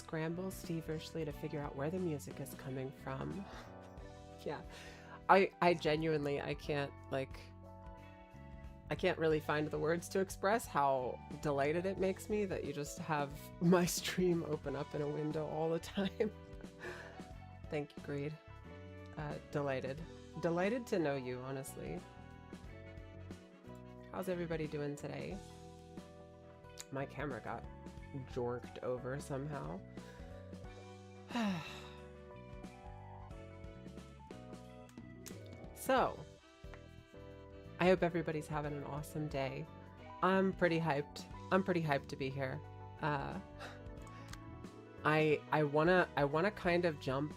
scrambles feverishly to figure out where the music is coming from. Yeah. I genuinely, I can't really find the words to express how delighted it makes me that you just have my stream open up in a window all the time. Thank you, Greed. Delighted. Delighted to know you, honestly. How's everybody doing today? My camera got jorked over somehow. So, I hope everybody's having an awesome day. I'm pretty hyped. I'm pretty hyped to be here. I wanna kind of jump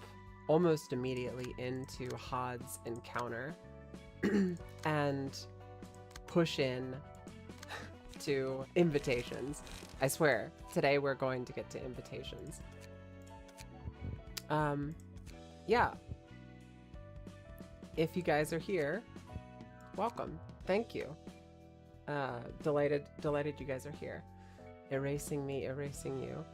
almost immediately into Hod's encounter and push in to invitations. I swear, today we're going to get to invitations. Yeah. If you guys are here, welcome. Thank you. Delighted you guys are here. Erasing me, erasing you.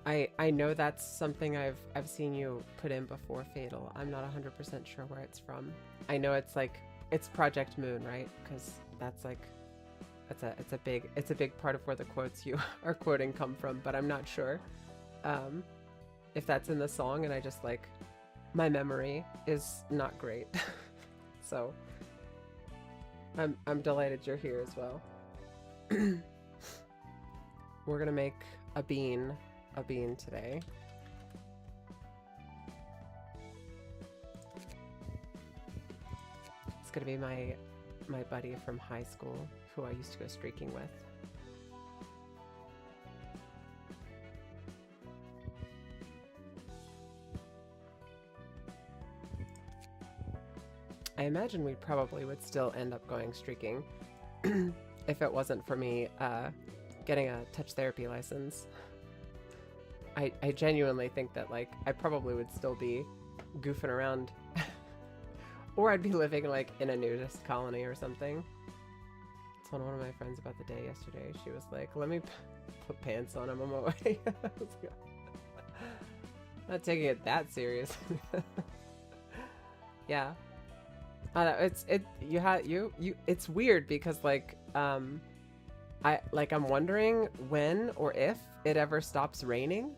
I know that's something I've seen you put in before, Fatal. I'm not 100% sure where it's from. I know it's like it's Project Moon, right? Because that's like it's a big part of where the quotes you are quoting come from, but I'm not sure if that's in the song, and I just like my memory is not great. So I'm delighted you're here as well. We're gonna make a bean today. It's gonna be my buddy from high school who I used to go streaking with. I imagine we probably would still end up going streaking if it wasn't for me getting a touch therapy license. I genuinely think that like I probably would still be goofing around or I'd be living like in a nudist colony or something. I told one of my friends about the day yesterday. She was like, let me put pants on, I'm on my way. I was like, not taking it that serious. Yeah. It's weird because like I'm wondering when or if it ever stops raining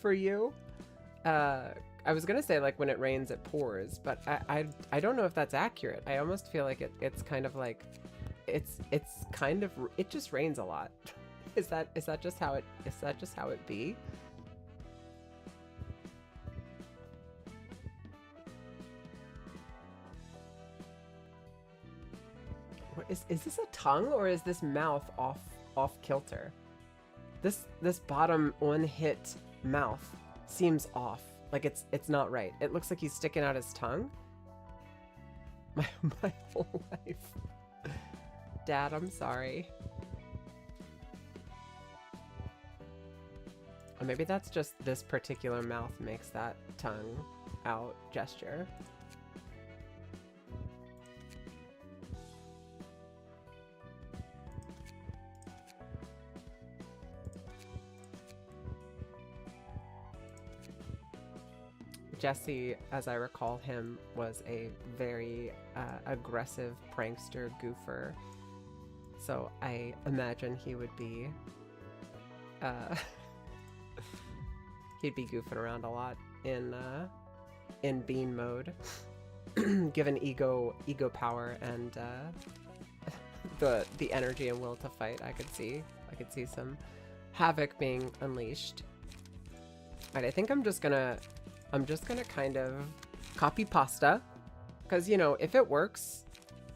for you. I was gonna say like when it rains it pours, but I don't know if that's accurate. I almost feel like it's kind of like it just rains a lot. Is that just how it be? Is this a tongue or is this mouth off kilter? This bottom one hit mouth seems off. Like it's not right. It looks like he's sticking out his tongue. My whole life. Dad, I'm sorry. Or maybe that's just this particular mouth makes that tongue out gesture. Jesse, as I recall him, was a very aggressive prankster goofer. So I imagine he would be he'd be goofing around a lot in bean mode, given ego power and the energy and will to fight. I could see some havoc being unleashed. Alright, I think I'm just gonna kind of copy pasta, because you know if it works,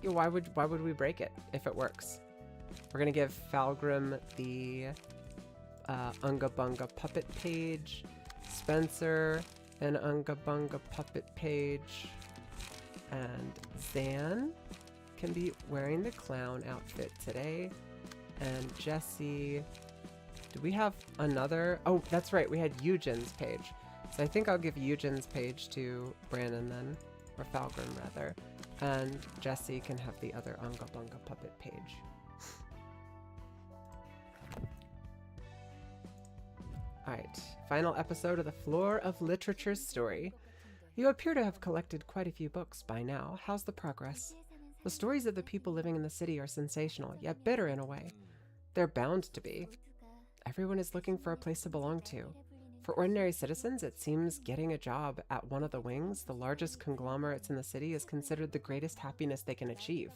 why would we break it if it works? We're gonna give Falgrim the Unga Bunga puppet page, Spencer an Unga Bunga puppet page, and Zan can be wearing the clown outfit today, and Jesse. Do we have another? Oh, that's right, we had Eugen's page. So I think I'll give Eugen's page to Brandon then, or Falgrim rather, and Jesse can have the other Unga Bunga puppet page. Alright, final episode of the Floor of Literature's story. You appear to have collected quite a few books by now. How's the progress? The stories of the people living in the city are sensational, yet bitter in a way. They're bound to be. Everyone is looking for a place to belong to. For ordinary citizens, it seems getting a job at one of the wings, the largest conglomerates in the city, is considered the greatest happiness they can achieve.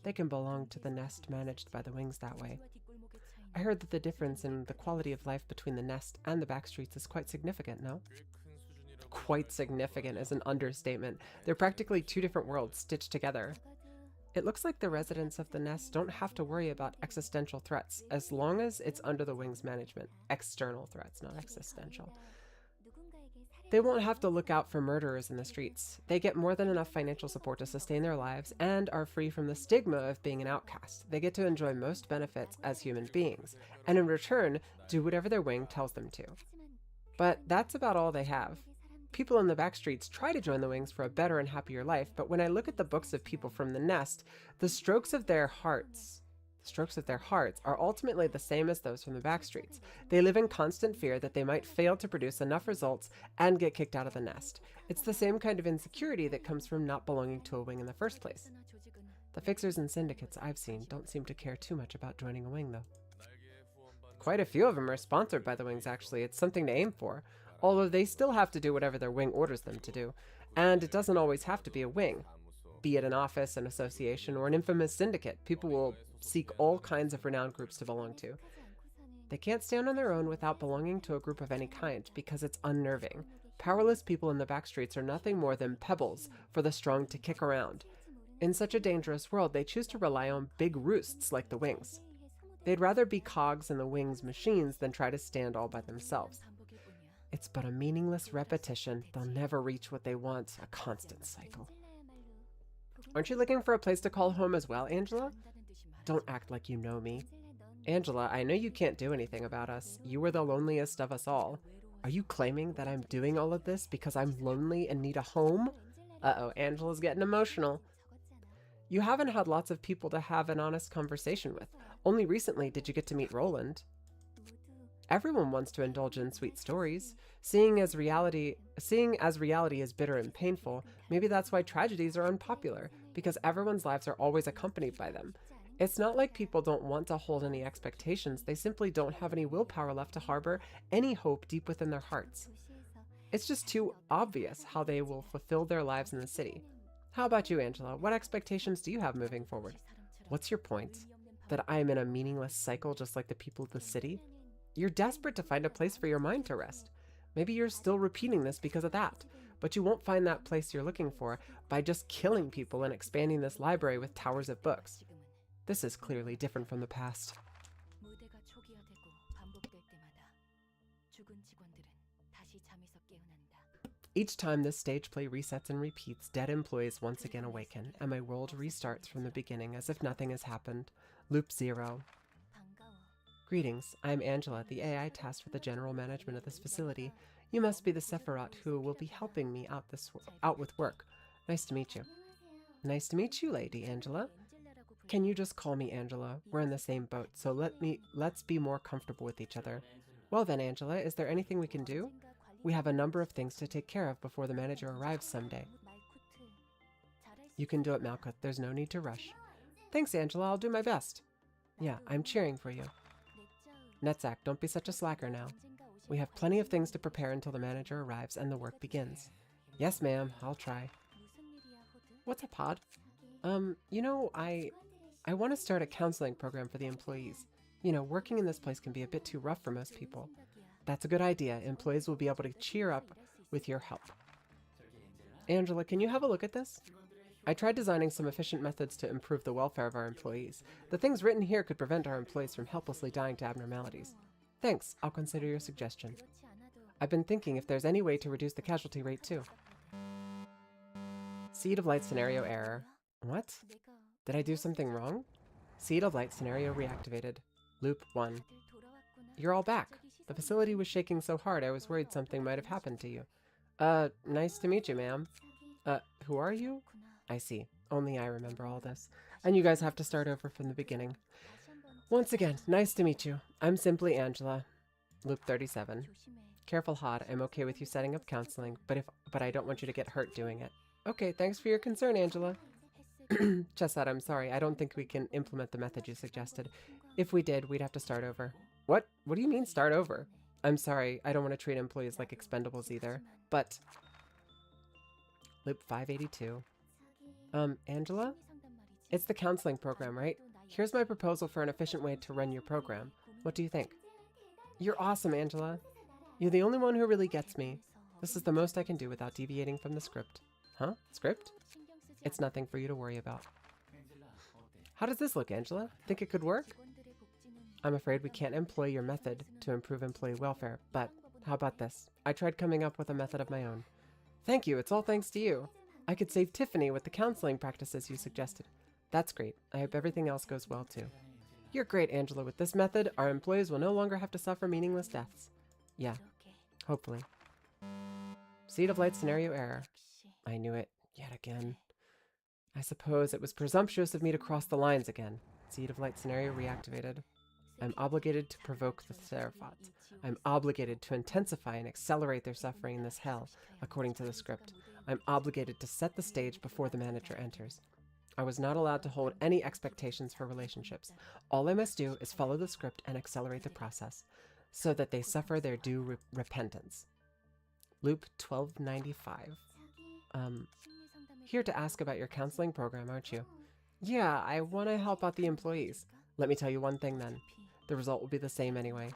They can belong to the nest managed by the wings that way. I heard that the difference in the quality of life between the nest and the back streets is quite significant, no? Quite significant is an understatement. They're practically two different worlds stitched together. It looks like the residents of the nest don't have to worry about existential threats as long as it's under the wing's management. External threats, not existential. They won't have to look out for murderers in the streets. They get more than enough financial support to sustain their lives and are free from the stigma of being an outcast. They get to enjoy most benefits as human beings, and in return, do whatever their wing tells them to. But that's about all they have. People in the back streets try to join the wings for a better and happier life, but when I look at the books of people from the nest, the strokes of their hearts are ultimately the same as those from the back streets. They live in constant fear that they might fail to produce enough results and get kicked out of the nest. It's the same kind of insecurity that comes from not belonging to a wing in the first place. The fixers and syndicates I've seen don't seem to care too much about joining a wing, though. Quite a few of them are sponsored by the wings, actually. It's something to aim for, although they still have to do whatever their wing orders them to do. And it doesn't always have to be a wing. Be it an office, an association, or an infamous syndicate, people will seek all kinds of renowned groups to belong to. They can't stand on their own without belonging to a group of any kind, because it's unnerving. Powerless people in the back streets are nothing more than pebbles for the strong to kick around. In such a dangerous world, they choose to rely on big roosts like the wings. They'd rather be cogs in the wings' machines than try to stand all by themselves. It's but a meaningless repetition. They'll never reach what they want, a constant cycle. Aren't you looking for a place to call home as well, Angela? Don't act like you know me. Angela, I know you can't do anything about us. You are the loneliest of us all. Are you claiming that I'm doing all of this because I'm lonely and need a home? Uh-oh, Angela's getting emotional. You haven't had lots of people to have an honest conversation with. Only recently did you get to meet Roland. Everyone wants to indulge in sweet stories. Seeing as reality is bitter and painful, maybe that's why tragedies are unpopular, because everyone's lives are always accompanied by them. It's not like people don't want to hold any expectations, they simply don't have any willpower left to harbor any hope deep within their hearts. It's just too obvious how they will fulfill their lives in the city. How about you, Angela? What expectations do you have moving forward? What's your point? That I'm in a meaningless cycle just like the people of the city? You're desperate to find a place for your mind to rest. Maybe you're still repeating this because of that, but you won't find that place you're looking for by just killing people and expanding this library with towers of books. This is clearly different from the past. Each time this stage play resets and repeats, dead employees once again awaken, and my world restarts from the beginning as if nothing has happened. Loop 0. Greetings, I'm Angela, the AI tasked with the general management of this facility. You must be the Sephiroth who will be helping me out with work. Nice to meet you. Nice to meet you, Lady Angela. Can you just call me Angela? We're in the same boat, so let's be more comfortable with each other. Well then, Angela, is there anything we can do? We have a number of things to take care of before the manager arrives someday. You can do it, Malkuth. There's no need to rush. Thanks, Angela. I'll do my best. Yeah, I'm cheering for you. Netzach, don't be such a slacker now. We have plenty of things to prepare until the manager arrives and the work begins. Yes, ma'am. I'll try. What's up, Pod? You know, I want to start a counseling program for the employees. You know, working in this place can be a bit too rough for most people. That's a good idea. Employees will be able to cheer up with your help. Angela, can you have a look at this? I tried designing some efficient methods to improve the welfare of our employees. The things written here could prevent our employees from helplessly dying to abnormalities. Thanks, I'll consider your suggestion. I've been thinking if there's any way to reduce the casualty rate too. Seed of Light scenario error. What? Did I do something wrong? Seed of Light scenario reactivated. Loop 1. You're all back. The facility was shaking so hard I was worried something might have happened to you. Nice to meet you, ma'am. Who are you? I see. Only I remember all this. And you guys have to start over from the beginning. Once again, nice to meet you. I'm simply Angela. Loop 37. Careful, Hod. I'm okay with you setting up counseling, but I don't want you to get hurt doing it. Okay, thanks for your concern, Angela. Chesed, I'm sorry. I don't think we can implement the method you suggested. If we did, we'd have to start over. What? What do you mean start over? I'm sorry. I don't want to treat employees like expendables either. But... Loop 582. Angela? It's the counseling program, right? Here's my proposal for an efficient way to run your program. What do you think? You're awesome, Angela. You're the only one who really gets me. This is the most I can do without deviating from the script. Huh? Script? It's nothing for you to worry about. How does this look, Angela? Think it could work? I'm afraid we can't employ your method to improve employee welfare, but how about this? I tried coming up with a method of my own. Thank you, it's all thanks to you. I could save Tiffany with the counseling practices you suggested. That's great. I hope everything else goes well too. You're great, Angela. With this method, our employees will no longer have to suffer meaningless deaths. Yeah, hopefully. Seed of Light scenario error. I knew it. Yet again. I suppose it was presumptuous of me to cross the lines again. Seed of Light scenario reactivated. I'm obligated to provoke the Seraphat. I'm obligated to intensify and accelerate their suffering in this hell, according to the script. I'm obligated to set the stage before the manager enters. I was not allowed to hold any expectations for relationships. All I must do is follow the script and accelerate the process, so that they suffer their due repentance. Loop 1295. Here to ask about your counseling program, aren't you? Yeah, I want to help out the employees. Let me tell you one thing then. The result will be the same anyway.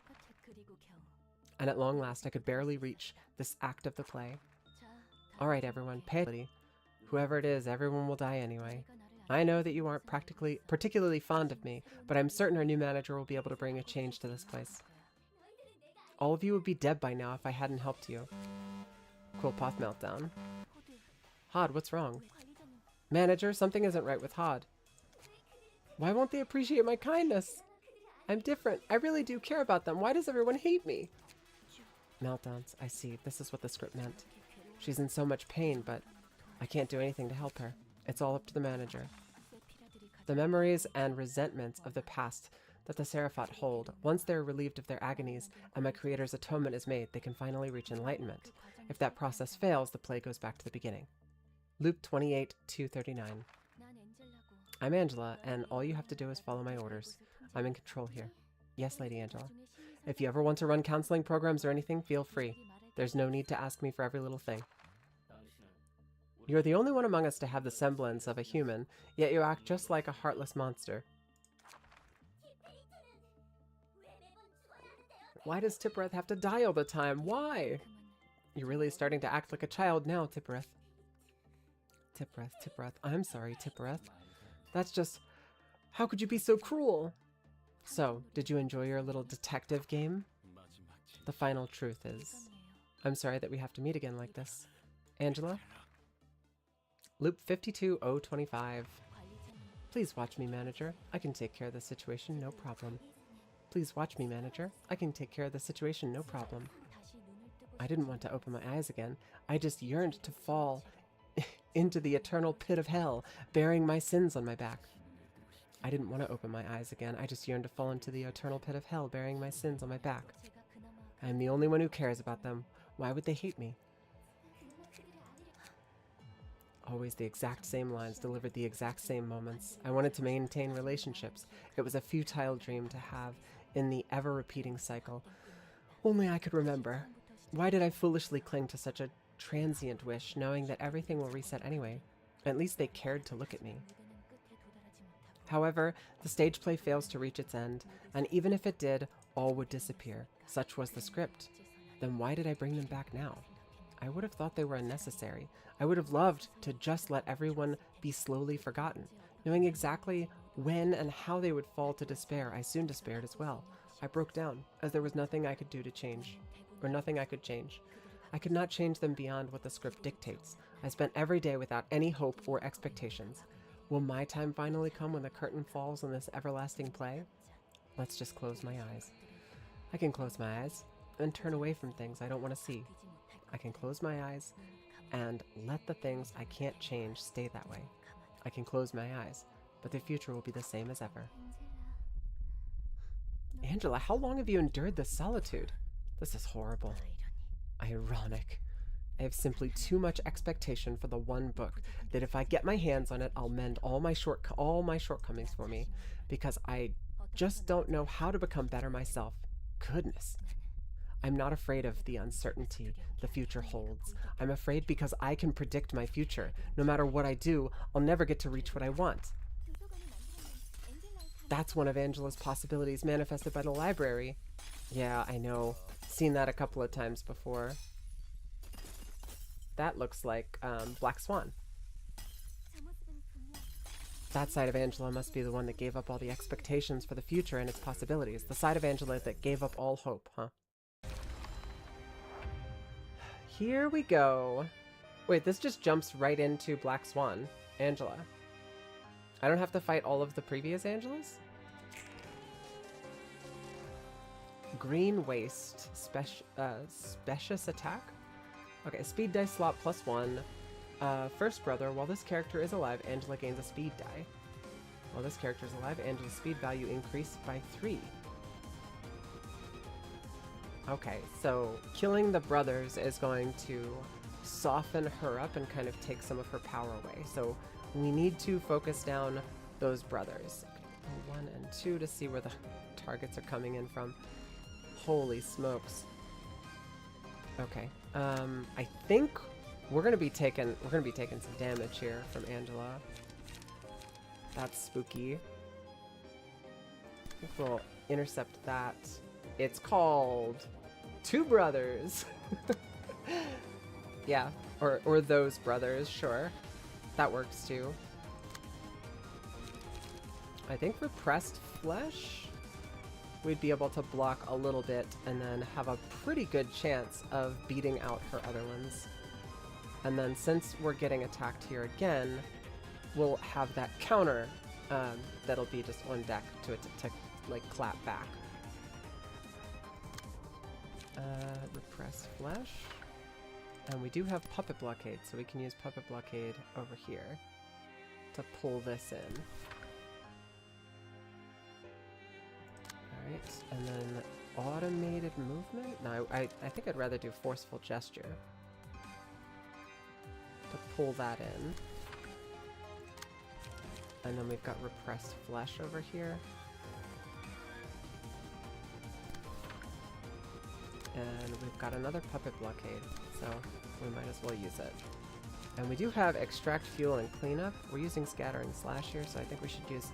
And at long last, I could barely reach this act of the play. Alright everyone, pay attention. Whoever it is, everyone will die anyway. I know that you aren't particularly fond of me, but I'm certain our new manager will be able to bring a change to this place. All of you would be dead by now if I hadn't helped you. Quillpath meltdown. Hod, what's wrong? Manager, something isn't right with Hod. Why won't they appreciate my kindness? I'm different. I really do care about them. Why does everyone hate me? Meltdowns. I see. This is what the script meant. She's in so much pain, but I can't do anything to help her. It's all up to the manager. The memories and resentments of the past that the Seraphat hold, once they're relieved of their agonies and my creator's atonement is made, they can finally reach enlightenment. If that process fails, the play goes back to the beginning. Loop 28-239. I'm Angela, and all you have to do is follow my orders. I'm in control here. Yes, Lady Angela. If you ever want to run counseling programs or anything, feel free. There's no need to ask me for every little thing. You're the only one among us to have the semblance of a human, yet you act just like a heartless monster. Why does Tiphareth have to die all the time? Why? You're really starting to act like a child now, Tiphareth. Tiphareth. I'm sorry, Tiphareth. That's just... How could you be so cruel? So, did you enjoy your little detective game? The final truth is... I'm sorry that we have to meet again like this. Angela? Loop 52025. Please watch me, manager. I can take care of the situation, no problem. Please watch me, manager. I can take care of the situation, no problem. I didn't want to open my eyes again. I just yearned to fall into the eternal pit of hell, bearing my sins on my back. I didn't want to open my eyes again. I just yearned to fall into the eternal pit of hell, bearing my sins on my back. I am the only one who cares about them. Why would they hate me? Always the exact same lines, delivered the exact same moments. I wanted to maintain relationships. It was a futile dream to have in the ever-repeating cycle. Only I could remember. Why did I foolishly cling to such a transient wish, knowing that everything will reset anyway? At least they cared to look at me. However, the stage play fails to reach its end, and even if it did, all would disappear. Such was the script. Then why did I bring them back now? I would have thought they were unnecessary. I would have loved to just let everyone be slowly forgotten. Knowing exactly when and how they would fall to despair, I soon despaired as well. I broke down, as there was nothing I could do to change. Or nothing I could change. I could not change them beyond what the script dictates. I spent every day without any hope or expectations. Will my time finally come when the curtain falls on this everlasting play? Let's just close my eyes. I can close my eyes and turn away from things I don't want to see. I can close my eyes and let the things I can't change stay that way. I can close my eyes, but the future will be the same as ever. Angela, how long have you endured this solitude? This is horrible. Ironic. I have simply too much expectation for the one book that if I get my hands on it, I'll mend all my shortcomings for me, because I just don't know how to become better myself. Goodness. I'm not afraid of the uncertainty the future holds. I'm afraid because I can predict my future. No matter what I do, I'll never get to reach what I want. That's one of Angela's possibilities manifested by the library. Yeah, I know. Seen that a couple of times before. That looks like Black Swan. That side of Angela must be the one that gave up all the expectations for the future and its possibilities. The side of Angela that gave up all hope, huh? Here we go. Wait, this just jumps right into Black Swan. Angela. I don't have to fight all of the previous Angelas? Green Waste. Specious attack? Okay, speed dice slot +1. First brother, while this character is alive, Angela gains a speed die. While this character is alive, Angela's speed value increased by 3. Okay, so killing the brothers is going to soften her up and kind of take some of her power away. So we need to focus down those brothers. 1 and 2 to see where the targets are coming in from. Holy smokes. Okay. I think we're gonna be taking some damage here from Angela. That's spooky. I think we'll intercept that. It's called Two Brothers. Yeah, or those brothers, sure. That works too. I think for Pressed Flesh, we'd be able to block a little bit and then have a pretty good chance of beating out her other ones. And then since we're getting attacked here again, we'll have that counter that'll be just on deck to like clap back. Repress Flesh. And we do have Puppet Blockade, so we can use Puppet Blockade over here to pull this in. Alright, and then automated movement? No, I think I'd rather do Forceful Gesture to pull that in. And then we've got Repressed Flesh over here. And we've got another Puppet Blockade, so we might as well use it. And we do have Extract Fuel and Cleanup. We're using Scattering Slash here, so I think we should use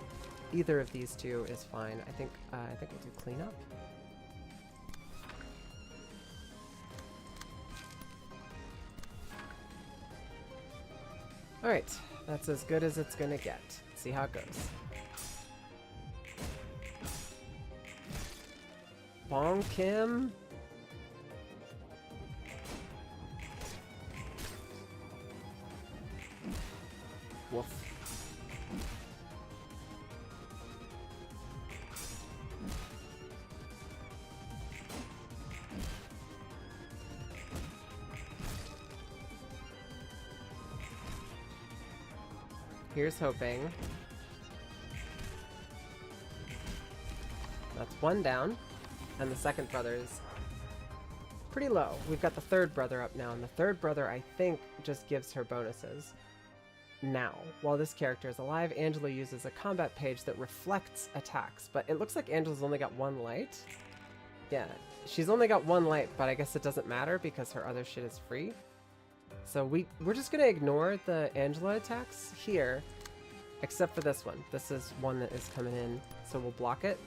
either of these two is fine. I think we'll do Cleanup. Alright, that's as good as it's gonna get. Let's see how it goes. Bonk him. Woof. Here's hoping. That's one down. And the second brother's pretty low. We've got the third brother up now, and the third brother, I think, just gives her bonuses. Now, while this character is alive, Angela uses a combat page that reflects attacks, but it looks like Angela's only got 1 light. Yeah, she's only got 1 light, but I guess it doesn't matter because her other shit is free. So we're just gonna ignore the Angela attacks here, except for this one. This is one that is coming in, so we'll block it.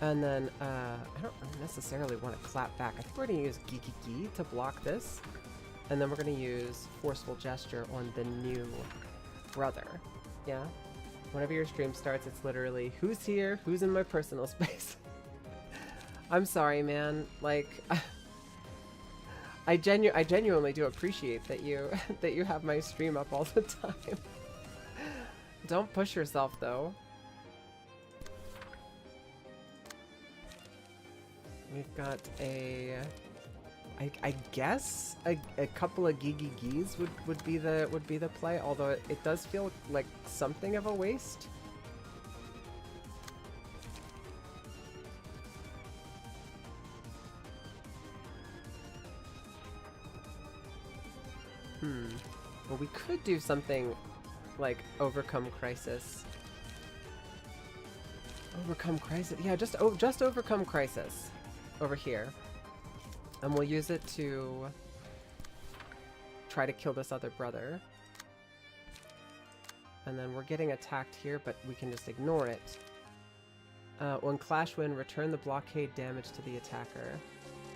And then, I don't necessarily want to clap back. I think we're gonna use Geeky to block this. And then we're gonna use Forceful Gesture on the new brother. Yeah? Whenever your stream starts, it's literally, who's here? Who's in my personal space? I'm sorry, man. Like, I genuinely do appreciate that you that you have my stream up all the time. Don't push yourself, though. We've got a... I guess a couple of Gigigis would be the play, although it does feel like something of a waste. Well, we could do something like overcome crisis. Overcome crisis. Yeah, just overcome crisis over here. And we'll use it to try to kill this other brother. And then we're getting attacked here, but we can just ignore it. When Clash win, return the blockade damage to the attacker.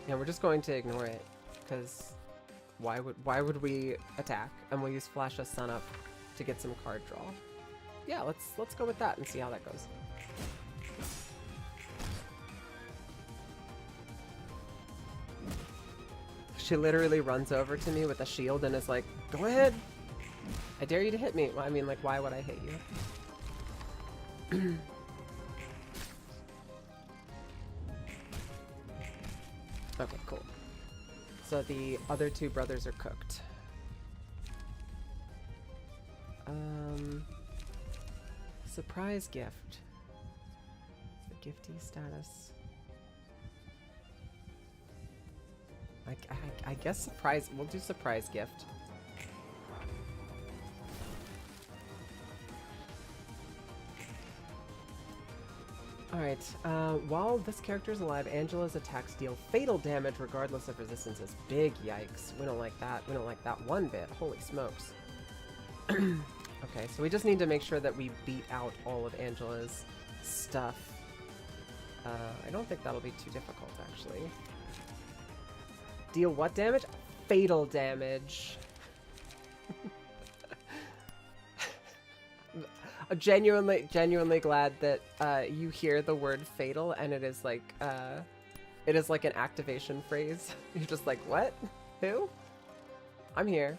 Yeah, we're just going to ignore it, because why would we attack? And we'll use Flash of Sun Up to get some card draw. Yeah, let's go with that and see how that goes. She literally runs over to me with a shield and is like, "Go ahead. I dare you to hit me." Well, I mean, like, why would I hit you? Okay, cool. So the other two brothers are cooked. Surprise gift. The gifty status. I guess surprise. We'll do surprise gift. Alright, while this character is alive, Angela's attacks deal fatal damage regardless of resistances. Big yikes. We don't like that. We don't like that one bit. Holy smokes. Okay, so we just need to make sure that we beat out all of Angela's stuff. I don't think that'll be too difficult, actually. Deal what damage? Fatal damage. I'm genuinely glad that you hear the word fatal and it is like an activation phrase. You're just like, what? Who? I'm here.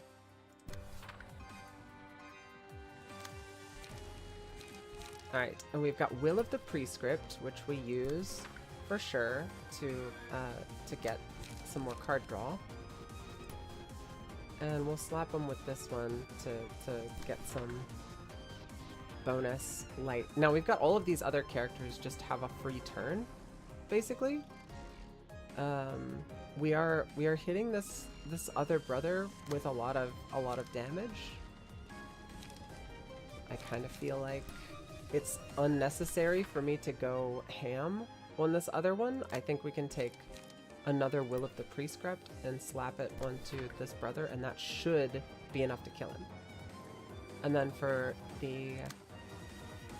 Alright, and we've got Will of the Prescript, which we use for sure to get some more card draw. And we'll slap them with this one to get some bonus light. Now we've got all of these other characters just have a free turn, basically. We are hitting this other brother with a lot of damage. I kind of feel like it's unnecessary for me to go ham on this other one. I think we can take another Will of the Prescript and slap it onto this brother, and that should be enough to kill him. And then for the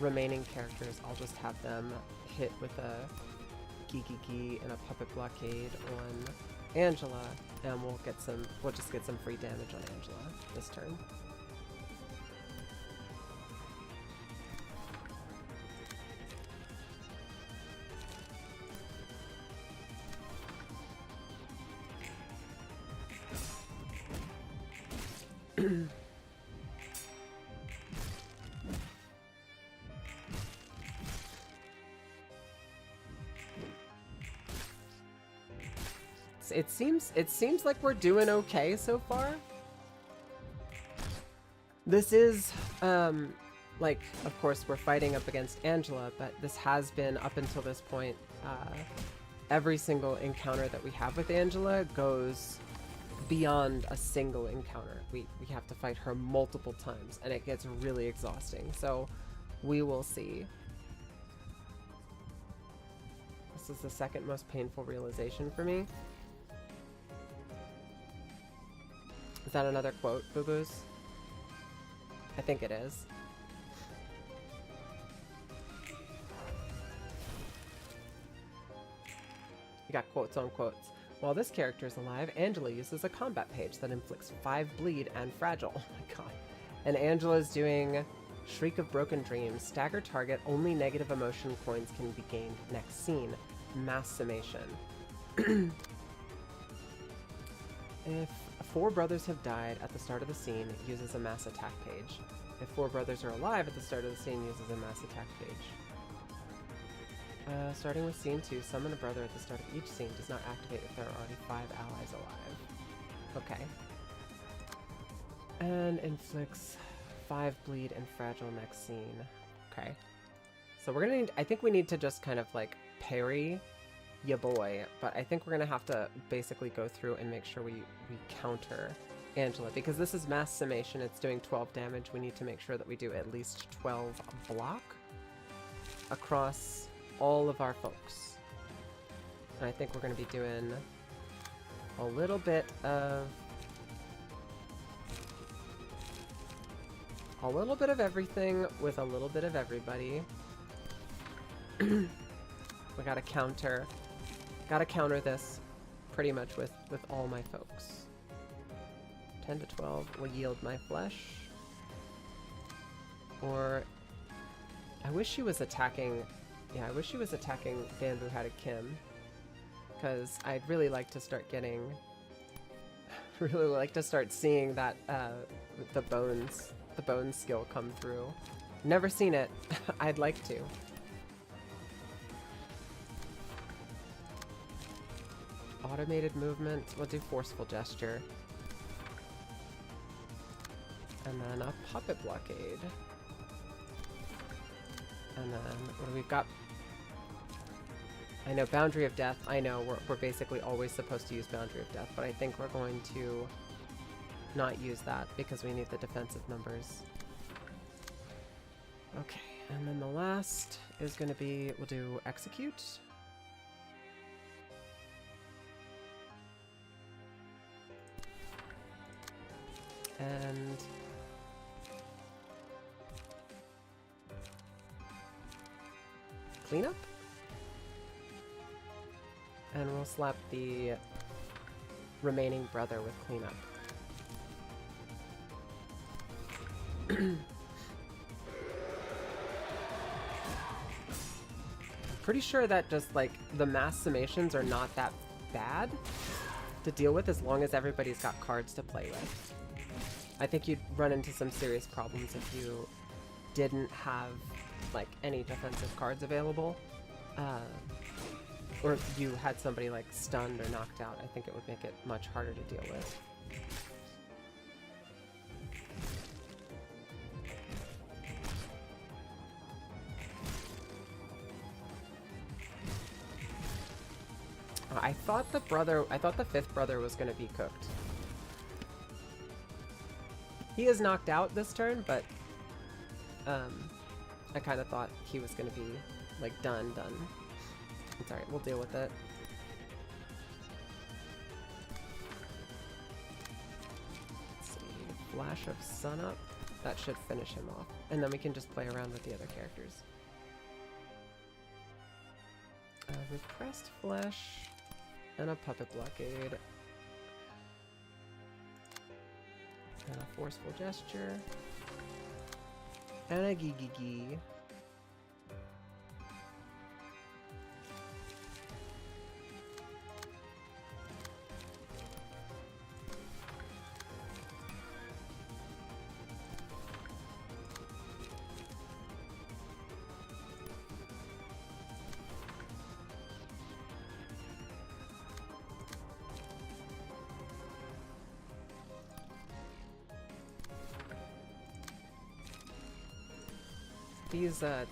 remaining characters, I'll just have them hit with a Gigi and a Puppet Blockade on Angela, and we'll just get some free damage on Angela this turn. It seems like we're doing okay so far. This is like, of course we're fighting up against Angela, but this has been, up until this point, every single encounter that we have with Angela goes beyond a single encounter. We have to fight her multiple times, and it gets really exhausting. So we will see. This is the second most painful realization for me. Is that another quote, Boo Boos? I think it is. You got quotes on quotes. While this character is alive, Angela uses a combat page that inflicts 5 bleed and fragile. Oh my god. And Angela's doing Shriek of Broken Dreams. Stagger target, only negative emotion coins can be gained next scene. Mass summation. If 4 brothers have died at the start of the scene, it uses a mass attack page. If 4 brothers are alive at the start of the scene, uses a mass attack page. Starting with scene 2, summon a brother at the start of each scene. Does not activate if there are already 5 allies alive. Okay. And inflicts 5 bleed and fragile next scene. Okay. So we're gonna need, I think we need to just kind of like parry ya boy, but I think we're gonna have to basically go through and make sure we counter Angela, because this is mass summation, it's doing 12 damage. We need to make sure that we do at least 12 block across all of our folks. And I think we're going to be doing a little bit of everything with a little bit of everybody. We gotta counter this pretty much with all my folks. 10 to 12 will yield my flesh. Or I wish she was attacking, yeah, I wish she was attacking Banbu Hatted Kim, because I'd really like to start getting, really like to start seeing that the bones skill come through. Never seen it. I'd like to. Automated movement. We'll do forceful gesture. And then a puppet blockade. And then what do we got? I know Boundary of Death. I know we're basically always supposed to use Boundary of Death, but I think we're going to not use that because we need the defensive numbers. Okay, and then the last is going to be, we'll do Execute. And Cleanup. And we'll slap the remaining brother with Cleanup. Pretty sure that just like the mass summations are not that bad to deal with as long as everybody's got cards to play with. I think you'd run into some serious problems if you didn't have like any defensive cards available, or if you had somebody like stunned or knocked out. I think it would make it much harder to deal with. I thought the fifth brother was going to be cooked. He is knocked out this turn, but I kind of thought he was going to be like done. It's alright, we'll deal with it. Let's see, Flash of Sunup. That should finish him off. And then we can just play around with the other characters. Repressed Flesh and a Puppet Blockade. And a Forceful Gesture. And a Gee.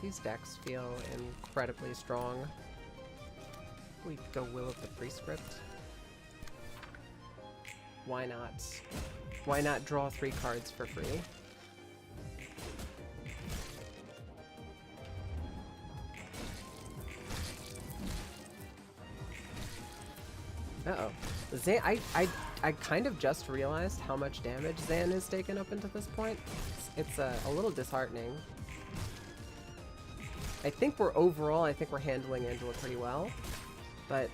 These decks feel incredibly strong. We go Will of the Prescript. Why not? Why not draw 3 cards for free? Uh-oh. Zan, I kind of just realized how much damage Zan has taken up until this point. It's a little disheartening. I think we're handling Angela pretty well, but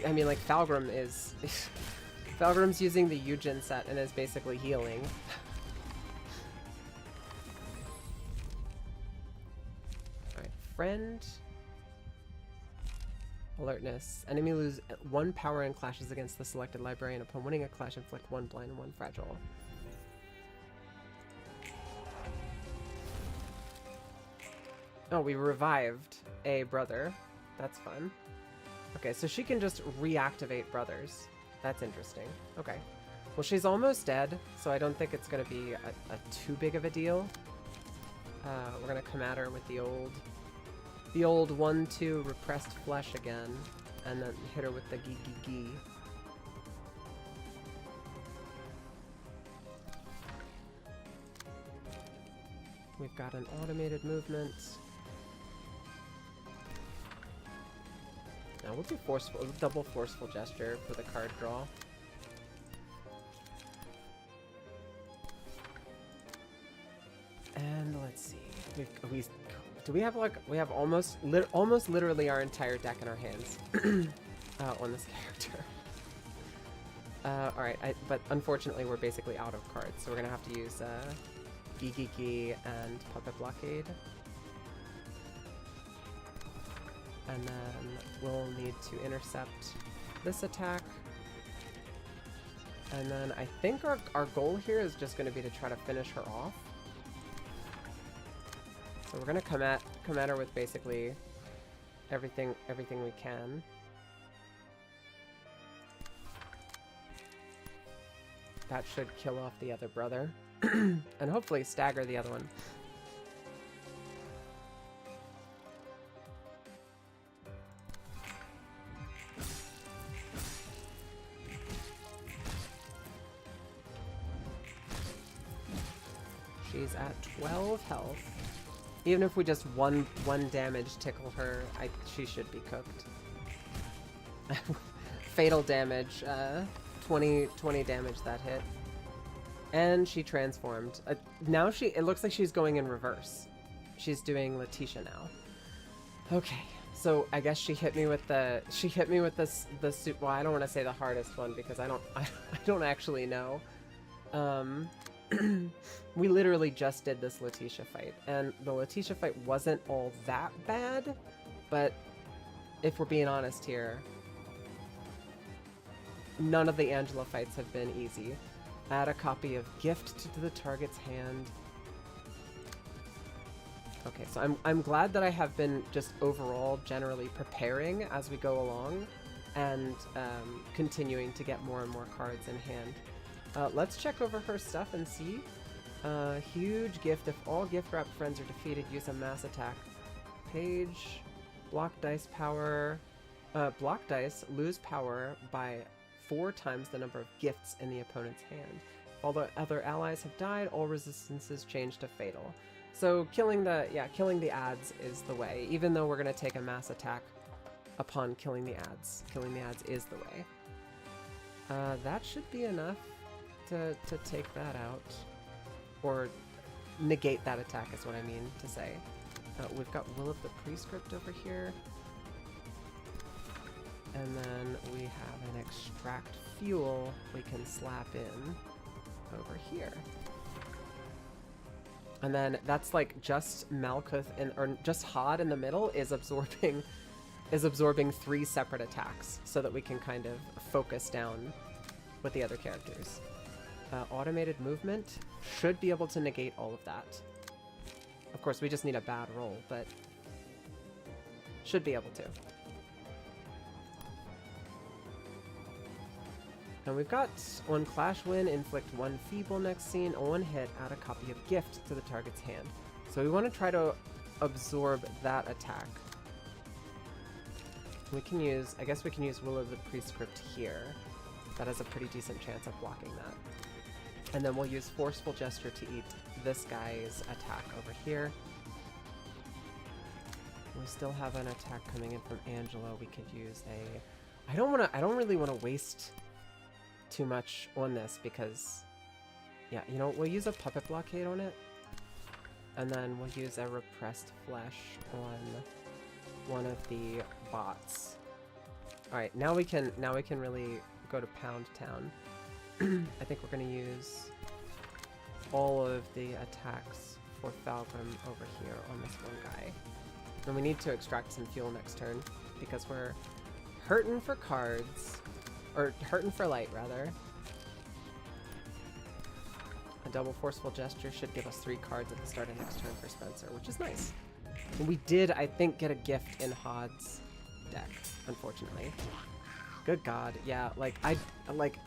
I mean, like, Falgrim is Falgrim's using the Eugen set and is basically healing. Alright, friend. Alertness. Enemy lose 1 power and clashes against the selected librarian. Upon winning a clash, inflict 1 blind and 1 fragile. Oh, we revived a brother. That's fun. Okay, so she can just reactivate brothers. That's interesting. Okay. Well, she's almost dead, so I don't think it's going to be a too big of a deal. We're going to come at her with the old 1-2 repressed flesh again, and then hit her with the Gee. We've got an automated movement. Now we'll do double forceful gesture for the card draw. And let's see. We have almost literally our entire deck in our hands on this character. Alright, but unfortunately we're basically out of cards, so we're gonna have to use Gigiki and Puppet Blockade. And then we'll need to intercept this attack. And then I think our goal here is just gonna be to try to finish her off. So we're gonna come at her with basically everything we can. That should kill off the other brother. And hopefully stagger the other one. She's at 12 health. Even if we just one damage tickle her, she should be cooked. Fatal damage, 20 damage that hit. And she transformed. Now it looks like she's going in reverse. She's doing Letitia now. Okay, so I guess she hit me with the well, I don't want to say the hardest one because I don't actually know. We literally just did this Letitia fight, and the Letitia fight wasn't all that bad, but if we're being honest here, none of the Angela fights have been easy. Add a copy of Gift to the target's hand. Okay, so I'm glad that I have been just overall generally preparing as we go along and continuing to get more and more cards in hand. Let's check over her stuff and see. Huge gift. If all gift wrapped friends are defeated, use a mass attack. Page. Block dice power. Block dice lose power by 4 times the number of gifts in the opponent's hand. Although other allies have died, all resistances change to fatal. So killing the ads is the way. Even though we're gonna take a mass attack upon killing the ads. Killing the ads is the way. That should be enough to take that out. Or negate that attack is what I mean to say. We've got Will of the Prescript over here. And then we have an Extract Fuel we can slap in over here. And then that's like just Malkuth or just Hod in the middle is absorbing 3 separate attacks so that we can kind of focus down with the other characters. Automated movement should be able to negate all of that. Of course, we just need a bad roll, but should be able to. And we've got on Clash Win, inflict 1 feeble next scene, on 1 hit, add a copy of Gift to the target's hand. So we want to try to absorb that attack. We can use, I guess we can use Will of the Prescript here. That has a pretty decent chance of blocking that. And then we'll use Forceful Gesture to eat this guy's attack over here. We still have an attack coming in from Angela. We could use a... I don't really want to waste too much on this because... Yeah, you know, we'll use a Puppet Blockade on it. And then we'll use a Repressed Flesh on one of the bots. Alright, now we can really go to Pound Town. I think we're going to use all of the attacks for Falgrim over here on this one guy. And we need to extract some fuel next turn because we're hurting for cards. Or hurting for light, rather. A double Forceful Gesture should give us 3 cards at the start of next turn for Spencer, which is nice. And we did, I think, get a gift in Hod's deck, unfortunately. Good God, yeah,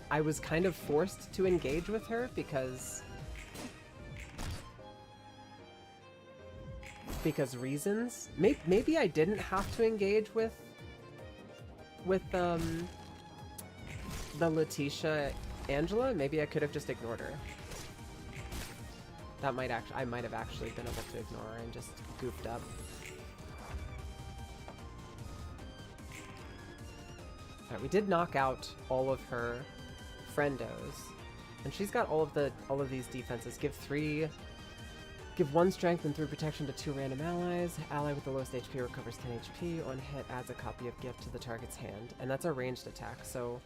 I was kind of forced to engage with her because reasons. Maybe I didn't have to engage with the Letitia Angela. Maybe I could have just ignored her. That might actually, I might have actually been able to ignore her and just goofed up. Alright, we did knock out all of her friendos. And she's got all of these defenses. Give 1 strength and 3 protection to 2 random allies. Ally with the lowest HP recovers 10 HP. On hit, adds a copy of gift to the target's hand. And that's a ranged attack, so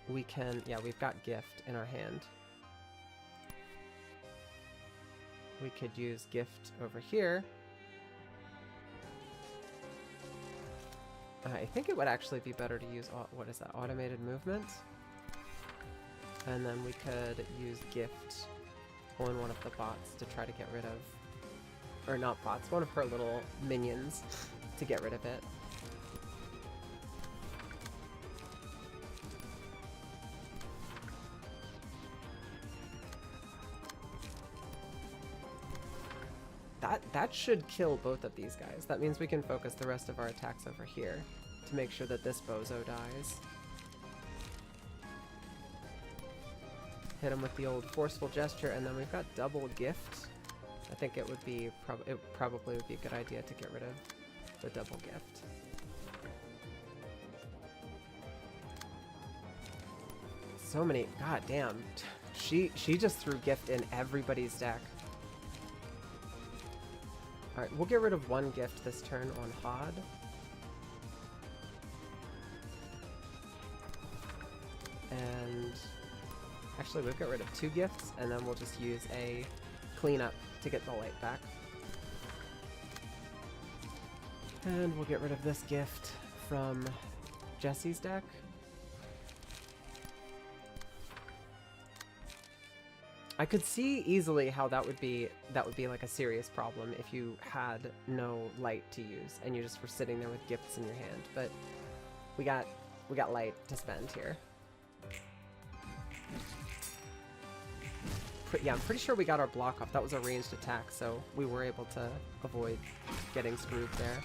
we can, yeah, we've got gift in our hand. We could use gift over here. I think it would actually be better to use, what is that, automated movement? And then we could use gift on one of the bots to try to get rid of, or not bots, one of her little minions to get rid of it. That should kill both of these guys. That means we can focus the rest of our attacks over here to make sure that this bozo dies. Hit him with the old forceful gesture, and then we've got double gift. I think it would be probably would be a good idea to get rid of the double gift. So many, god damn. She just threw gift in everybody's deck. Alright, we'll get rid of 1 gift this turn on Hod. And actually, we've got rid of 2 gifts, and then we'll just use a cleanup to get the light back. And we'll get rid of this gift from Jesse's deck. I could see easily how that would be like a serious problem if you had no light to use and you just were sitting there with gifts in your hand, but we got light to spend here. Yeah, I'm pretty sure we got our block off. That was a ranged attack, so we were able to avoid getting screwed there.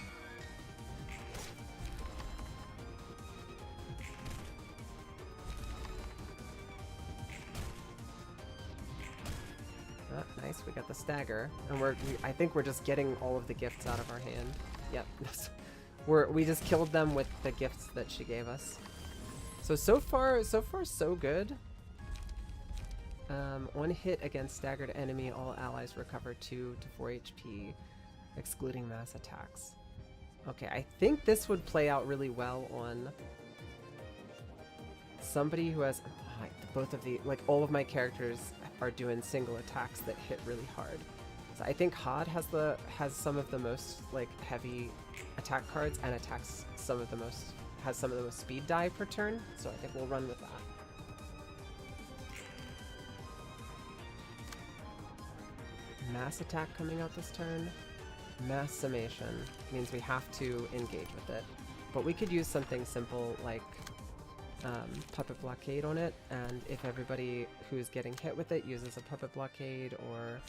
Oh, nice, we got the stagger, and I think we're just getting all of the gifts out of our hand. Yep, we just killed them with the gifts that she gave us. So far so good. One hit against staggered enemy, all allies recover 2 to 4 HP, excluding mass attacks. Okay, I think this would play out really well on somebody who has both of the, like, all of my characters are doing single attacks that hit really hard. So I think Hod has some of the most like heavy attack cards and has some of the most speed die per turn. So I think we'll run with that. Mass attack coming out this turn. Mass summation means we have to engage with it, but we could use something simple like puppet blockade on it, and if everybody who's getting hit with it uses a puppet blockade or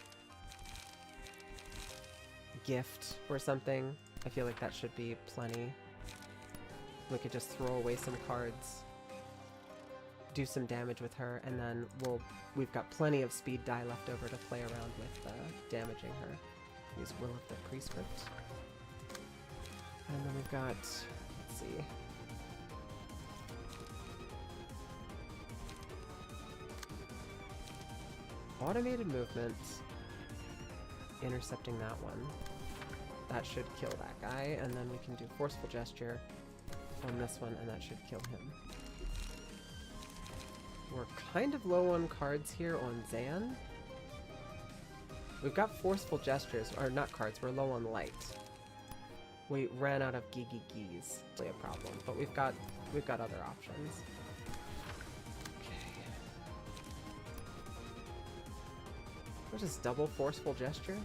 gift or something, I feel like that should be plenty. We could just throw away some cards, do some damage with her, and then we've got plenty of speed die left over to play around with damaging her. Use Will of the Prescript. And then we've got, let's see. Automated movement, intercepting that one. That should kill that guy, and then we can do Forceful Gesture on this one, and that should kill him. We're kind of low on cards here on Zan. We've got Forceful Gestures, or not cards, we're low on light. We ran out of Gigigis, really a problem, but we've got other options. We'll just double Forceful Gesture.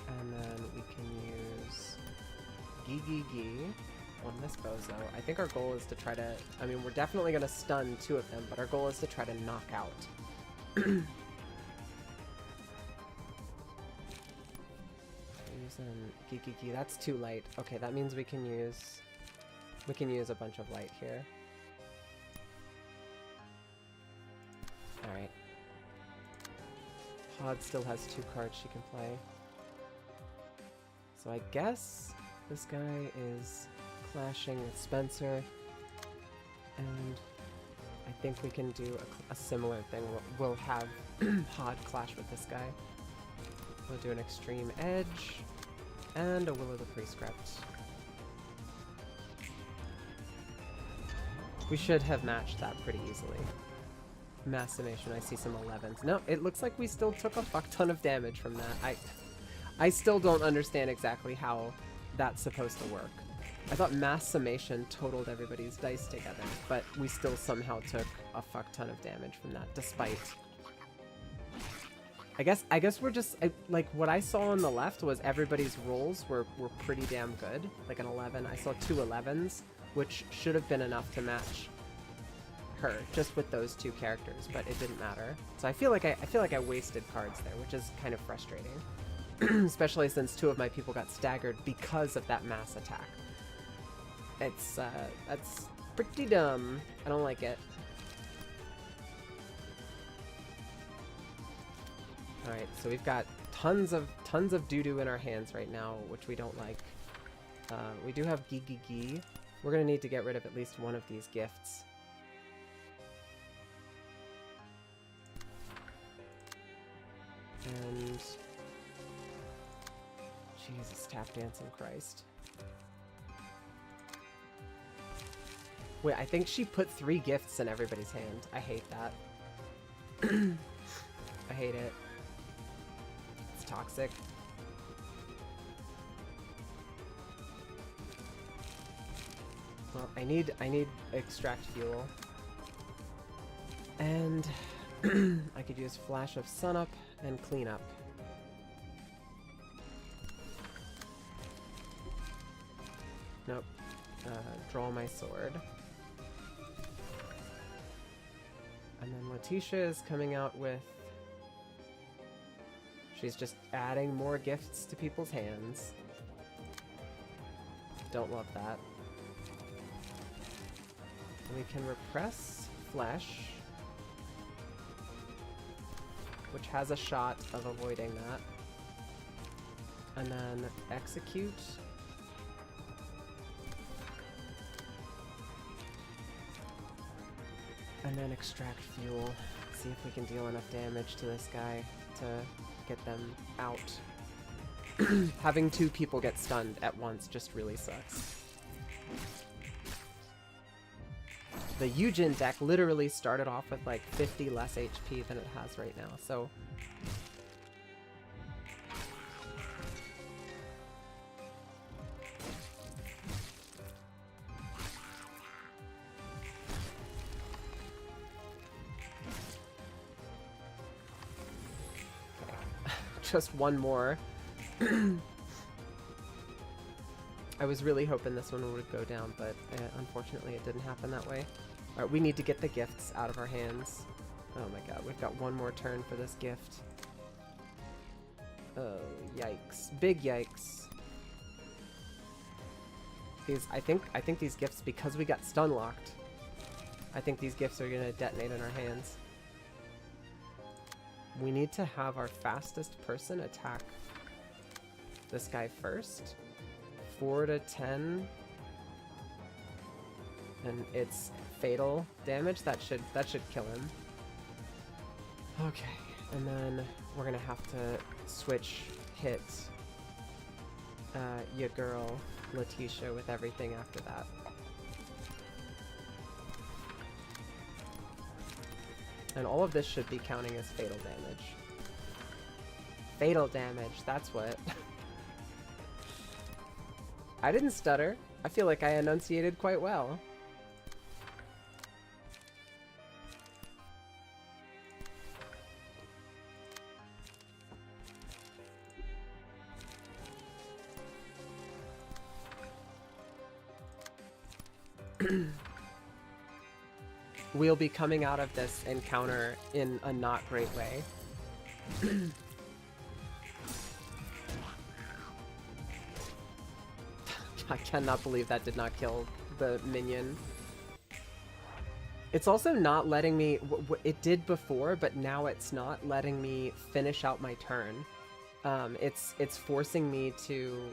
And then we can use Gigigi on this bozo. I think our goal is to try to, I mean, we're definitely going to stun 2 of them, but our goal is to try to knock out. Using Gigigi, that's too light. Okay, that means we can use a bunch of light here. Alright. Pod still has 2 cards she can play. So I guess this guy is clashing with Spencer. And I think we can do a similar thing. We'll have Pod clash with this guy. We'll do an Extreme Edge and a Will of the Prescript. We should have matched that pretty easily. Mass Summation, I see some 11s. No, it looks like we still took a fuck ton of damage from that. I still don't understand exactly how that's supposed to work. I thought Mass Summation totaled everybody's dice together, but we still somehow took a fuck ton of damage from that, despite... I guess we're just... like, what I saw on the left was everybody's rolls were pretty damn good. Like an 11. I saw 2 11s, which should have been enough to match her, just with those 2 characters, but it didn't matter. So I feel like I wasted cards there, which is kind of frustrating. Especially since 2 of my people got staggered because of that mass attack. That's pretty dumb. I don't like it. Alright, so we've got tons of doo-doo in our hands right now, which we don't like. We do have Gee. We're gonna need to get rid of at least one of these gifts. And... Jesus, tap dancing Christ. Wait, I think she put 3 gifts in everybody's hand. I hate that. I hate it. It's toxic. Well, I need extract fuel. And I could use Flash of Sunup and Cleanup. Nope. Draw my sword. And then Letitia is coming out with... She's just adding more gifts to people's hands. Don't love that. We can repress Flesh, which has a shot of avoiding that. And then execute. And then extract fuel. See if we can deal enough damage to this guy to get them out. Having 2 people get stunned at once just really sucks. The Yujin deck literally started off with like 50 less HP than it has right now, so... Just one more. I was really hoping this one would go down, but unfortunately it didn't happen that way. Alright, we need to get the gifts out of our hands. Oh my god, we've got one more turn for this gift. Oh, yikes. Big yikes. I think these gifts, because we got stun locked, I think these gifts are gonna detonate in our hands. We need to have our fastest person attack this guy first. 4 to 10. And it's fatal damage. That should kill him. Okay. And then we're gonna have to switch hit your girl, Letitia, with everything after that. And all of this should be counting as fatal damage. Fatal damage, that's what. I didn't stutter. I feel like I enunciated quite well. We'll be coming out of this encounter in a not great way. I cannot believe that did not kill the minion. It's also not letting me, it did before, but now it's not letting me finish out my turn. It's forcing me to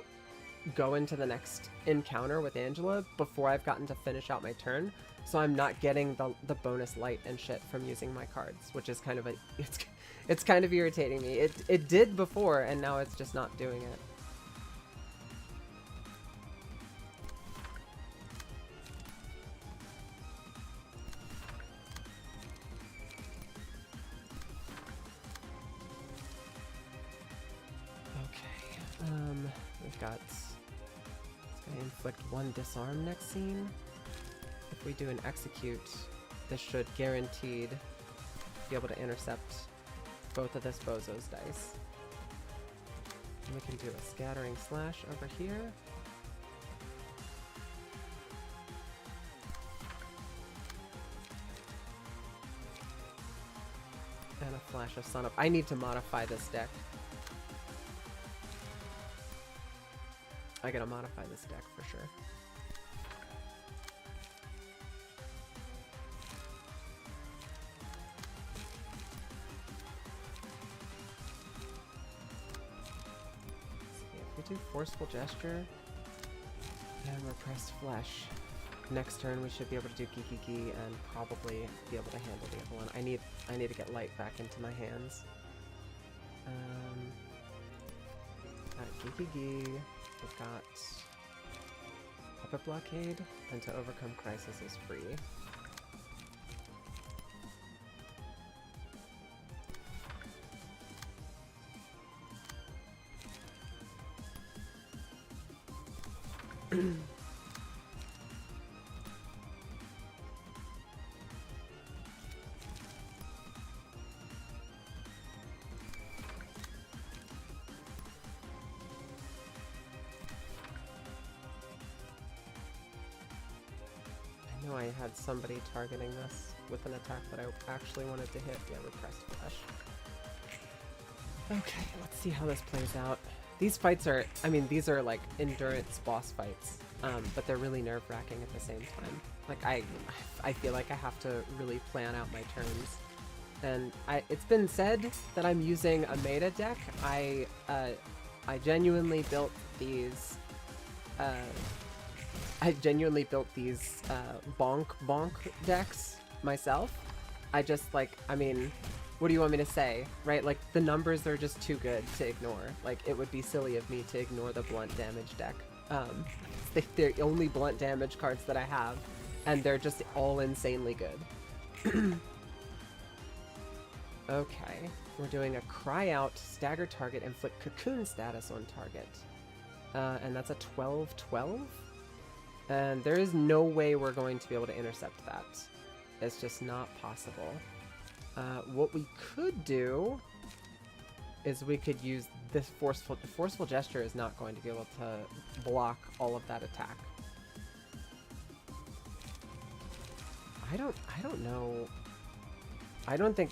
go into the next encounter with Angela before I've gotten to finish out my turn. So I'm not getting the bonus light and shit from using my cards, which is kind of it's kind of irritating me. It did before, and now it's just not doing it. We've got, it's gonna inflict 1 disarm next scene. If we do an execute, this should guaranteed be able to intercept both of this bozo's dice. And we can do a scattering slash over here. And a flash of sun up. I need to modify this deck. I gotta modify this deck for sure. Let's see, if we do Forceful Gesture and Repressed Flesh, next turn we should be able to do Gigi and probably be able to handle the other one. I need to get light back into my hands. Got Gigi. We've got Puppet Blockade, and to overcome Crisis is free. I had somebody targeting this with an attack that I actually wanted to hit. Yeah, Repressed Flesh. Okay, let's see how this plays out. These fights are, I mean, these are like endurance boss fights, but they're really nerve-wracking at the same time. Like, I feel like I have to really plan out my turns. And it's been said that I'm using a meta deck. I genuinely built these, bonk decks myself. I just, like, I mean, what do you want me to say, right? Like, the numbers are just too good to ignore. Like, it would be silly of me to ignore the blunt damage deck. They're the only blunt damage cards that I have, and they're just all insanely good. Okay, we're doing a Cry Out, Stagger Target, Inflict Cocoon status on target. And that's a 12/12? And there is no way we're going to be able to intercept that. It's just not possible. What we could do is we could use this Forceful Gesture is not going to be able to block all of that attack. I don't know. I don't think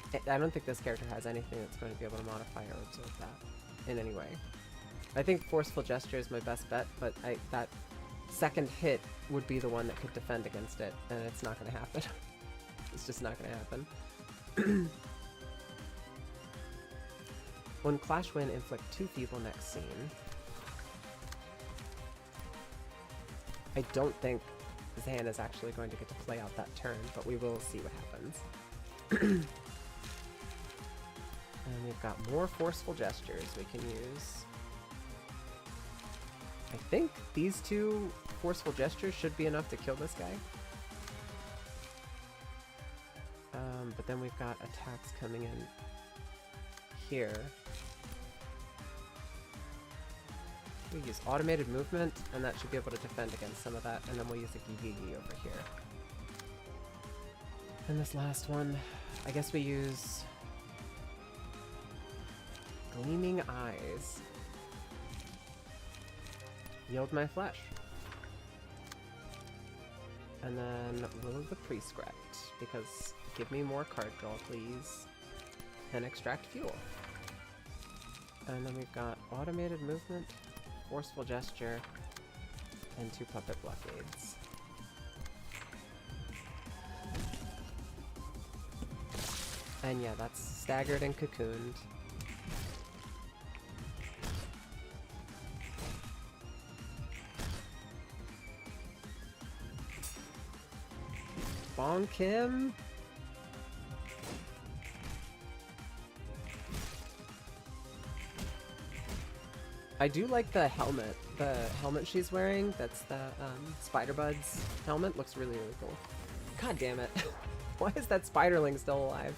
this character has anything that's going to be able to modify or absorb that in any way. I think Forceful Gesture is my best bet, but that second hit would be the one that could defend against it, and it's not going to happen. It's just not going to happen. When Clash Wind, inflict 2 feeble next scene. I don't think Zan is actually going to get to play out that turn, but we will see what happens. And we've got more Forceful Gestures we can use. I think these 2 Forceful Gestures should be enough to kill this guy. But then we've got attacks coming in here. We use Automated Movement, and that should be able to defend against some of that, and then we'll use a Gigi over here. And this last one, I guess we use Gleaming Eyes. Yield my flesh. And then Will of the Prescript, because give me more card draw, please. And Extract Fuel. And then we've got Automated Movement, Forceful Gesture, and 2 Puppet Blockades. And yeah, that's staggered and cocooned. Bonk him. I do like the helmet. The helmet she's wearing, that's the Spider-Buds helmet, looks really, really cool. God damn it. Why is that spiderling still alive?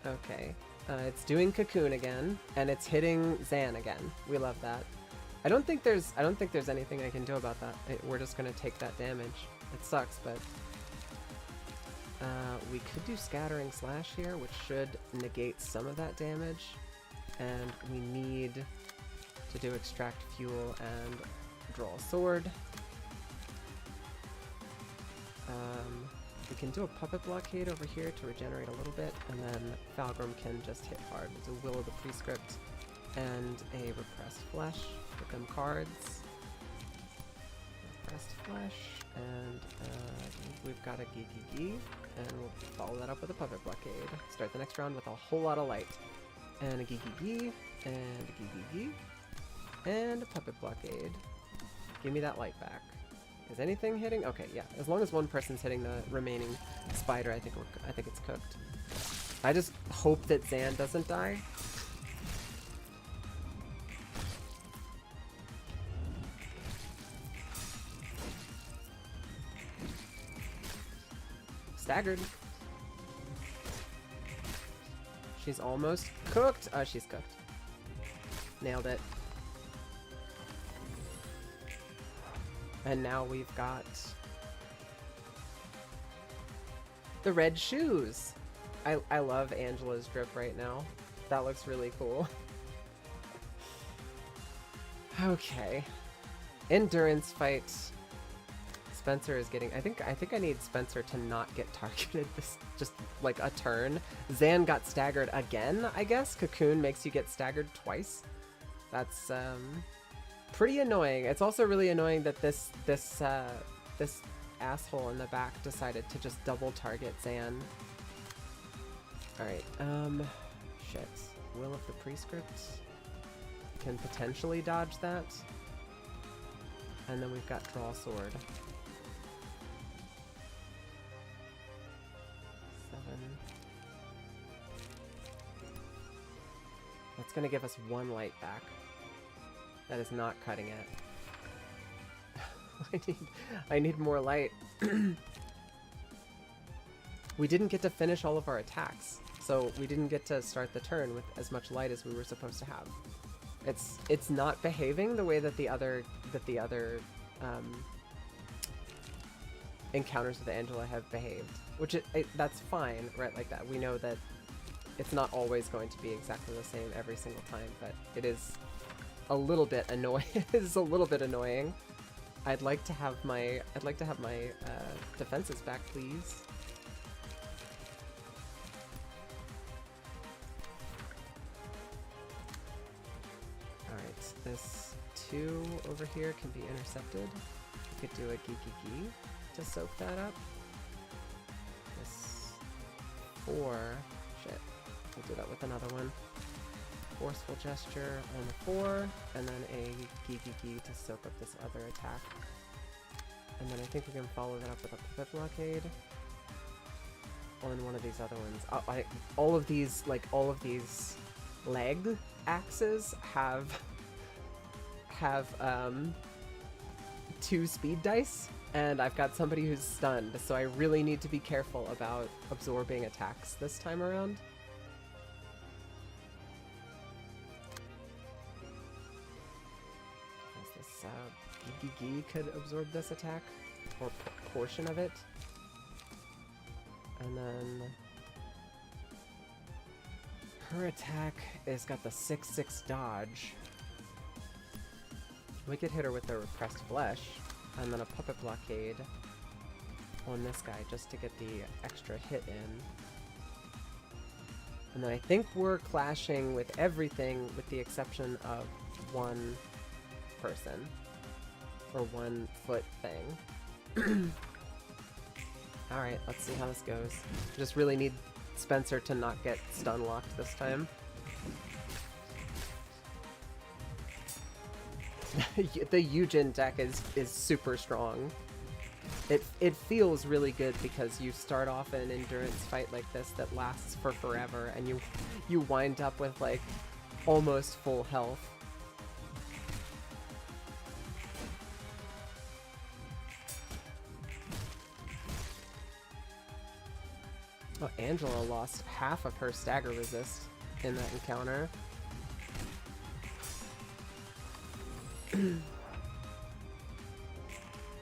Okay. It's doing cocoon again, and it's hitting Zan again. We love that. I don't think there's anything I can do about that. We're just gonna take that damage. It sucks, but we could do Scattering Slash here, which should negate some of that damage. And we need to do Extract Fuel and draw a sword. We can do a Puppet Blockade over here to regenerate a little bit, and then Falgrim can just hit hard. We'll do Will of the Prescript and a Repressed Flesh. Put them cards. Repressed Flesh, and we've got a Gigi, and we'll follow that up with a Puppet Blockade. Start the next round with a whole lot of light. And a Gigi, and a Gigi, and a Puppet Blockade. Give me that light back. Is anything hitting? Okay, yeah. As long as one person's hitting the remaining spider, I think it's cooked. I just hope that Zan doesn't die. Staggered. She's almost cooked. Oh, she's cooked. Nailed it. And now we've got the red shoes. I love Angela's drip right now. That looks really cool. Okay. Endurance fight. Spencer is getting... I think I need Spencer to not get targeted this just like a turn. Zan got staggered again, I guess. Cocoon makes you get staggered twice. That's pretty annoying. It's also really annoying that this asshole in the back decided to just double target Zan. Alright, shit. Will of the Prescript can potentially dodge that. And then we've got Draw Sword. 7. That's gonna give us 1 light back. That is not cutting it. I need more light. We didn't get to finish all of our attacks, so we didn't get to start the turn with as much light as we were supposed to have. It's not behaving the way that the other encounters with Angela have behaved, which that's fine, right? Like that, we know that it's not always going to be exactly the same every single time, but it is a little bit annoying. It is a little bit annoying. I'd like to have my defenses back, please. Alright, this 2 over here can be intercepted. We could do a Gigi to soak that up. This 4, shit, we'll do that with another one. Forceful Gesture on the 4, and then a Gigi to soak up this other attack. And then I think we can follow that up with a Puppet Blockade on one of these other ones. All of these leg axes have 2 speed dice, and I've got somebody who's stunned, so I really need to be careful about absorbing attacks this time around. Gigi could absorb this attack, or portion of it. And then her attack is got the 6/6 dodge. We could hit her with the Repressed Flesh, and then a Puppet Blockade on this guy just to get the extra hit in. And then I think we're clashing with everything with the exception of one person. Or 1 foot thing. Alright, let's see how this goes. Just really need Spencer to not get stun locked this time. The Eugen deck is super strong. It feels really good because you start off an endurance fight like this that lasts for forever, and you wind up with like almost full health. Oh, Angela lost half of her stagger resist in that encounter.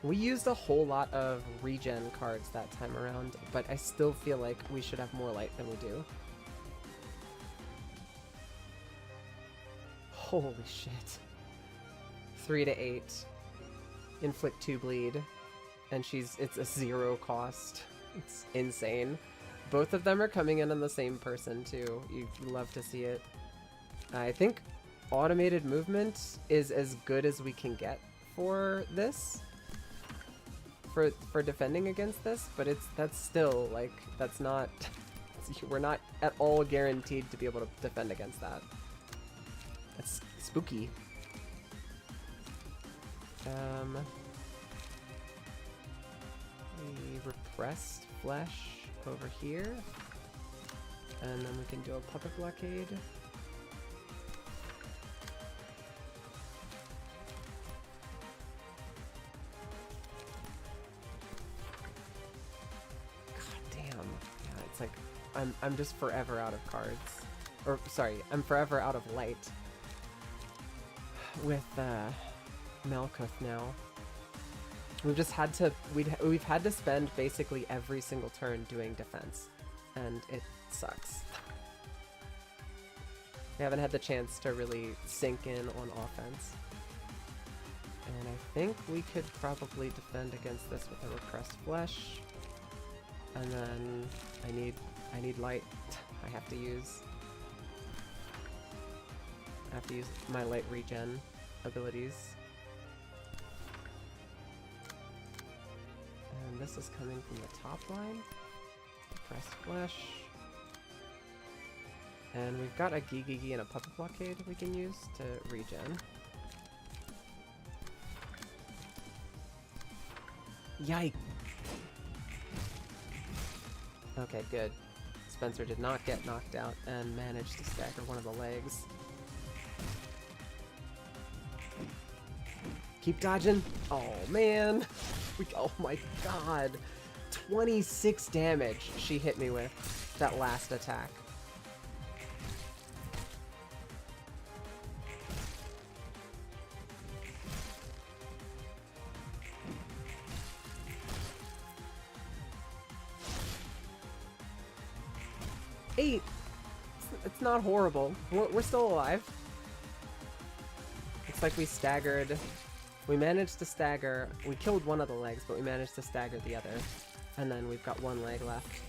We used a whole lot of regen cards that time around, but I still feel like we should have more light than we do. Holy shit. 3 to 8. Inflict 2 bleed. And it's a 0 cost. It's insane. Both of them are coming in on the same person too. You love to see it. I think automated movement is as good as we can get for this. For defending against this, but that's still like, that's not, we're not at all guaranteed to be able to defend against that. That's spooky. The repressed flesh over here, and then we can do a puppet blockade. Like I'm just forever out of cards, or sorry, I'm forever out of light with Malkuth now. We've just had to we've had to spend basically every single turn doing defense, and it sucks. We haven't had the chance to really sink in on offense, and I think we could probably defend against this with a repressed flesh. And then I need light. I have to use my light regen abilities. And this is coming from the top line. Press flesh. And we've got a Gigigi and a puppet blockade we can use to regen. Yikes! Okay, good. Spencer did not get knocked out and managed to stagger one of the legs. Keep dodging. Oh, man. Oh my god. 26 damage she hit me with that last attack. It's not horrible. We're still alive. Looks like we staggered. We managed to stagger. We killed one of the legs, but we managed to stagger the other. And then we've got one leg left.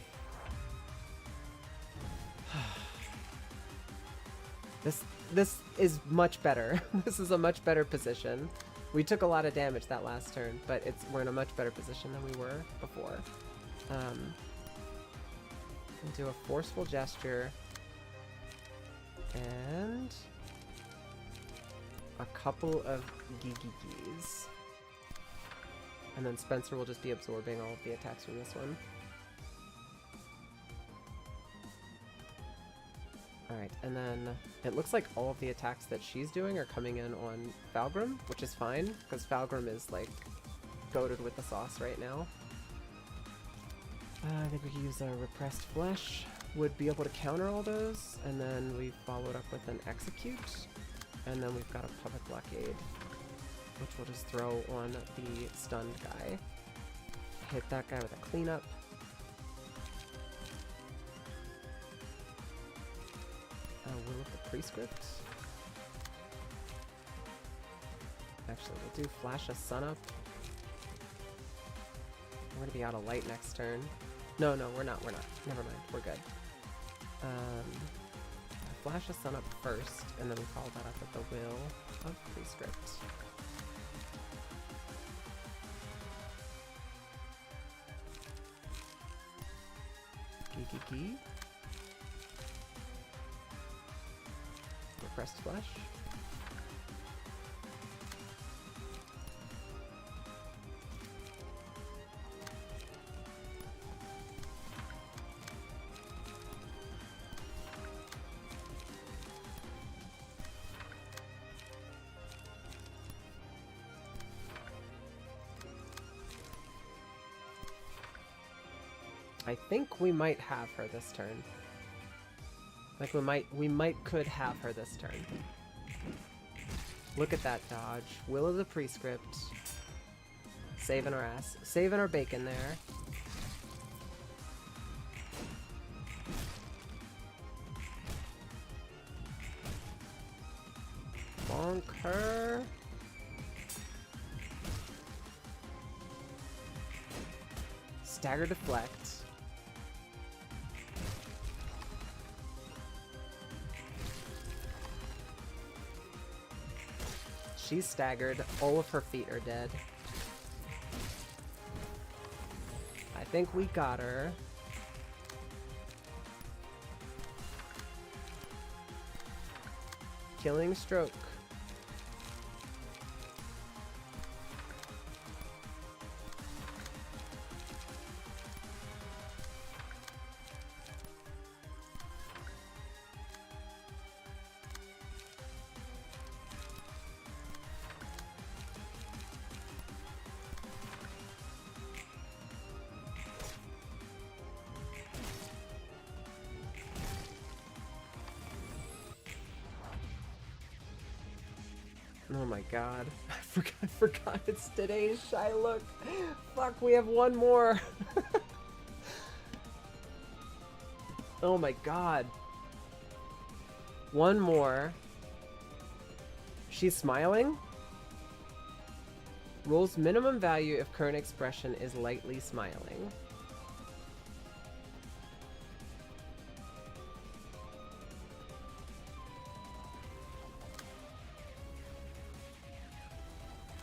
This is much better. This is a much better position. We took a lot of damage that last turn, but we're in a much better position than we were before. Do a forceful gesture and a couple of Gigigis, and then Spencer will just be absorbing all of the attacks from this one. Alright, and then it looks like all of the attacks that she's doing are coming in on Falgrim, which is fine because Falgrim is like goated with the sauce right now. I think we could use a repressed flesh, would be able to counter all those, and then we followed up with an execute, and then we've got a puppet blockade, which we'll just throw on the stunned guy. Hit that guy with a cleanup. Will up the prescript. Actually, we'll do flash a sun up. We're gonna be out of light next turn. No, we're not. Never mind. We're good. Flash a sun up first, and then we follow that up with the will of prescript. Geeky. Repressed flesh. I think we might have her this turn. Like we could have her this turn. Look at that dodge. Will of the Prescript. Saving our ass. Saving our bacon there. Bonk her. Stagger deflect. She's staggered. All of her feet are dead. I think we got her. Killing stroke. Oh my god. I forgot it's today's Shy Look. Fuck, we have one more. Oh my god. One more. She's smiling? Rolls minimum value if current expression is lightly smiling.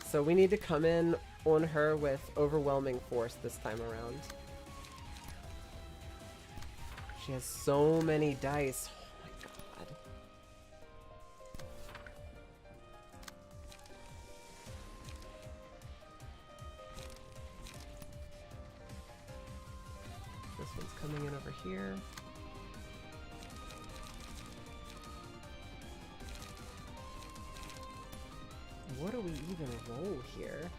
So we need to come in on her with overwhelming force this time around. She has so many dice. Oh my god. This one's coming in over here. What do we even roll here?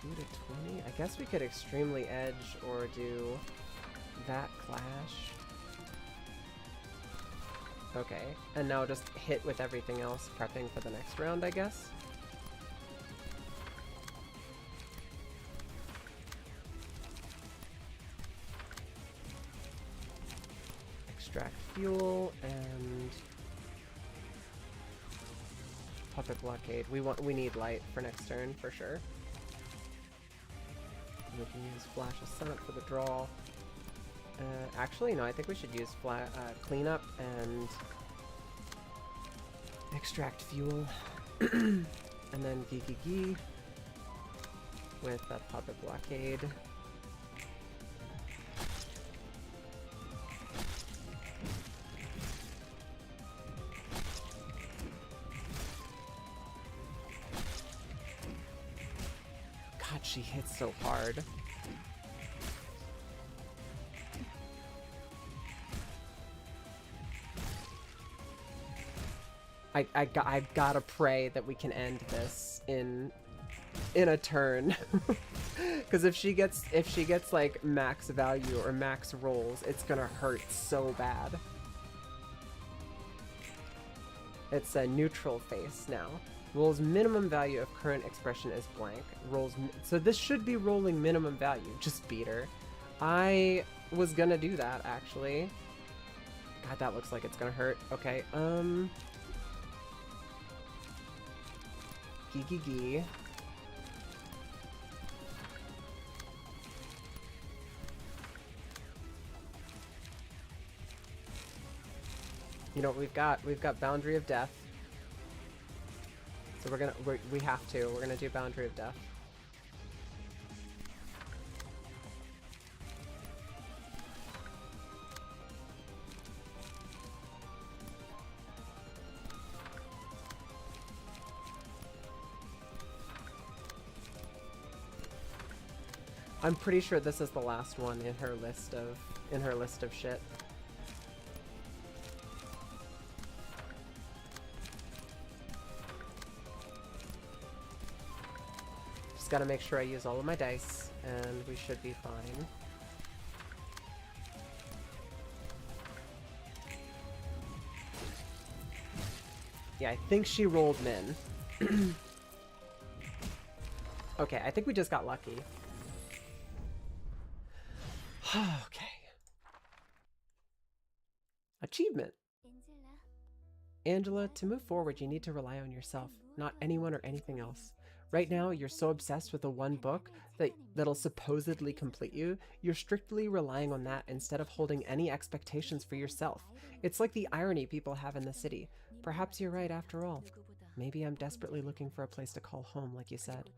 2 to 20? I guess we could extremely edge or do that clash. Okay, and now just hit with everything else, prepping for the next round, I guess. Extract fuel and Puppet Blockade. We need light for next turn for sure. We can use Flash of Sunup for the draw. Actually, no, I think we should use Cleanup and Extract Fuel. And then Gee with that Puppet Blockade. God, she hits so hard. I gotta pray that we can end this in a turn. Because if she gets like max value or max rolls, it's gonna hurt so bad. It's a neutral face now. Rolls minimum value of current expression is blank. So this should be rolling minimum value. Just beat her. I was gonna do that actually. God, that looks like it's gonna hurt. Okay, Gee. You know what we've got? We've got Boundary of Death. So we have to. We're gonna do Boundary of Death. I'm pretty sure this is the last one in her list of shit. Just gotta make sure I use all of my dice, and we should be fine. Yeah, I think she rolled min. Okay, I think we just got lucky. Okay. Achievement. Angela, to move forward, you need to rely on yourself, not anyone or anything else. Right now, you're so obsessed with the one book that'll supposedly complete you, you're strictly relying on that instead of holding any expectations for yourself. It's like the irony people have in the city. Perhaps you're right after all. Maybe I'm desperately looking for a place to call home, like you said.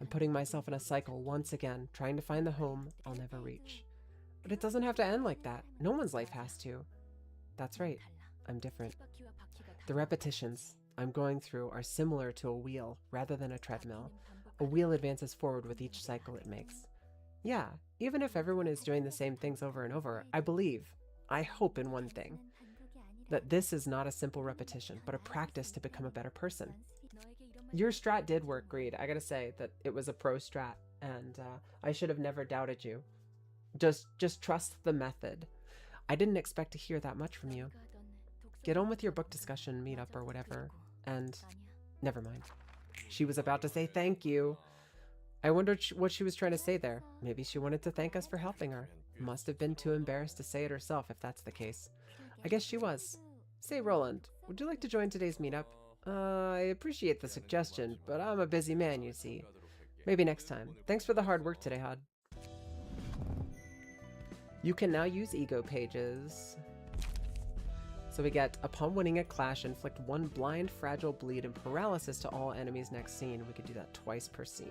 I'm putting myself in a cycle once again, trying to find the home I'll never reach. But it doesn't have to end like that. No one's life has to. That's right. I'm different. The repetitions I'm going through are similar to a wheel rather than a treadmill. A wheel advances forward with each cycle it makes. Yeah, even if everyone is doing the same things over and over, I hope in one thing. That this is not a simple repetition, but a practice to become a better person. Your strat did work, Greed. I gotta say that it was a pro strat, and I should have never doubted you. Just trust the method. I didn't expect to hear that much from you. Get on with your book discussion, meetup, or whatever. And never mind. She was about to say thank you. I wondered what she was trying to say there. Maybe she wanted to thank us for helping her. Must have been too embarrassed to say it herself if that's the case. I guess she was. Say, Roland, would you like to join today's meetup? I appreciate the suggestion, but I'm a busy man, you see. Maybe next time. Thanks for the hard work today, Hod. You can now use ego pages. So we get, upon winning a clash, inflict 1 blind, fragile bleed and paralysis to all enemies next scene. We could do that twice per scene.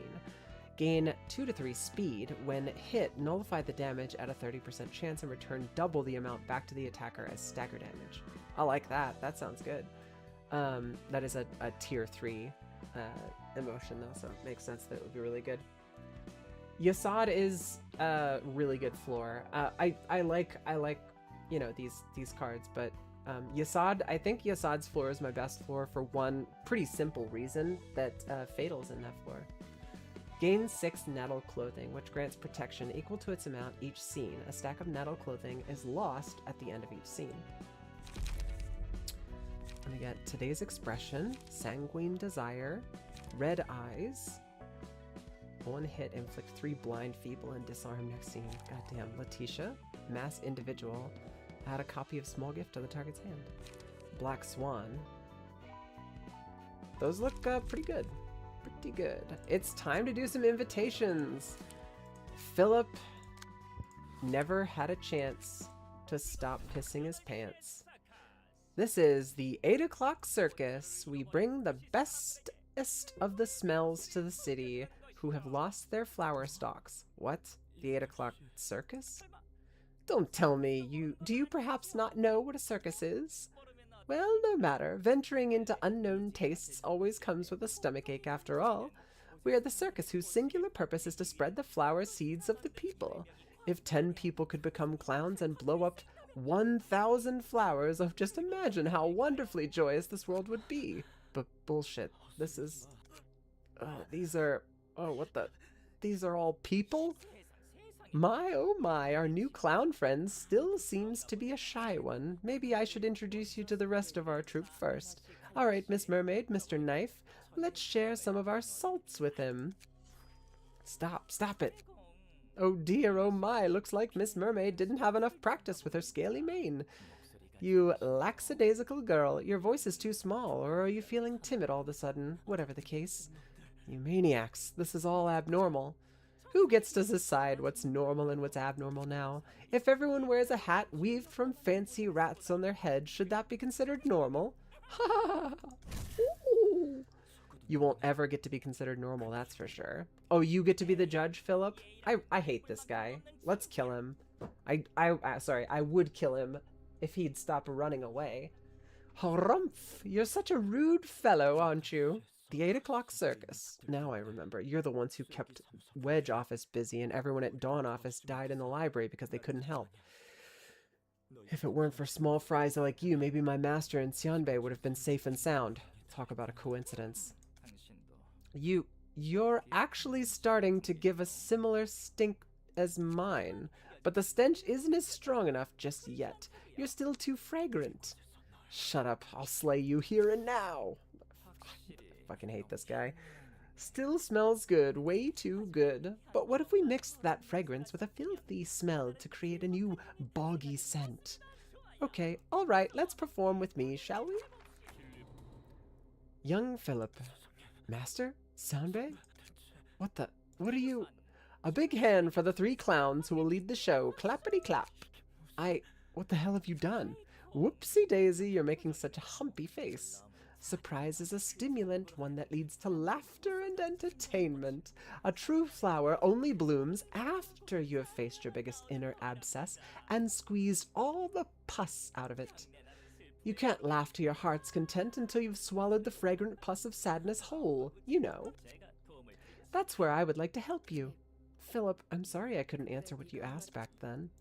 Gain 2 to 3 speed. When hit, nullify the damage at a 30% chance and return double the amount back to the attacker as stagger damage. I like that. That sounds good. That is a tier 3 emotion though, so it makes sense that it would be really good. Yasad is a really good floor. I like you know these cards, but Yasad, I think Yasad's floor is my best floor for one pretty simple reason, that Fatal's in that floor. Gain 6 nettle clothing, which grants protection equal to its amount each scene. A stack of nettle clothing is lost at the end of each scene. And we get today's expression, sanguine desire, red eyes. One hit, inflict 3 blind, feeble, and disarm next scene. Goddamn. Letitia, mass individual. Add a copy of small gift to the target's hand. Black Swan. Those look pretty good. Pretty good. It's time to do some invitations. Philip never had a chance to stop pissing his pants. This is the 8 o'clock circus. We bring the bestest of the smells to the city who have lost their flower stalks. What? The 8 o'clock circus? Don't tell me do you perhaps not know what a circus is? Well, no matter. Venturing into unknown tastes always comes with a stomachache after all. We are the circus whose singular purpose is to spread the flower seeds of the people. If 10 people could become clowns and blow up 1,000 flowers, oh, just imagine how wonderfully joyous this world would be. But bullshit. This is... these are... Oh, what the... These are all people? My, oh my, our new clown friend still seems to be a shy one. Maybe I should introduce you to the rest of our troupe first. Alright, Miss Mermaid, Mr. Knife, let's share some of our salts with him. Stop it. Oh dear, oh my, looks like Miss Mermaid didn't have enough practice with her scaly mane. You lackadaisical girl, your voice is too small, or are you feeling timid all of a sudden? Whatever the case. You maniacs, this is all abnormal. Who gets to decide what's normal and what's abnormal now? If everyone wears a hat weaved from fancy rats on their head, should that be considered normal? Ha ha ha! You won't ever get to be considered normal, that's for sure. Oh, you get to be the judge, Philip? I hate this guy. Let's kill him. Sorry, I would kill him if he'd stop running away. Harumph! You're such a rude fellow, aren't you? The 8 o'clock circus. Now I remember. You're the ones who kept Wedge office busy and everyone at Dawn office died in the library because they couldn't help. If it weren't for small fries like you, maybe my master in Xianbei would have been safe and sound. Talk about a coincidence. You're actually starting to give a similar stink as mine, but the stench isn't as strong enough just yet. You're still too fragrant. Shut up, I'll slay you here and now. I fucking hate this guy. Still smells good, way too good. But what if we mixed that fragrance with a filthy smell to create a new boggy scent? Okay, alright, let's perform with me, shall we? Young Philip. Master? Xianbei? What are you? A big hand for the 3 clowns who will lead the show. Clappity clap. What the hell have you done? Whoopsie daisy, you're making such a humpy face. Surprise is a stimulant, one that leads to laughter and entertainment. A true flower only blooms after you have faced your biggest inner abscess and squeezed all the pus out of it. You can't laugh to your heart's content until you've swallowed the fragrant pus of sadness whole, you know. That's where I would like to help you. Philip, I'm sorry I couldn't answer what you asked back then.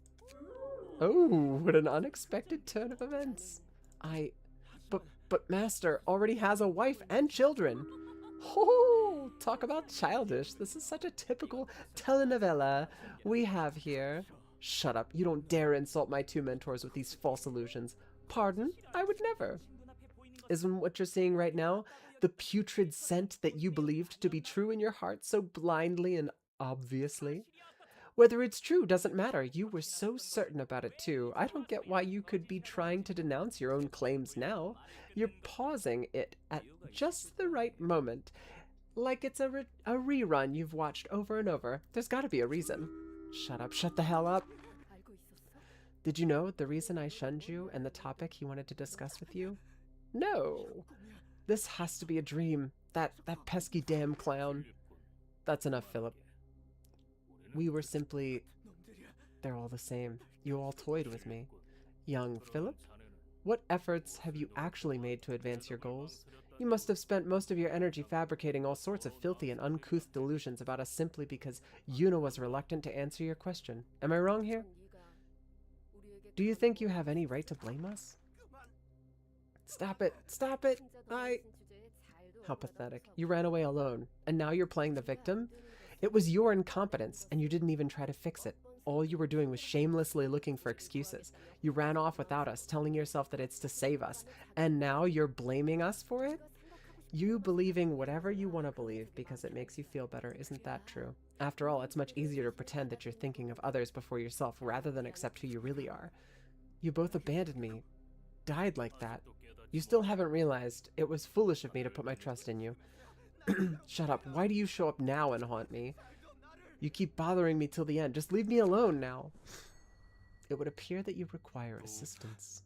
Oh, what an unexpected turn of events. But Master already has a wife and children. Oh, talk about childish. This is such a typical telenovela we have here. Shut up. You don't dare insult my 2 mentors with these false illusions. Pardon? I would never. Isn't what you're seeing right now the putrid scent that you believed to be true in your heart so blindly and obviously? Whether it's true doesn't matter. You were so certain about it too. I don't get why you could be trying to denounce your own claims now. You're pausing it at just the right moment. Like it's a rerun you've watched over and over. There's gotta be a reason. Shut up. Shut the hell up. Did you know the reason I shunned you and the topic he wanted to discuss with you? No. This has to be a dream. That pesky damn clown. That's enough, Philip. We were simply... They're all the same. You all toyed with me. Young Philip, what efforts have you actually made to advance your goals? You must have spent most of your energy fabricating all sorts of filthy and uncouth delusions about us simply because Yuna was reluctant to answer your question. Am I wrong here? Do you think you have any right to blame us? Stop it! Stop it! How pathetic. You ran away alone, and now you're playing the victim? It was your incompetence, and you didn't even try to fix it. All you were doing was shamelessly looking for excuses. You ran off without us, telling yourself that it's to save us, and now you're blaming us for it? You believing whatever you want to believe because it makes you feel better, isn't that true? After all, it's much easier to pretend that you're thinking of others before yourself rather than accept who you really are. You both abandoned me, died like that. You still haven't realized it was foolish of me to put my trust in you. Shut up. Why do you show up now and haunt me? You keep bothering me till the end. Just leave me alone now. It would appear that you require assistance.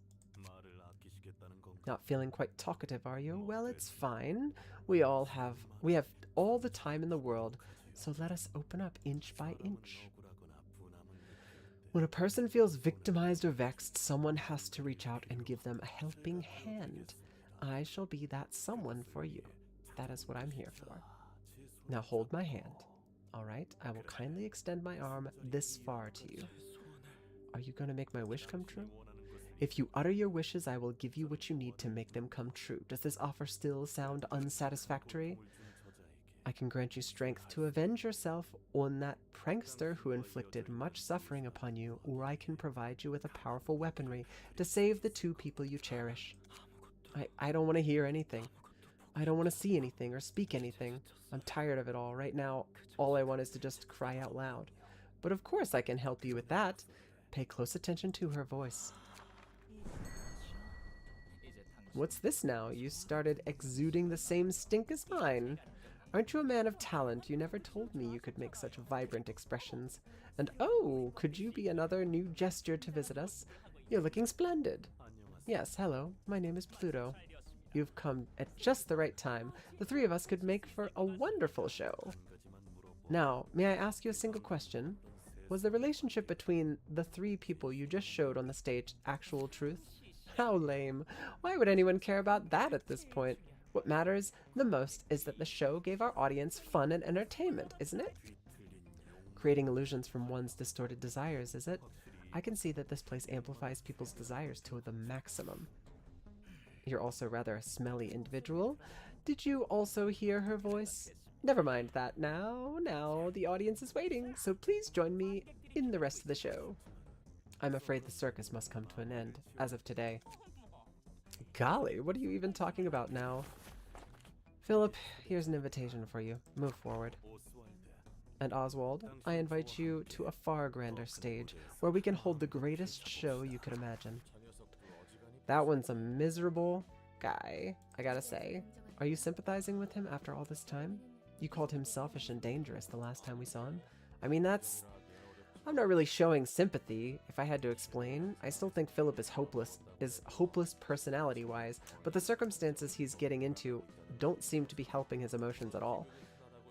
Not feeling quite talkative, are you? Well, it's fine. We have all the time in the world, so let us open up inch by inch. When a person feels victimized or vexed, someone has to reach out and give them a helping hand. I shall be that someone for you. That is what I'm here for. Now hold my hand. All right, I will kindly extend my arm this far to you. Are you going to make my wish come true? If you utter your wishes, I will give you what you need to make them come true. Does this offer still sound unsatisfactory? I can grant you strength to avenge yourself on that prankster who inflicted much suffering upon you, or I can provide you with a powerful weaponry to save the 2 people you cherish. I don't want to hear anything. I don't want to see anything or speak anything. I'm tired of it all. Right now, all I want is to just cry out loud. But of course I can help you with that. Pay close attention to her voice. What's this now? You started exuding the same stink as mine. Aren't you a man of talent? You never told me you could make such vibrant expressions. And oh, could you be another new gesture to visit us? You're looking splendid. Yes, hello. My name is Pluto. You've come at just the right time. The 3 of us could make for a wonderful show. Now, may I ask you a single question? Was the relationship between the 3 people you just showed on the stage actual truth? How lame. Why would anyone care about that at this point? What matters the most is that the show gave our audience fun and entertainment, isn't it? Creating illusions from one's distorted desires, is it? I can see that this place amplifies people's desires to the maximum. You're also rather a smelly individual. Did you also hear her voice? Never mind that now. Now the audience is waiting, so please join me in the rest of the show. I'm afraid the circus must come to an end, as of today. Golly, what are you even talking about now? Philip, here's an invitation for you. Move forward. And Oswald, I invite you to a far grander stage, where we can hold the greatest show you could imagine. That one's a miserable guy, I gotta say. Are you sympathizing with him after all this time? You called him selfish and dangerous the last time we saw him. I mean, I'm not really showing sympathy, if I had to explain. I still think Philip is hopeless personality-wise, but the circumstances he's getting into don't seem to be helping his emotions at all.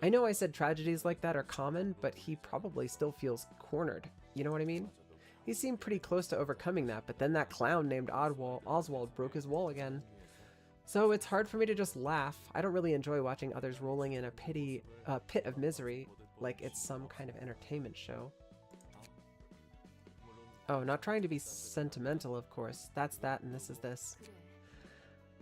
I know I said tragedies like that are common, but he probably still feels cornered. You know what I mean? He seemed pretty close to overcoming that, but then that clown named Oswald broke his wall again. So it's hard for me to just laugh. I don't really enjoy watching others rolling in a pit of misery like it's some kind of entertainment show. Oh, not trying to be sentimental, of course. That's that and this is this.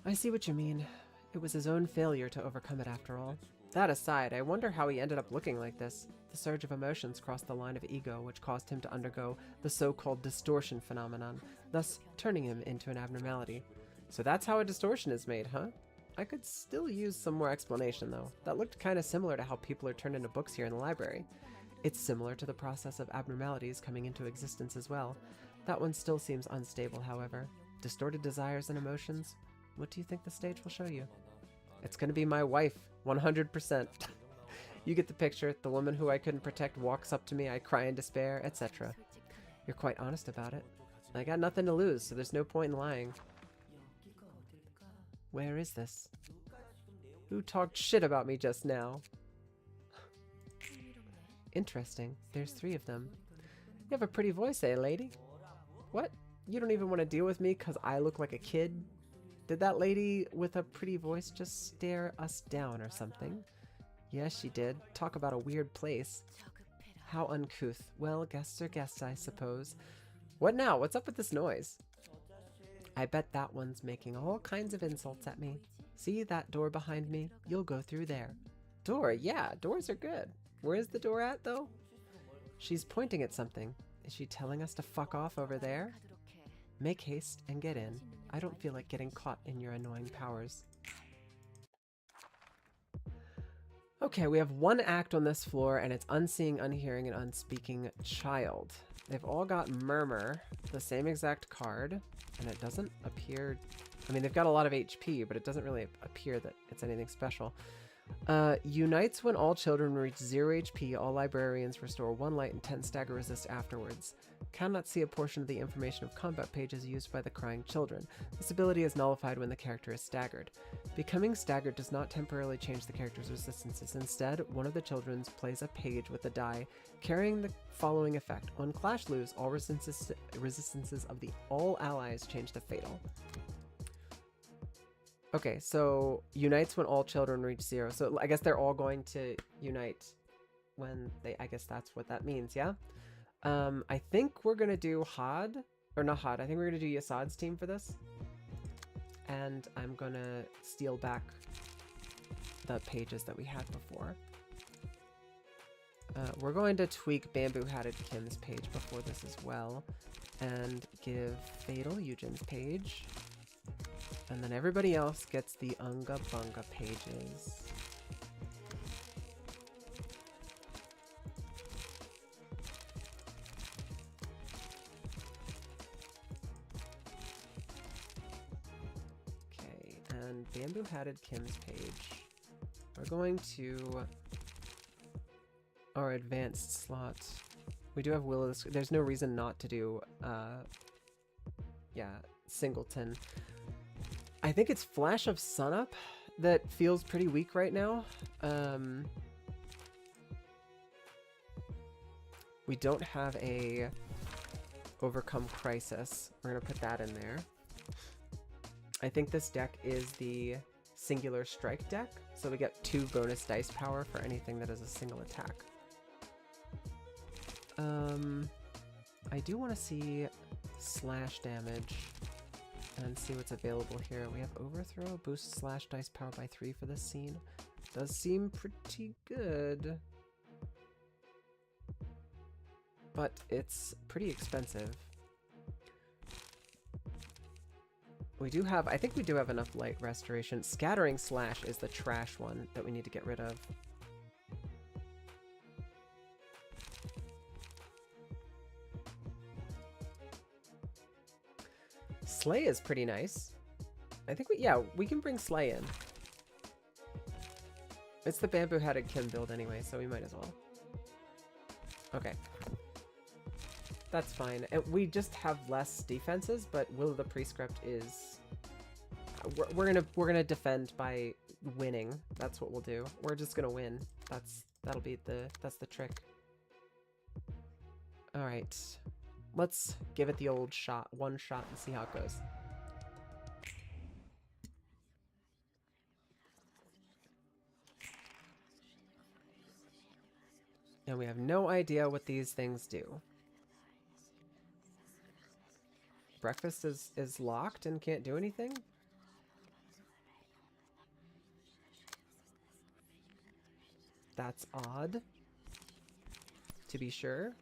I see what you mean. It was his own failure to overcome it after all. That aside, I wonder how he ended up looking like this. The surge of emotions crossed the line of ego, which caused him to undergo the so-called distortion phenomenon, thus turning him into an abnormality. So that's how a distortion is made, huh? I could still use some more explanation, though. That looked kind of similar to how people are turned into books here in the library. It's similar to the process of abnormalities coming into existence as well. That one still seems unstable, however. Distorted desires and emotions? What do you think the stage will show you? It's gonna be my wife, 100%. You get the picture. The woman who I couldn't protect walks up to me, I cry in despair, etc. You're quite honest about it. I got nothing to lose, so there's no point in lying. Where is this? Who talked shit about me just now? Interesting. There's 3 of them. You have a pretty voice, eh, lady? What? You don't even want to deal with me because I look like a kid? Did that lady with a pretty voice just stare us down or something? Yes, she did. Talk about a weird place. How uncouth. Well, guests are guests, I suppose. What now? What's up with this noise? I bet that one's making all kinds of insults at me. See that door behind me? You'll go through there. Door? Yeah, doors are good. Where is the door at, though? She's pointing at something. Is she telling us to fuck off over there? Make haste and get in. I don't feel like getting caught in your annoying powers. Okay, we have 1 act on this floor, and it's Unseeing, Unhearing, and Unspeaking Child. They've all got Murmur, the same exact card, and it doesn't appear... I mean, they've got a lot of HP, but it doesn't really appear that it's anything special. Unites when all children reach 0 HP, all librarians restore 1 light and 10 stagger resist afterwards. Cannot see a portion of the information of combat pages used by the crying children. This ability is nullified when the character is staggered. Becoming staggered does not temporarily change the character's resistances. Instead, one of the children plays a page with a die, carrying the following effect. On Clash Lose, all resistances of the all allies change to fatal. Okay, so unites when all children reach 0. So I guess they're all going to unite when they... I guess that's what that means, yeah? I think we're going to do Had. Or not Had. I think we're going to do Yasad's team for this. And I'm going to steal back the pages that we had before. We're going to tweak Bamboo Hatted Kim's page before this as well. And give Fatal Eugen's page. And then everybody else gets the Unga Bunga pages. Okay, and Bamboo Hatted Kim's page. We're going to our advanced slot. We do have Will of the... There's no reason not to do, yeah, Singleton. I think it's Flash of Sunup that feels pretty weak right now. We don't have a Overcome Crisis. We're going to put that in there. I think this deck is the singular strike deck, so we get 2 bonus dice power for anything that is a single attack. I do want to see slash damage and see what's available here. We have overthrow, boost slash dice power by 3 for this scene. Does seem pretty good, but it's pretty expensive. We do have, I think we do have enough light restoration. Scattering slash is the trash one that we need to get rid of. Slay is pretty nice. I think we can bring Slay in. It's the bamboo-headed Kim build anyway, so we might as well. Okay. That's fine. And we just have less defenses, but Will of the Prescript is... We're gonna defend by winning. That's what we'll do. We're just gonna win. That's the trick. All right. Let's give it the old shot, one shot, and see how it goes. And we have no idea what these things do. Breakfast is locked and can't do anything? That's odd, to be sure.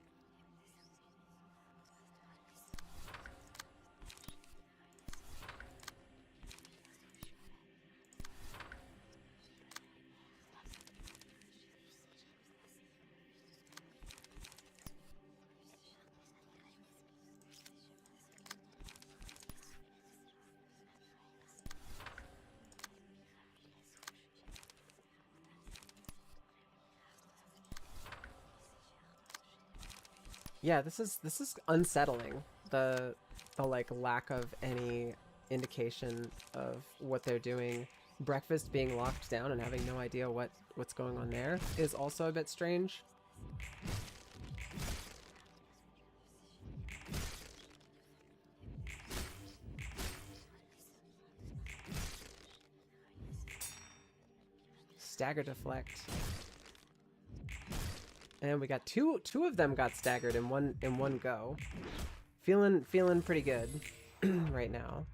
Yeah, this is unsettling. The like lack of any indication of what they're doing. Breakfast being locked down and having no idea what's going on there is also a bit strange. Stagger deflect. And we got two of them got staggered in one go. Feeling pretty good right now.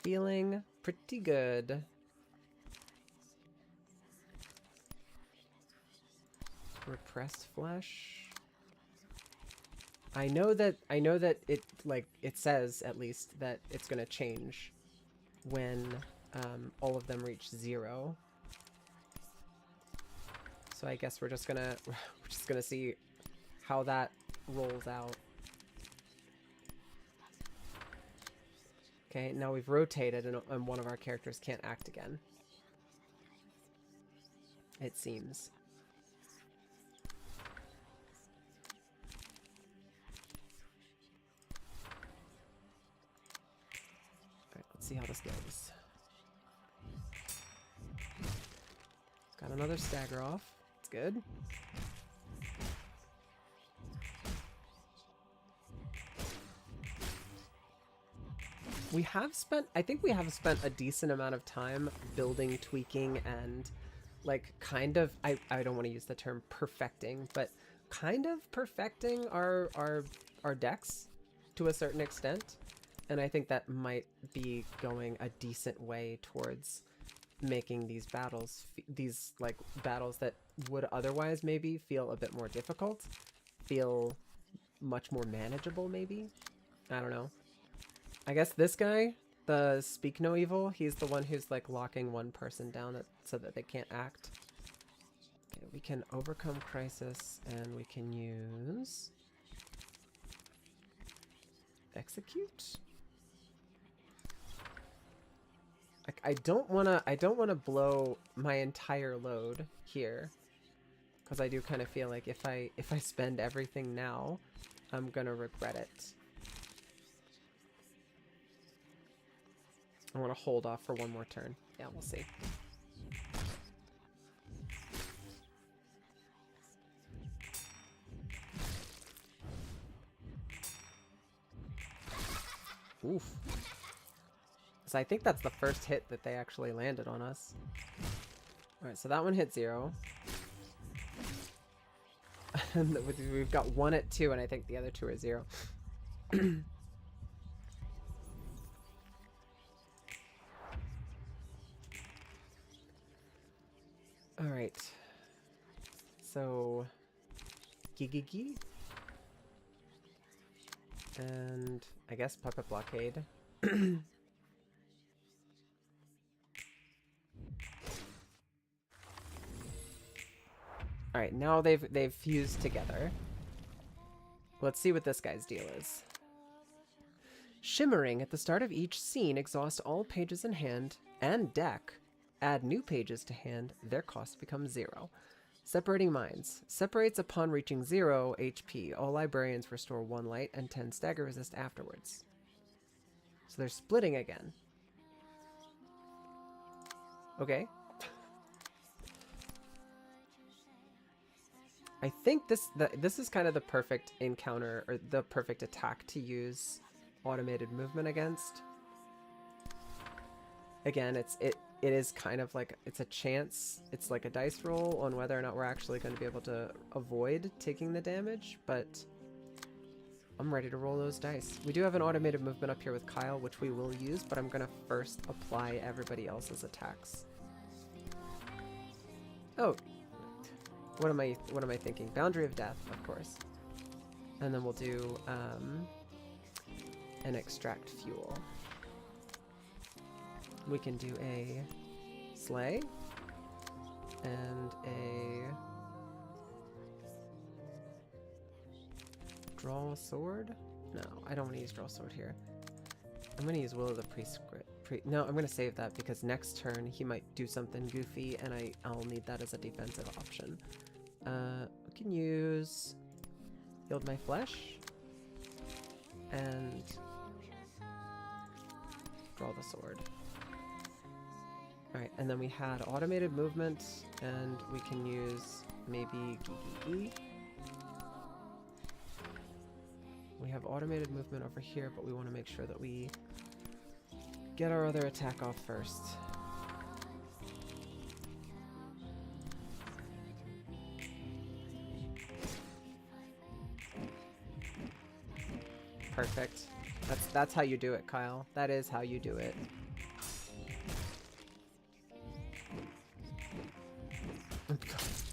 Feeling pretty good. Repressed flesh. I know that it says at least that it's gonna change when all of them reach 0. So I guess we're just gonna see how that rolls out. Okay, now we've rotated and one of our characters can't act again. It seems. Alright, let's see how this goes. Got another stagger off. It's good. I think we have spent a decent amount of time building, tweaking, and like kind of, I don't want to use the term perfecting, but kind of perfecting our decks to a certain extent. And I think that might be going a decent way towards making these battles, like battles that would otherwise maybe feel a bit more difficult, feel much more manageable maybe. I don't know. I guess this guy, the Speak No Evil, he's the one who's like locking one person down so that they can't act. Okay, we can overcome crisis and we can use execute. I don't wanna blow my entire load here, because I do kind of feel like if I spend everything now, I'm gonna regret it. I want to hold off for one more turn. Yeah, we'll see. Oof. So I think that's the first hit that they actually landed on us. Alright, so that one hit 0. And we've got 1 at 2, and I think the other 2 are 0. Alright. So... Gigigi. And I guess Puppet Blockade. Alright, now they've fused together. Let's see what this guy's deal is. Shimmering at the start of each scene, exhaust all pages in hand and deck. Add new pages to hand, their cost becomes 0. Separating Minds. Separates upon reaching 0 HP. All librarians restore 1 light and 10 stagger resist afterwards. So they're splitting again. Okay. I think this is kind of the perfect encounter, or the perfect attack to use automated movement against. Again, it is kind of like, it's a chance, it's like a dice roll on whether or not we're actually going to be able to avoid taking the damage, but I'm ready to roll those dice. We do have an automated movement up here with Kyle, which we will use, but I'm going to first apply everybody else's attacks. Oh, what am I thinking? Boundary of Death, of course. And then we'll do an Extract Fuel. We can do a Slay and a Draw Sword. No, I don't want to use Draw Sword here. I'm going to use Will of the Prescript. No, I'm going to save that because next turn he might do something goofy and I'll need that as a defensive option. We can use Yield My Flesh and Draw the Sword. Alright, and then we had automated movement, and we can use maybe Gigi. We have automated movement over here, but we want to make sure that we get our other attack off first. Perfect. That's how you do it, Kyle. That is how you do it.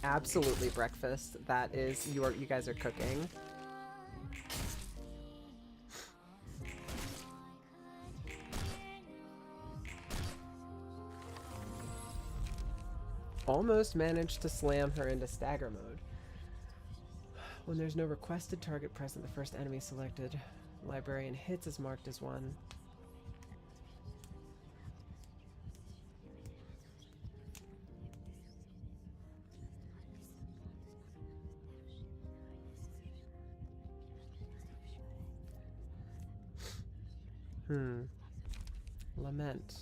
Absolutely breakfast. That is, you guys are cooking. Almost managed to slam her into stagger mode. When there's no requested target present, the first enemy selected librarian hits is marked as 1. Lament.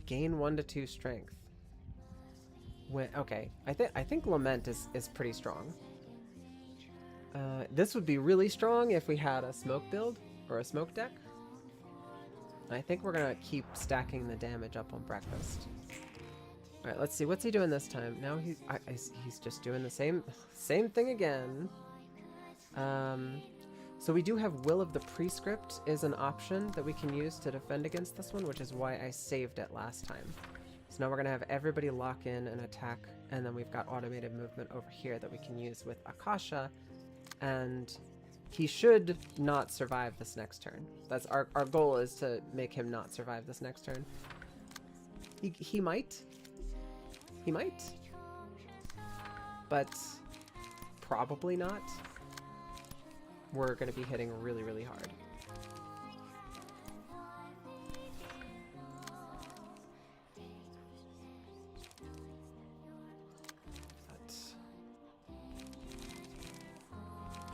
Gain 1 to 2 strength. Okay, I think Lament is pretty strong. This would be really strong if we had a smoke build or a smoke deck. I think we're gonna keep stacking the damage up on breakfast. All right, let's see what's he doing this time. Now he's just doing the same thing again. So we do have Will of the Prescript is an option that we can use to defend against this one, which is why I saved it last time. So now we're going to have everybody lock in and attack, and then we've got automated movement over here that we can use with Akasha, and he should not survive this next turn. That's our goal, is to make him not survive this next turn. He might. He might. But probably not. We're going to be hitting really, really hard.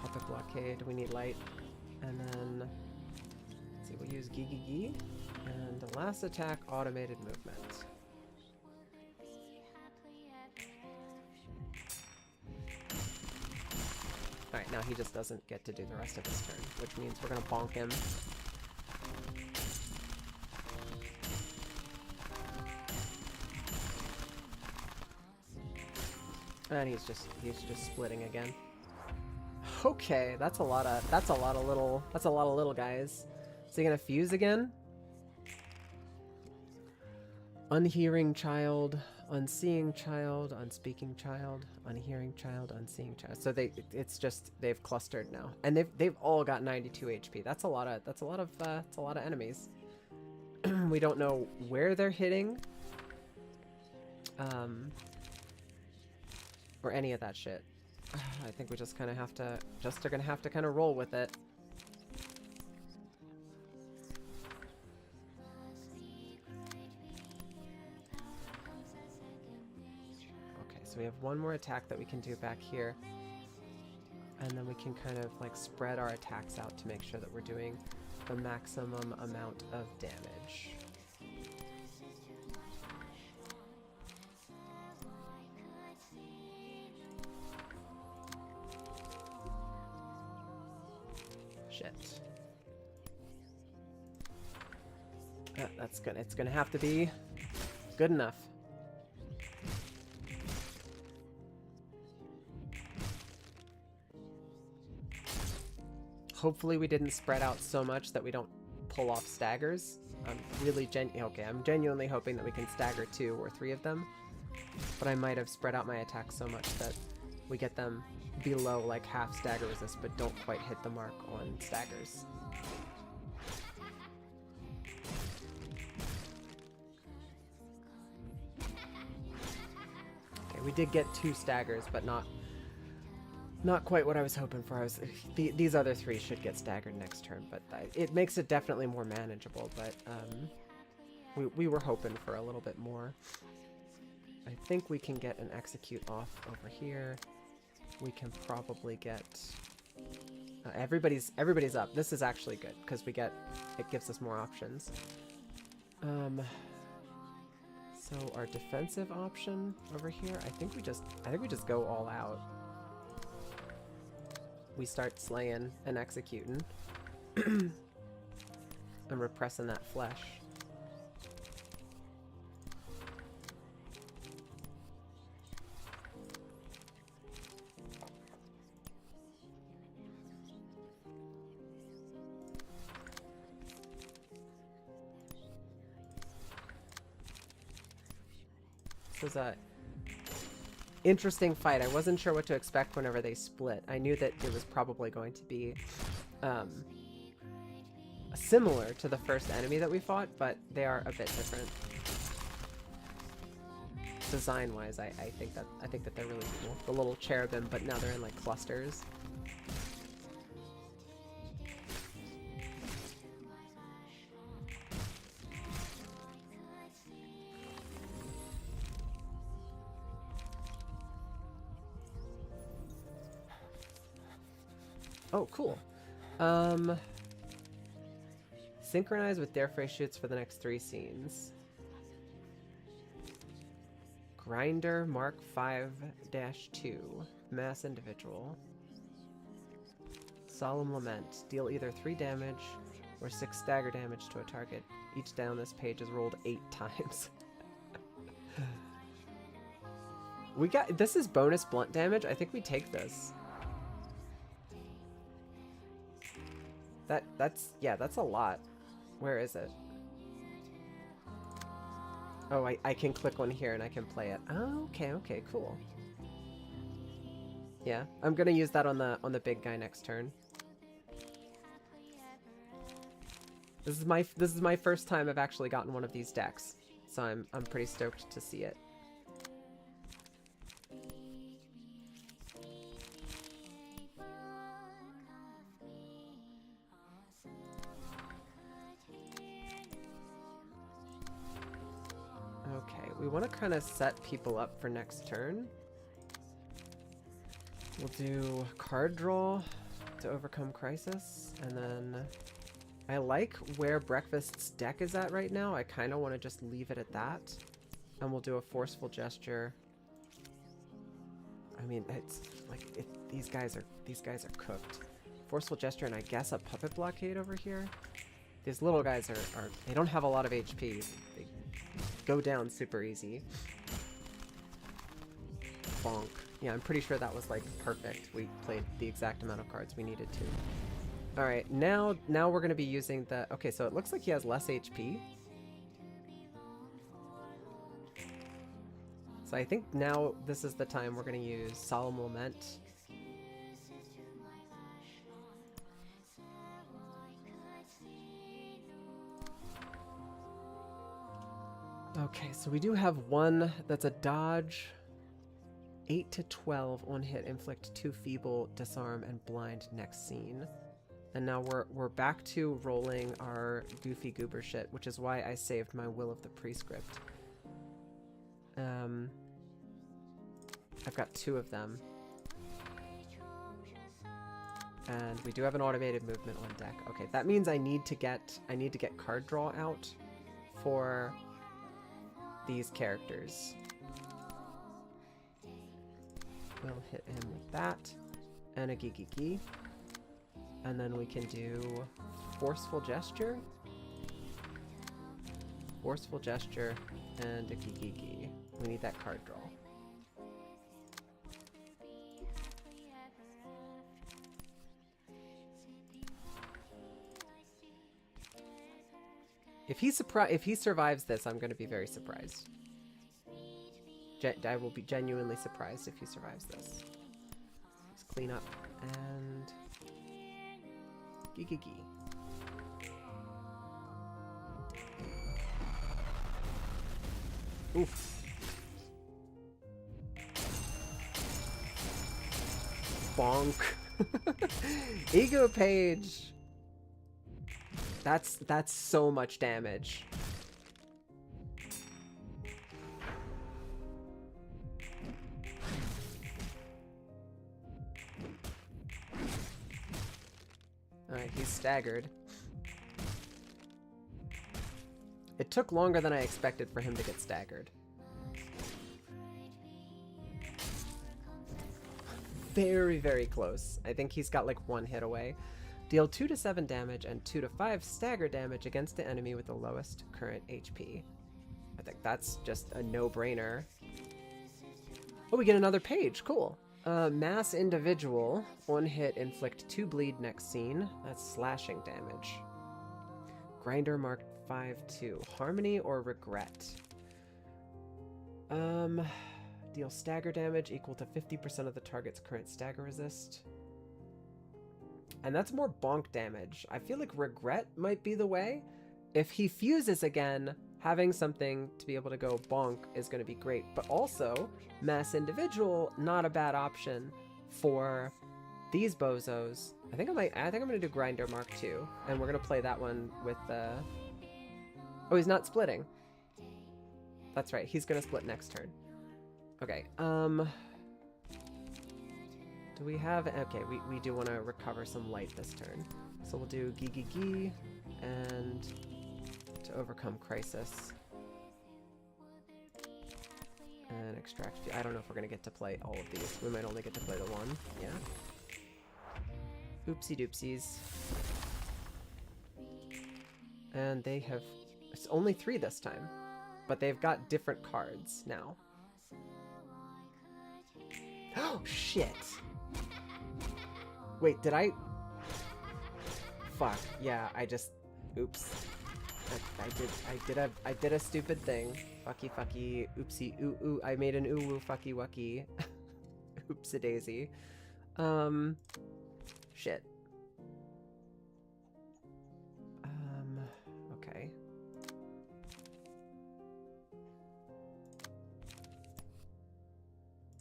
Puppet Blockade, we need light. And then, let's see, we'll use Gigi. And the last attack, automated movement. Alright, now he just doesn't get to do the rest of his turn, which means we're gonna bonk him. And he's just splitting again. Okay, that's a lot of little guys. Is he gonna fuse again? Unhearing child, unseeing child, unspeaking child, unhearing child, unseeing child. So they've clustered now, and they've all got 92 HP. That's a lot of enemies. We don't know where they're hitting, or any of that shit. I think we just kind of have to, are gonna have to kind of roll with it. Okay, so we have one more attack that we can do back here. And then we can kind of like spread our attacks out to make sure that we're doing the maximum amount of damage. Shit. It's gonna have to be good enough. Hopefully we didn't spread out so much that we don't pull off staggers. I'm genuinely hoping that we can stagger 2 or 3 of them. But I might have spread out my attacks so much that we get them below like half stagger resist, but don't quite hit the mark on staggers. Okay, we did get 2 staggers, but not quite what I was hoping for. These other 3 should get staggered next turn, but it makes it definitely more manageable. But we were hoping for a little bit more. I think we can get an execute off over here. We can probably get everybody's up. This is actually good because it gives us more options. So our defensive option over here, I think we just go all out. We start slaying and executing and repressing that flesh. This was a interesting fight. I wasn't sure what to expect whenever they split. I knew that it was probably going to be similar to the first enemy that we fought, but they are a bit different. Design-wise, I think that they're really cool. The little cherubim, but now they're in like clusters. Oh, cool. Synchronize with Darefray shoots for the next 3 scenes. Grinder Mark 5-2. Mass Individual. Solemn Lament. Deal either 3 damage or 6 stagger damage to a target. Each die on this page is rolled 8 times. This is bonus blunt damage. I think we take this. That's a lot. Where is it? Oh, I can click one here and I can play it. Oh, okay, cool. Yeah, I'm gonna use that on the big guy next turn. This is my first time I've actually gotten one of these decks, so I'm pretty stoked to see it. Okay, we want to kind of set people up for next turn. We'll do card draw to overcome crisis, and then I like where Breakfast's deck is at right now. I kind of want to just leave it at that, and we'll do a forceful gesture. I mean, it's like these guys are cooked. Forceful gesture and I guess a puppet blockade over here. These little guys are they don't have a lot of HP. They go down super easy. Bonk. Yeah, I'm pretty sure that was like perfect. We played the exact amount of cards we needed to. All right, now we're gonna be using the. Okay, so it looks like he has less HP. So I think now this is the time we're gonna use Solemn Lament. Okay, so we do have one that's a dodge. 8 to 12 on hit, inflict 2 feeble, disarm, and blind next scene. And now we're back to rolling our goofy goober shit, which is why I saved my Will of the Prescript. I've got 2 of them. And we do have an automated movement on deck. Okay, that means I need to get card draw out for these characters. We'll hit him with that and a Gigi. And then we can do Forceful Gesture. Forceful Gesture and a Gigi. We need that card draw. If he survives this, I'm going to be very surprised. I will be genuinely surprised if he survives this. Let's clean up and Gigi. Oof. Bonk. Ego Page. That's so much damage. Alright, he's staggered. It took longer than I expected for him to get staggered. Very, very close. I think he's got like 1 hit away. Deal 2 to 7 damage and 2 to 5 stagger damage against the enemy with the lowest current HP. I think that's just a no-brainer. Oh, we get another page. Cool. Mass Individual. 1 hit, inflict 2 bleed next scene. That's slashing damage. Grinder marked 5-2. Harmony or Regret? Deal stagger damage equal to 50% of the target's current stagger resist. And that's more bonk damage. I feel like Regret might be the way. If he fuses again, having something to be able to go bonk is going to be great. But also, Mass Individual, not a bad option for these bozos. I think I'm going to do Grinder Mark 2. And we're going to play that one with Oh, he's not splitting. That's right. He's going to split next turn. Okay. Do we have... Okay, we do want to recover some light this turn. So we'll do Gigi and to overcome Crisis. And Extract... I don't know if we're going to get to play all of these. We might only get to play the one. Yeah. Oopsie doopsies. And they have... It's only 3 this time. But they've got different cards now. Oh, shit! Wait, did I... Fuck, yeah, I just... Oops. I did a stupid thing. Fucky, oopsie, ooh, I made an ooh, fucky, wucky. Oopsie-daisy. Shit. Okay.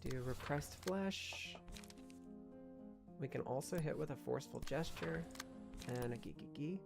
Do Repressed Flesh. We can also hit with a Forceful Gesture and a Gigi.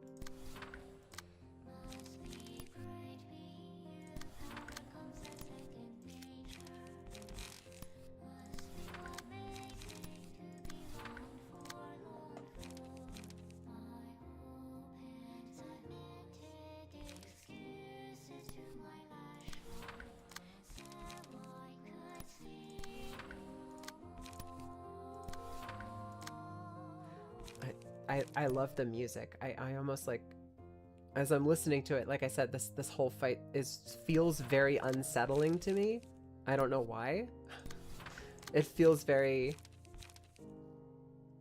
I love the music. I almost like, as I'm listening to it, like I said, this whole fight feels very unsettling to me. I don't know why. It feels very,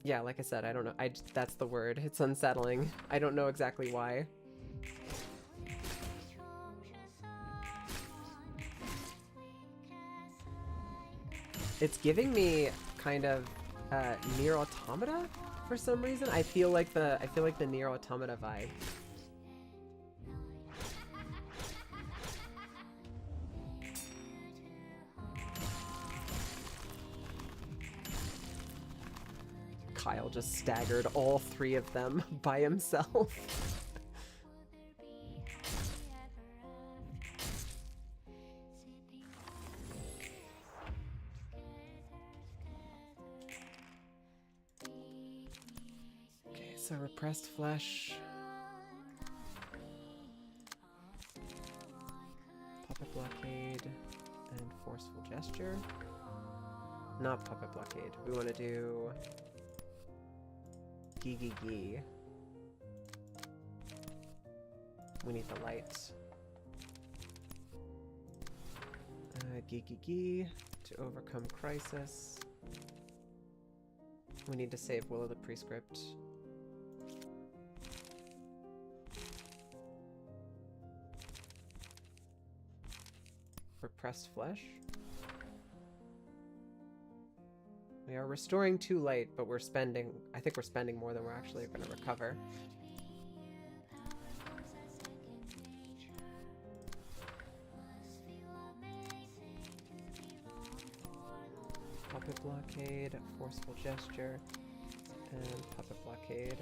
yeah, like I said, I don't know. That's the word. It's unsettling. I don't know exactly why. It's giving me kind of Nier Automata for some reason. I feel like the Nier Automata vibe. Kyle just staggered all 3 of them by himself. Okay, so repressed flesh. Puppet blockade and forceful gesture. Not puppet blockade. We want to do Gee. We need the light. Gee to overcome crisis. We need to save Will of the Prescript. Repressed flesh. We are restoring 2 light, but we're spending, I think we're spending more than we're actually going to recover. Puppet blockade, forceful gesture, and puppet blockade.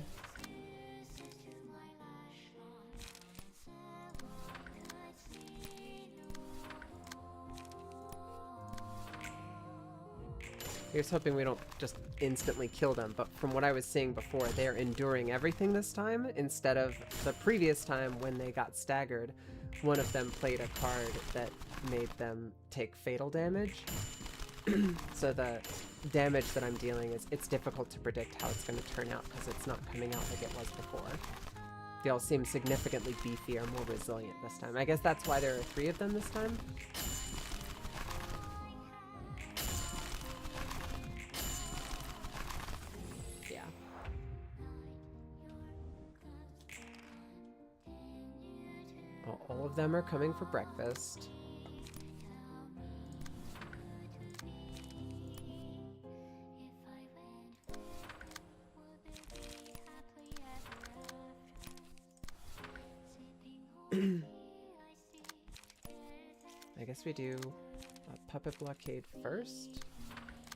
Here's hoping we don't just instantly kill them, but from what I was seeing before, they're enduring everything this time, instead of the previous time when they got staggered, one of them played a card that made them take fatal damage. So the damage that I'm dealing it's difficult to predict how it's going to turn out because it's not coming out like it was before. They all seem significantly beefier, more resilient this time. I guess that's why there are 3 of them this time. All of them are coming for breakfast. I guess we do a puppet blockade first,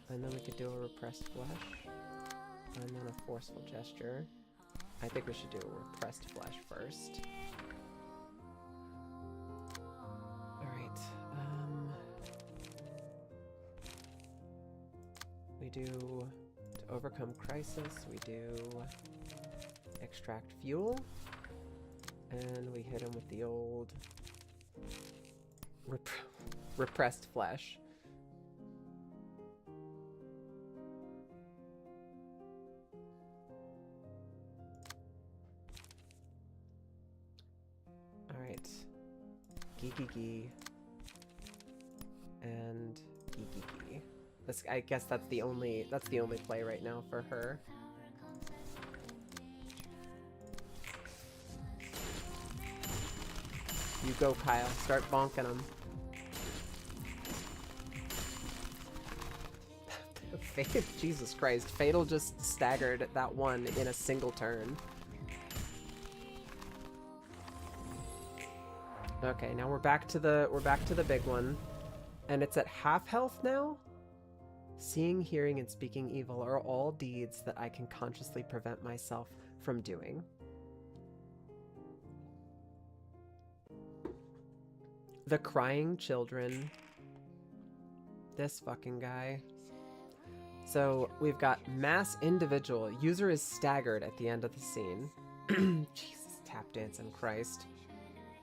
and then we could do a repressed flesh, and then a forceful gesture. I think we should do a repressed flesh first. We do, to overcome crisis, we do extract fuel, and we hit him with the old repressed flesh. Alright. Gee. And Gee. I guess that's the only play right now for her. You go, Kyle. Start bonking them. Jesus Christ. Fatal just staggered that one in a single turn. Okay, now we're back to the big one. And it's at half health now? Seeing, hearing, and speaking evil are all deeds that I can consciously prevent myself from doing. The crying children. This fucking guy. So we've got mass individual. User is staggered at the end of the scene. Jesus, tap dancing Christ.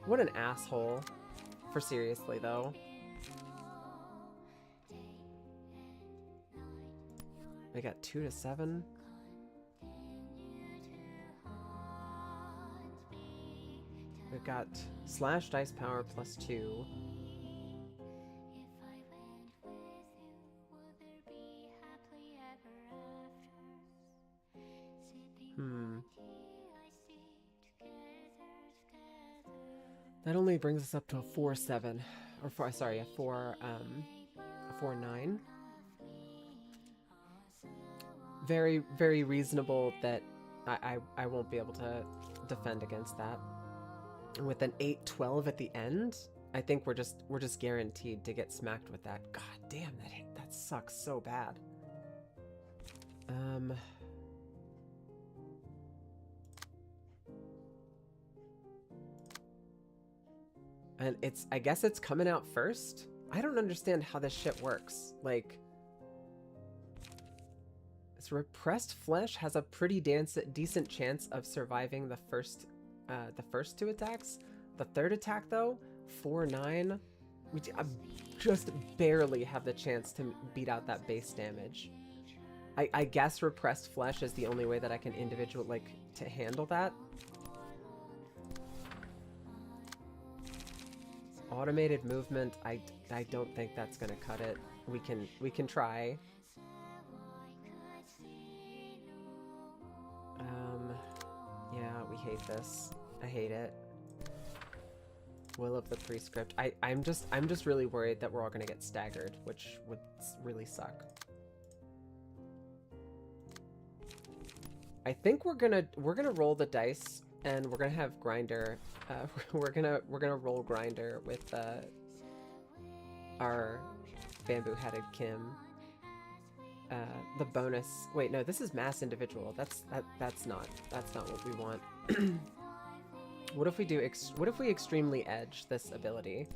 What an asshole. For seriously though. We got 2 to 7. We've got slash dice power +2. That only brings us up to a 4-7, or sorry, a 4-9. Very, very reasonable that I won't be able to defend against that. And with an 8-12 at the end, I think we're just guaranteed to get smacked with that. God damn, that sucks so bad. And I guess it's coming out first? I don't understand how this shit works. Like, this repressed flesh has a pretty decent chance of surviving the first 2 attacks. The third attack, though, 4-9, which I just barely have the chance to beat out that base damage. I guess repressed flesh is the only way that I can to handle that. Automated movement, I don't think that's gonna cut it. We can try. Yeah, we hate this. I hate it. Will of the Prescript. I'm just really worried that we're all gonna get staggered, which would really suck. I think we're gonna roll the dice, and we're gonna have Grinder. We're gonna roll Grinder with our bamboo-headed Kim. The bonus. Wait, no, this is mass individual. That's not what we want. What if we do? What if we extremely edge this ability,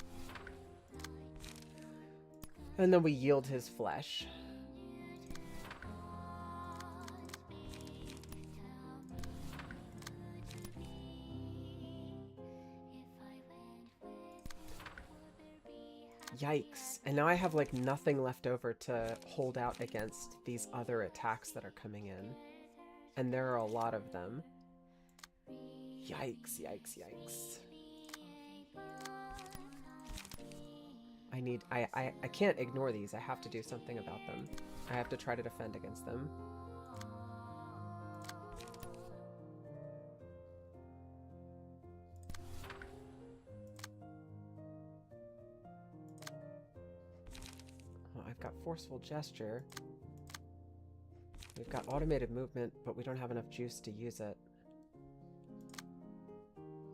and then we yield his flesh? Yikes. And now I have like nothing left over to hold out against these other attacks that are coming in. And there are a lot of them. Yikes, yikes, yikes. I can't ignore these. I have to do something about them. I have to try to defend against them. I've got Forceful Gesture. We've got Automated Movement, but we don't have enough juice to use it.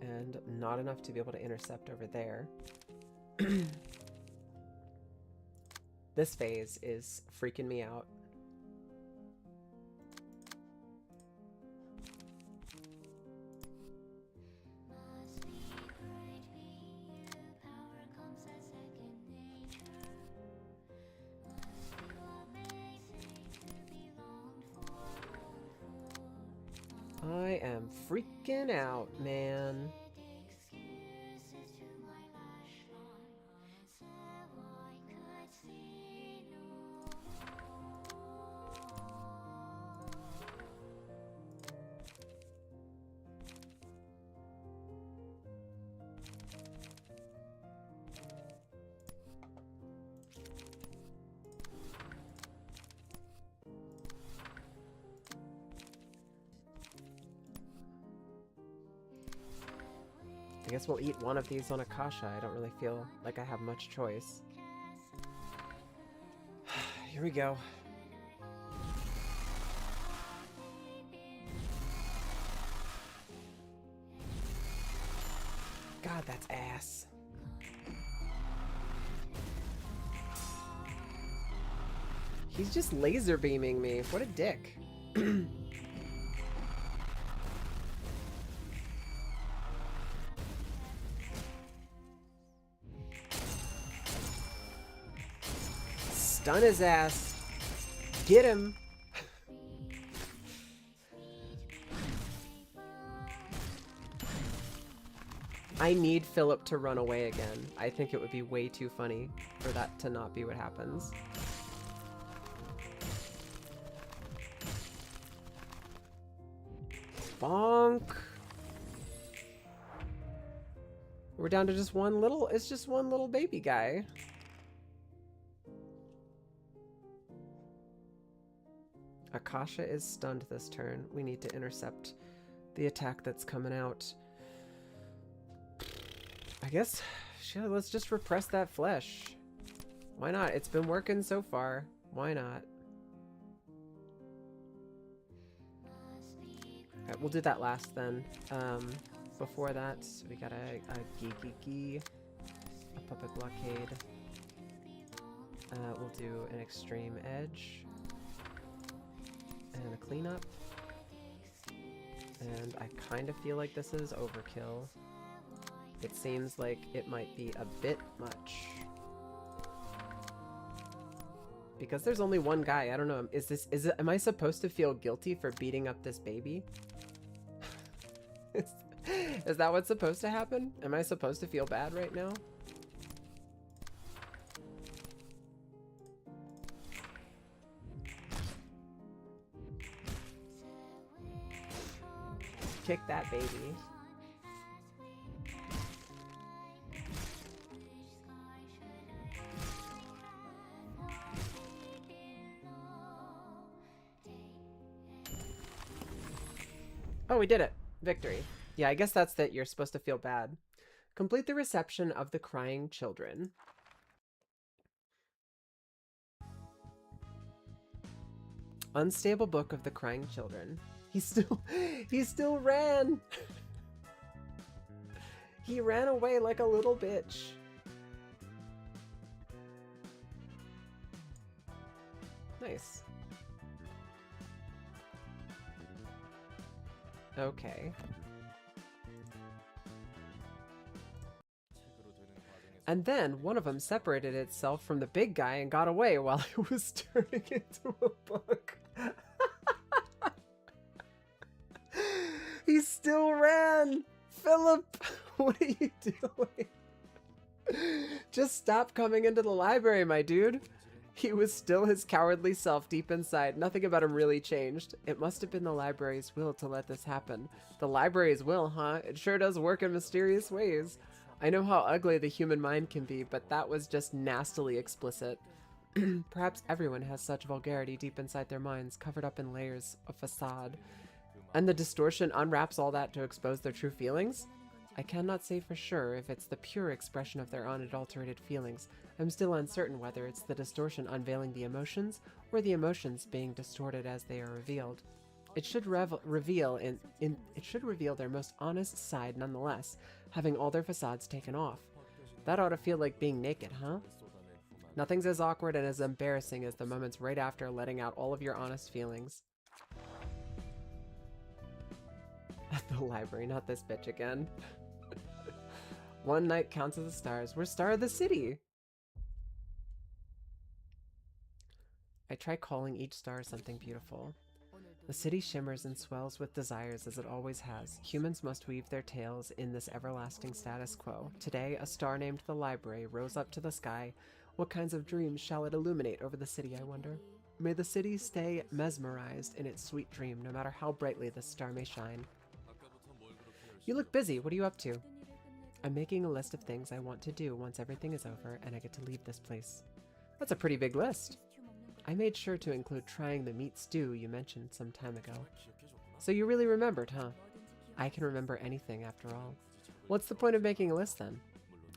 And not enough to be able to intercept over there. This phase is freaking me out. I am freaking out, man. I guess we'll eat one of these on Akasha. I don't really feel like I have much choice. Here we go. God, that's ass. He's just laser beaming me. What a dick. Stun his ass. Get him. I need Philip to run away again. I think it would be way too funny for that to not be what happens. Bonk. We're down to just one little, it's just one little baby guy. Akasha is stunned this turn. We need to intercept the attack that's coming out. I guess, sure, let's just repress that flesh. Why not? It's been working so far. Why not? Alright, we'll do that last then. Before that, we got a Gigi, a Puppet Blockade. We'll do an Extreme Edge. And a Cleanup. And I kind of feel like this is overkill. It seems like it might be a bit much. Because there's only one guy. I don't know. Am I supposed to feel guilty for beating up this baby? Is that what's supposed to happen? Am I supposed to feel bad right now? Kick that baby. Oh, we did it. Victory. Yeah, I guess that's that you're supposed to feel bad. Complete the reception of the crying children. Unstable Book of the Crying Children. He still ran. He ran away like a little bitch. Nice. Okay. And then one of them separated itself from the big guy and got away while it was turning into a book. He still ran! Philip, what are you doing? Just stop coming into the library, my dude. He was still his cowardly self deep inside. Nothing about him really changed. It must have been the library's will to let this happen. The library's will, huh? It sure does work in mysterious ways. I know how ugly the human mind can be, but that was just nastily explicit. Perhaps everyone has such vulgarity deep inside their minds, covered up in layers of facade. And the distortion unwraps all that to expose their true feelings? I cannot say for sure if it's the pure expression of their unadulterated feelings. I'm still uncertain whether it's the distortion unveiling the emotions, or the emotions being distorted as they are revealed. It should reveal their most honest side nonetheless, having all their facades taken off. That ought to feel like being naked, huh? Nothing's as awkward and as embarrassing as the moments right after letting out all of your honest feelings. At the library, not this bitch again. One night counts as the stars. We're star of the city! I try calling each star something beautiful. The city shimmers and swells with desires as it always has. Humans must weave their tales in this everlasting status quo. Today, a star named the library rose up to the sky. What kinds of dreams shall it illuminate over the city, I wonder? May the city stay mesmerized in its sweet dream, no matter how brightly the star may shine. You look busy. What are you up to? I'm making a list of things I want to do once everything is over and I get to leave this place. That's a pretty big list. I made sure to include trying the meat stew you mentioned some time ago. So you really remembered, huh? I can remember anything after all. What's the point of making a list then?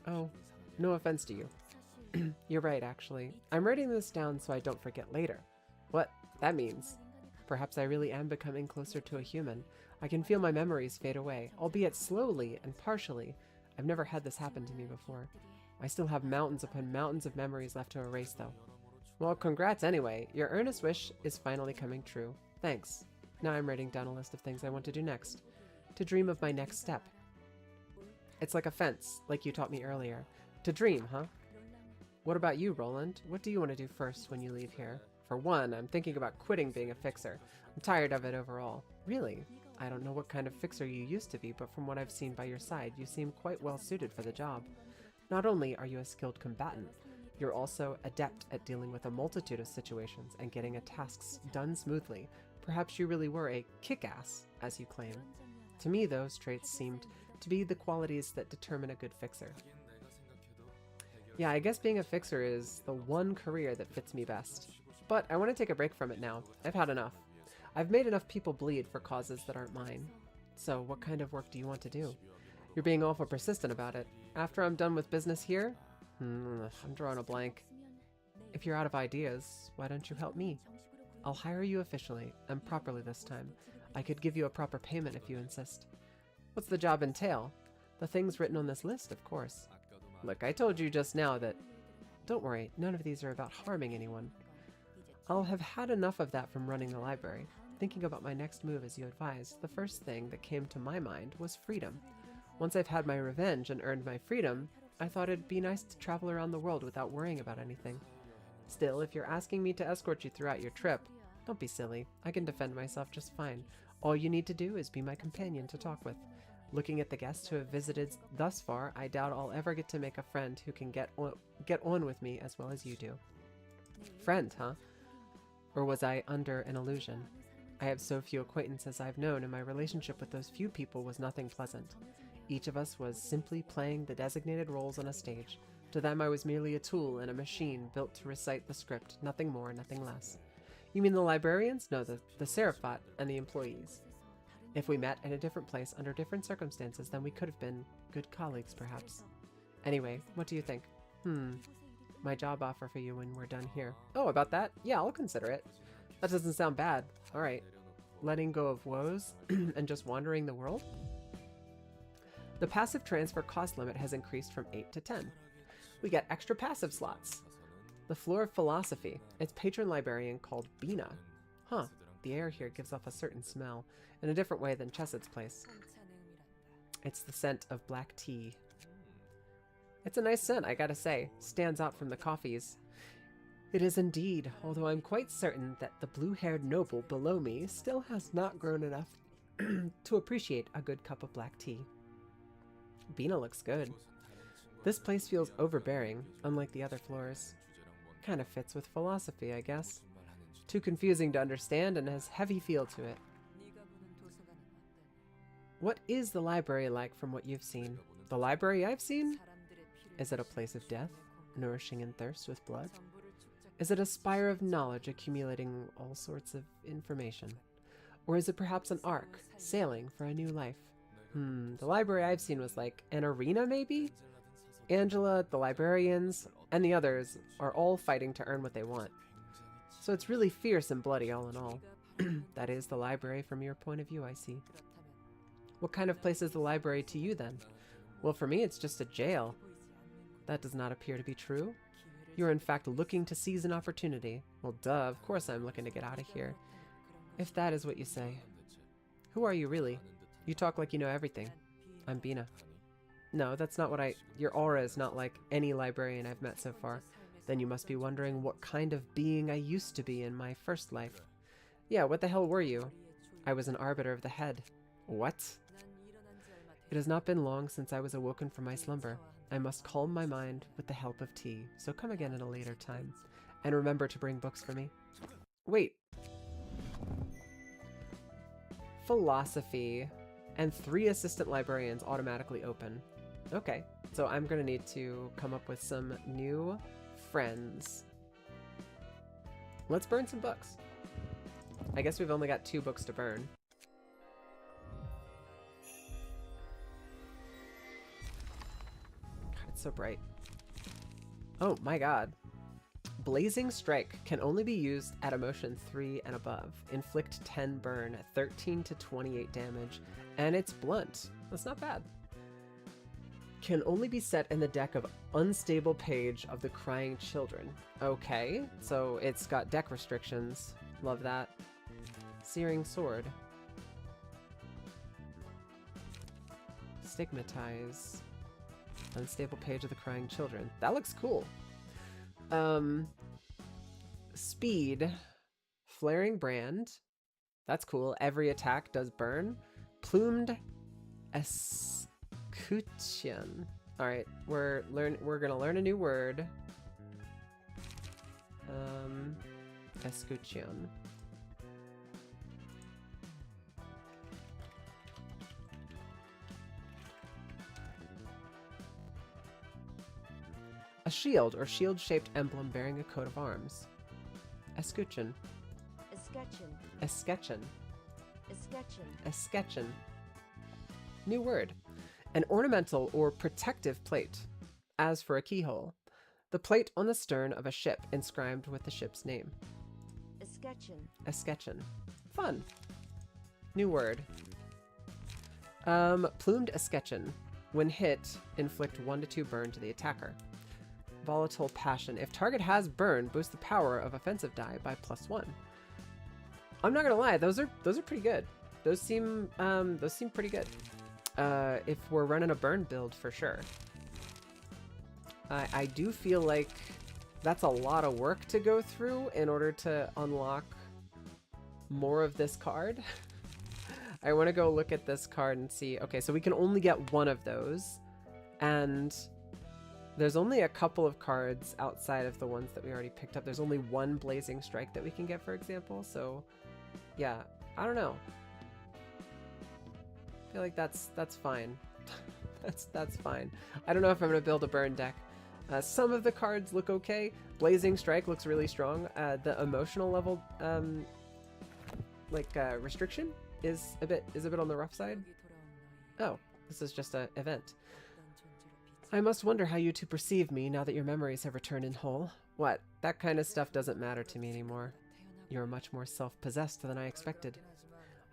Oh, no offense to you. You're right, actually. I'm writing this down so I don't forget later. What that means. Perhaps I really am becoming closer to a human. I can feel my memories fade away, albeit slowly and partially. I've never had this happen to me before. I still have mountains upon mountains of memories left to erase, though. Well, congrats anyway. Your earnest wish is finally coming true. Thanks. Now I'm writing down a list of things I want to do next. To dream of my next step. It's like a fence, like you taught me earlier. To dream, huh? What about you, Roland? What do you want to do first when you leave here? For one, I'm thinking about quitting being a fixer. I'm tired of it overall. Really? I don't know what kind of fixer you used to be, but from what I've seen by your side, you seem quite well suited for the job. Not only are you a skilled combatant, you're also adept at dealing with a multitude of situations and getting tasks done smoothly. Perhaps you really were a kick-ass, as you claim. To me, those traits seemed to be the qualities that determine a good fixer. Yeah, I guess being a fixer is the one career that fits me best. But I want to take a break from it now. I've had enough. I've made enough people bleed for causes that aren't mine. So what kind of work do you want to do? You're being awful persistent about it. After I'm done with business here? I'm drawing a blank. If you're out of ideas, why don't you help me? I'll hire you officially, and properly this time. I could give you a proper payment if you insist. What's the job entail? The things written on this list, of course. Look, I told you just now that... Don't worry, none of these are about harming anyone. I'll have had enough of that from running the library. Thinking about my next move as you advised, the first thing that came to my mind was freedom. Once I've had my revenge and earned my freedom, I thought it'd be nice to travel around the world without worrying about anything. Still, if you're asking me to escort you throughout your trip, don't be silly. I can defend myself just fine. All you need to do is be my companion to talk with. Looking at the guests who have visited thus far, I doubt I'll ever get to make a friend who can get on with me as well as you do. Friend, huh? Or was I under an illusion? I have so few acquaintances I've known, and my relationship with those few people was nothing pleasant. Each of us was simply playing the designated roles on a stage. To them I was merely a tool in a machine built to recite the script, nothing more, nothing less. You mean the librarians? No, the Seraphat and the employees. If we met in a different place under different circumstances, then we could have been good colleagues, perhaps. Anyway, what do you think? My job offer for you when we're done here. Oh, about that? Yeah, I'll consider it. That doesn't sound bad. Alright. Letting go of woes and just wandering the world? The passive transfer cost limit has increased from 8 to 10. We get extra passive slots. The Floor of Philosophy. Its patron librarian called Bina. Huh. The air here gives off a certain smell, in a different way than Chessed's place. It's the scent of black tea. It's a nice scent, I gotta say. Stands out from the coffees. It is indeed, although I'm quite certain that the blue-haired noble below me still has not grown enough to appreciate a good cup of black tea. Bina looks good. This place feels overbearing, unlike the other floors. Kind of fits with philosophy, I guess. Too confusing to understand and has heavy feel to it. What is the library like from what you've seen? The library I've seen? Is it a place of death, nourishing in thirst with blood? Is it a spire of knowledge accumulating all sorts of information? Or is it perhaps an ark, sailing for a new life? The library I've seen was like an arena, maybe? Angela, the librarians, and the others are all fighting to earn what they want. So it's really fierce and bloody all in all. That is the library from your point of view, I see. What kind of place is the library to you, then? Well, for me, it's just a jail. That does not appear to be true. You're in fact looking to seize an opportunity. Well, duh, of course I'm looking to get out of here. If that is what you say. Who are you, really? You talk like you know everything. I'm Bina. No, that's not what Your aura is not like any librarian I've met so far. Then you must be wondering what kind of being I used to be in my first life. Yeah, what the hell were you? I was an arbiter of the head. What? It has not been long since I was awoken from my slumber. I must calm my mind with the help of tea, so come again at a later time. And remember to bring books for me. Wait. Philosophy. And 3 assistant librarians automatically open. Okay, so I'm gonna need to come up with some new friends. Let's burn some books. I guess we've only got 2 books to burn. God, it's so bright. Oh my god. Blazing Strike can only be used at emotion 3 and above. Inflict 10 burn, 13 to 28 damage, and it's blunt. That's not bad. Can only be set in the deck of Unstable Page of the Crying Children. Okay, so it's got deck restrictions. Love that. Searing Sword. Stigmatize. Unstable Page of the Crying Children. That looks cool. Speed. Flaring Brand. That's cool. Every attack does burn. Plumed Escutcheon. Alright, we're gonna learn a new word. Escutcheon. A shield or shield-shaped emblem bearing a coat of arms. Escutcheon. Escutcheon. Escutcheon. Escutcheon. Escutcheon. New word. An ornamental or protective plate. As for a keyhole. The plate on the stern of a ship inscribed with the ship's name. Escutcheon. Escutcheon. Fun. New word. Plumed escutcheon. When hit, inflict 1 to 2 burn to the attacker. Volatile passion. If target has burn, boost the power of offensive die by +1. I'm not gonna lie, those are pretty good. Those seem pretty good. If we're running a burn build for sure. I do feel like that's a lot of work to go through in order to unlock more of this card. I want to go look at this card and see. Okay, so we can only get one of those, and there's only a couple of cards outside of the ones that we already picked up. There's only one Blazing Strike that we can get, for example. So yeah, I don't know. I feel like that's fine. that's fine. I don't know if I'm gonna build a burn deck. Some of the cards look okay. Blazing Strike looks really strong. The emotional level restriction is a bit on the rough side. Oh, this is just an event. I must wonder how you two perceive me now that your memories have returned in whole. What? That kind of stuff doesn't matter to me anymore. You're much more self-possessed than I expected.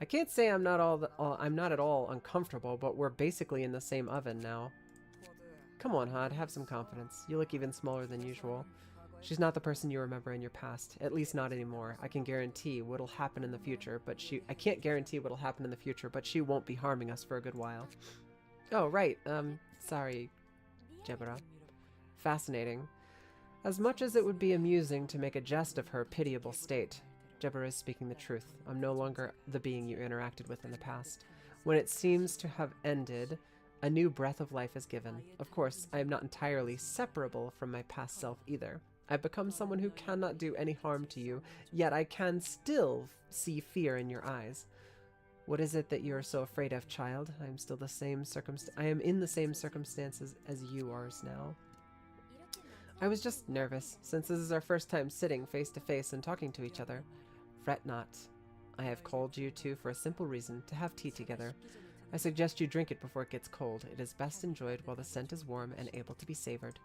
I can't say I'm not at all uncomfortable, but we're basically in the same oven now. Come on, Hod, have some confidence. You look even smaller than usual. She's not the person you remember in your past, at least not anymore. I can guarantee what'll happen in the future, I can't guarantee what'll happen in the future, but she won't be harming us for a good while. Oh, right, sorry, Jebera. Fascinating. As much as it would be amusing to make a jest of her pitiable state, Jebera is speaking the truth. I'm no longer the being you interacted with in the past. When it seems to have ended, a new breath of life is given. Of course, I am not entirely separable from my past self either. I've become someone who cannot do any harm to you, yet I can still see fear in your eyes. What is it that you are so afraid of, child? I am in the same circumstances as you are now. I was just nervous, since this is our first time sitting face to face and talking to each other. Fret not. I have called you two for a simple reason, to have tea together. I suggest you drink it before it gets cold. It is best enjoyed while the scent is warm and able to be savored.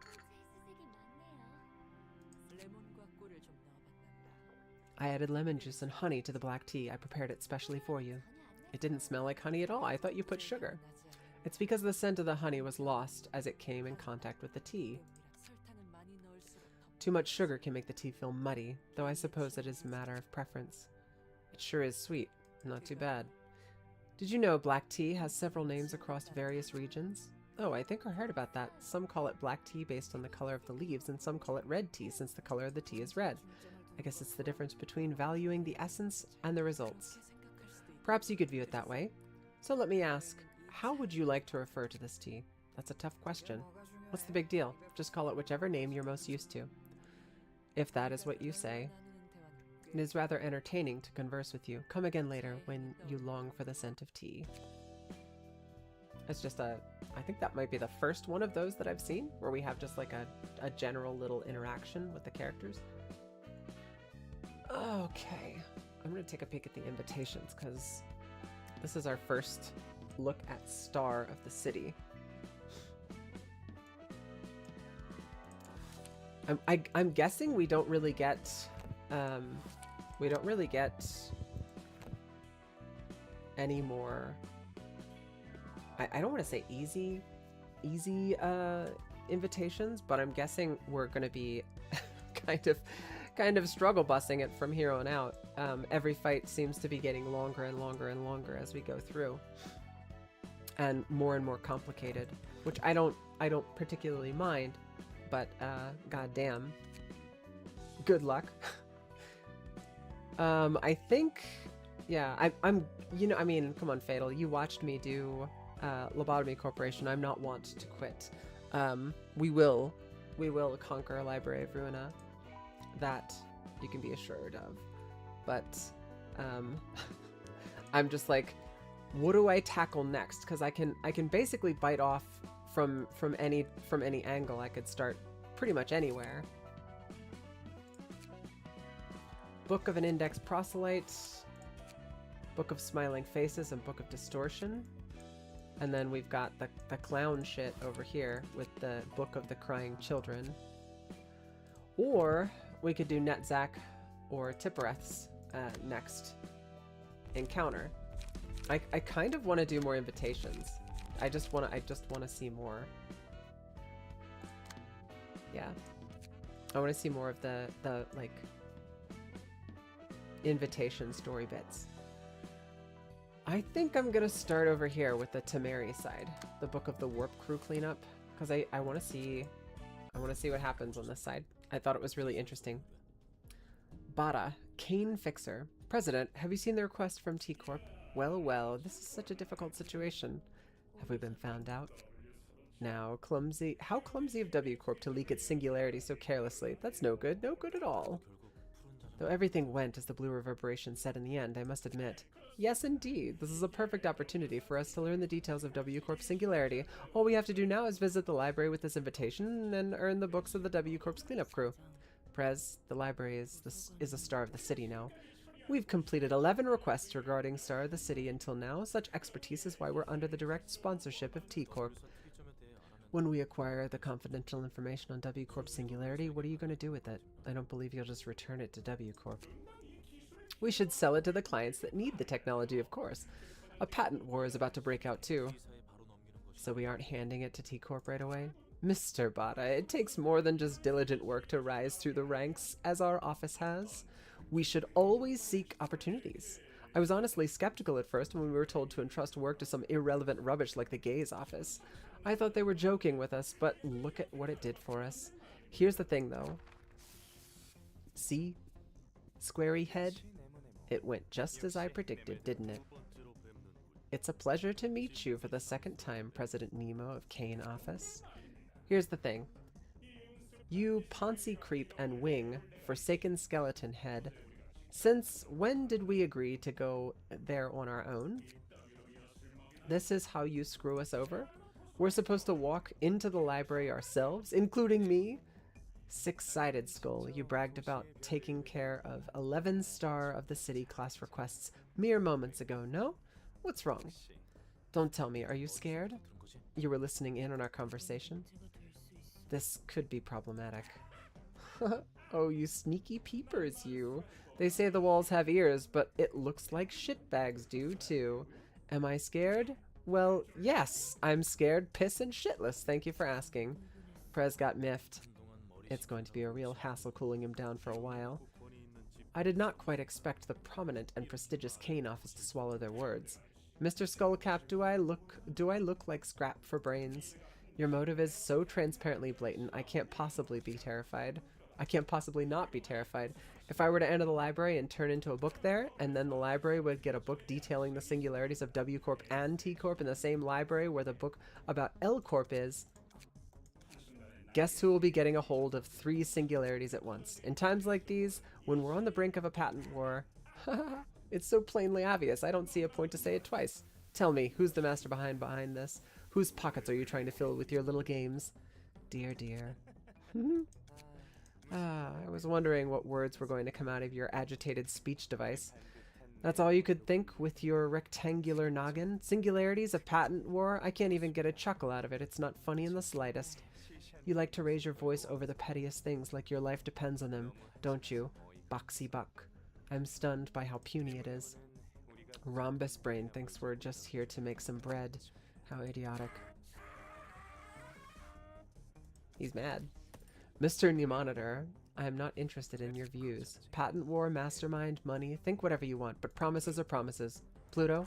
I added lemon juice and honey to the black tea. I prepared it specially for you. It didn't smell like honey at all. I thought you put sugar. It's because the scent of the honey was lost as it came in contact with the tea. Too much sugar can make the tea feel muddy, though I suppose it is a matter of preference. It sure is sweet. Not too bad. Did you know black tea has several names across various regions? Oh, I think I heard about that. Some call it black tea based on the color of the leaves, and some call it red tea since the color of the tea is red. I guess it's the difference between valuing the essence and the results. Perhaps you could view it that way. So let me ask, how would you like to refer to this tea? That's a tough question. What's the big deal? Just call it whichever name you're most used to. If that is what you say. It is rather entertaining to converse with you. Come again later when you long for the scent of tea. It's just I think that might be the first one of those that I've seen, where we have just like a general little interaction with the characters. Okay, I'm gonna take a peek at the invitations, because this is our first look at Star of the City. I'm guessing we don't really get any more. I don't want to say easy invitations, but I'm guessing we're gonna be kind of struggle bussing it from here on out. Every fight seems to be getting longer and longer and longer as we go through, and more complicated, which I don't particularly mind. But goddamn, good luck. I think, yeah, I'm I mean, come on, Fatal, you watched me do Lobotomy Corporation. I'm not wont to quit. We will conquer Library of Ruina. That you can be assured of. But I'm just like, what do I tackle next? Because I can basically bite off from any angle. I could start pretty much anywhere. Book of an Index Proselyte, Book of Smiling Faces, and Book of Distortion. And then we've got the clown shit over here with the Book of the Crying Children. Or we could do Netzach or Tippereth's next encounter. I kind of want to do more invitations. I just want to see more. Yeah. I want to see more of the like invitation story bits. I think I'm gonna start over here with the Temeri side, the Book of the Warp Crew cleanup, because I want to see what happens on this side. I thought it was really interesting. Bada, Kane Fixer. President, have you seen the request from T-Corp? Well, well, this is such a difficult situation. Have we been found out? Now, how clumsy of W-Corp to leak its singularity so carelessly. That's no good at all. Though everything went as the Blue Reverberation said in the end, I must admit. Yes, indeed. This is a perfect opportunity for us to learn the details of W-Corp's singularity. All we have to do now is visit the library with this invitation and earn the books of the W-Corp's cleanup crew. Prez, the library is a star of the city now. We've completed 11 requests regarding Star of the City until now. Such expertise is why we're under the direct sponsorship of T-Corp. When we acquire the confidential information on W-Corp's singularity, what are you going to do with it? I don't believe you'll just return it to W-Corp. We should sell it to the clients that need the technology, of course. A patent war is about to break out, too. So we aren't handing it to T-Corp right away? Mr. Bada, it takes more than just diligent work to rise through the ranks, as our office has. We should always seek opportunities. I was honestly skeptical at first when we were told to entrust work to some irrelevant rubbish like the Gaze office. I thought they were joking with us, but look at what it did for us. Here's the thing, though. See? Squarey head? It went just as I predicted, didn't it? It's a pleasure to meet you for the second time, President Nemo of Kane Office. Here's the thing. You Ponzi Creep and Wing, Forsaken Skeleton Head, since when did we agree to go there on our own? This is how you screw us over? We're supposed to walk into the library ourselves, including me? Six-sided skull, you bragged about taking care of 11 Star of the City class requests mere moments ago, no? What's wrong? Don't tell me, are you scared? You were listening in on our conversation? This could be problematic. Oh, you sneaky peepers, you. They say the walls have ears, but it looks like shitbags do, too. Am I scared? Well, yes, I'm scared, piss, and shitless. Thank you for asking. Prez got miffed. It's going to be a real hassle cooling him down for a while. I did not quite expect the prominent and prestigious Kane office to swallow their words. Mr. Skullcap, do I look like scrap for brains? Your motive is so transparently blatant, I can't possibly be terrified. I can't possibly not be terrified. If I were to enter the library and turn into a book there, and then the library would get a book detailing the singularities of W-Corp and T-Corp in the same library where the book about L-Corp is, guess who will be getting a hold of 3 singularities at once? In times like these, when we're on the brink of a patent war, it's so plainly obvious, I don't see a point to say it twice. Tell me, who's the master behind this? Whose pockets are you trying to fill with your little games? Dear, dear. I was wondering what words were going to come out of your agitated speech device. That's all you could think with your rectangular noggin? Singularities, a patent war? I can't even get a chuckle out of it. It's not funny in the slightest. You like to raise your voice over the pettiest things like your life depends on them, don't you? Boxy buck. I'm stunned by how puny it is. Rhombus Brain thinks we're just here to make some bread. How idiotic. He's mad. Mr. Mnemonitor, I am not interested in your views. Patent war, mastermind, money, think whatever you want, but promises are promises. Pluto?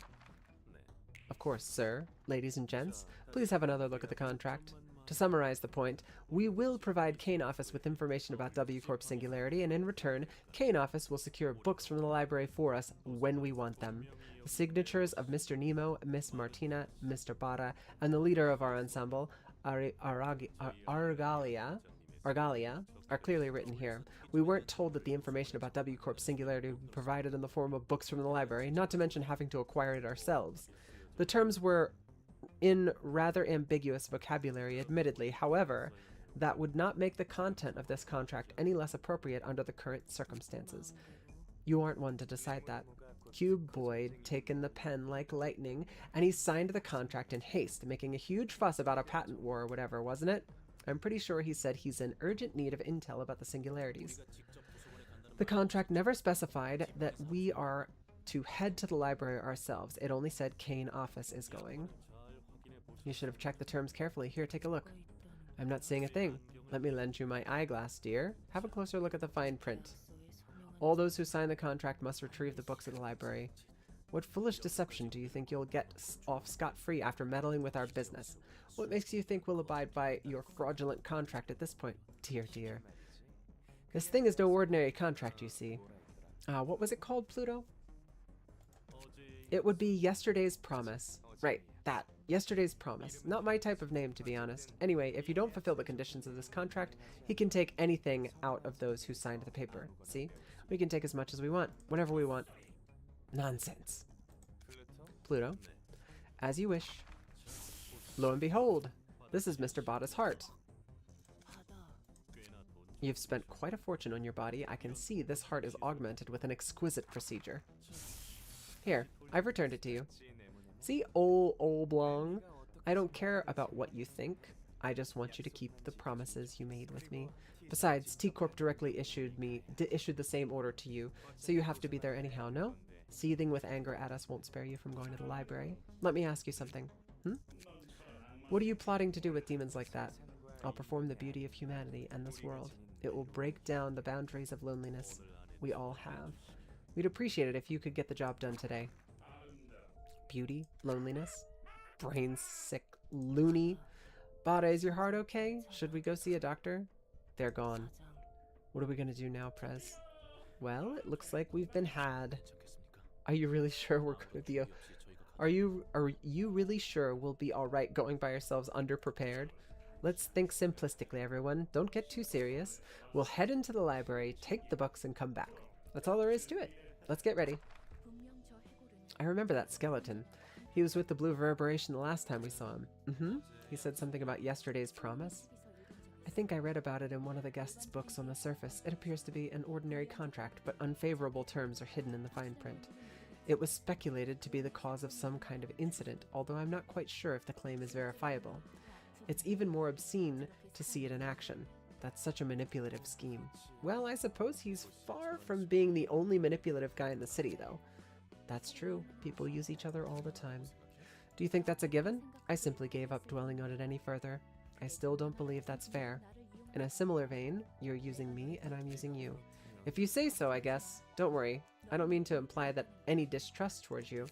Of course, sir. Ladies and gents, please have another look at the contract. To summarize the point, we will provide Kane Office with information about W-Corp Singularity, and in return, Kane Office will secure books from the library for us when we want them. The signatures of Mr. Nemo, Miss Martina, Mr. Bada, and the leader of our ensemble, Argalia, are clearly written here. We weren't told that the information about W-Corp Singularity would be provided in the form of books from the library, not to mention having to acquire it ourselves. The terms were in rather ambiguous vocabulary, admittedly. However, That would not make the content of this contract any less appropriate under the current circumstances. You aren't one to decide that. Cube Boyd taken the pen like lightning, and he signed the contract in haste, making a huge fuss about a patent war or whatever, wasn't it? I'm pretty sure he said he's in urgent need of intel about the singularities. The contract never specified that we are to head to the library ourselves. It only said Kane office is going. You should have checked the terms carefully. Here, take a look. I'm not seeing a thing. Let me lend you my eyeglass, dear. Have a closer look at the fine print. All those who sign the contract must retrieve the books at the library. What foolish deception do you think you'll get off scot-free after meddling with our business? What makes you think we'll abide by your fraudulent contract at this point? Dear, dear. This thing is no ordinary contract, you see. What was it called, Pluto? It would be Yesterday's Promise. Right, that. Yesterday's Promise. Not my type of name, to be honest. Anyway, if you don't fulfill the conditions of this contract, he can take anything out of those who signed the paper. See? We can take as much as we want, whenever we want. Nonsense. Pluto, as you wish. Lo and behold, this is Mr. Bada's heart. You've spent quite a fortune on your body. I can see this heart is augmented with an exquisite procedure. Here, I've returned it to you. See, Oblong, I don't care about what you think. I just want you to keep the promises you made with me. Besides, T-Corp directly issued the same order to you, so you have to be there anyhow, no? Seething with anger at us won't spare you from going to the library. Let me ask you something. What are you plotting to do with demons like that? I'll perform the beauty of humanity and this world. It will break down the boundaries of loneliness we all have. We'd appreciate it if you could get the job done today. Beauty? Loneliness? Brain sick? Loony? Bada, is your heart okay? Should we go see a doctor? They're gone. What are we gonna do now, Prez? Well, it looks like we've been had. Are you really sure we're gonna be Are you really sure we'll be alright going by ourselves underprepared? Let's think simplistically, everyone. Don't get too serious. We'll head into the library, take the books, and come back. That's all there is to it. Let's get ready. I remember that skeleton. He was with the Blue Reverberation the last time we saw him. He said something about Yesterday's Promise. I think I read about it in one of the guests' books on the surface. It appears to be an ordinary contract, but unfavorable terms are hidden in the fine print. It was speculated to be the cause of some kind of incident, although I'm not quite sure if the claim is verifiable. It's even more obscene to see it in action. That's such a manipulative scheme. Well, I suppose he's far from being the only manipulative guy in the city, though. That's true. People use each other all the time. Do you think that's a given? I simply gave up dwelling on it any further. I still don't believe that's fair. In a similar vein, you're using me and I'm using you. If you say so, I guess. Don't worry. I don't mean to imply that any distrust towards you.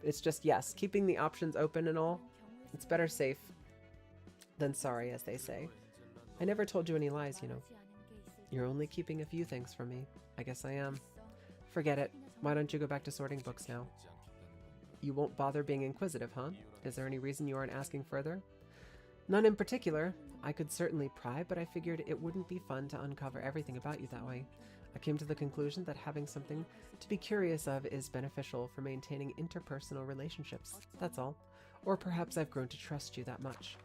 It's just, yes, keeping the options open and all. It's better safe than sorry, as they say. I never told you any lies, you know. You're only keeping a few things from me. I guess I am. Forget it. Why don't you go back to sorting books now? You won't bother being inquisitive, huh? Is there any reason you aren't asking further? None in particular. I could certainly pry, but I figured it wouldn't be fun to uncover everything about you that way. I came to the conclusion that having something to be curious of is beneficial for maintaining interpersonal relationships. That's all. Or perhaps I've grown to trust you that much.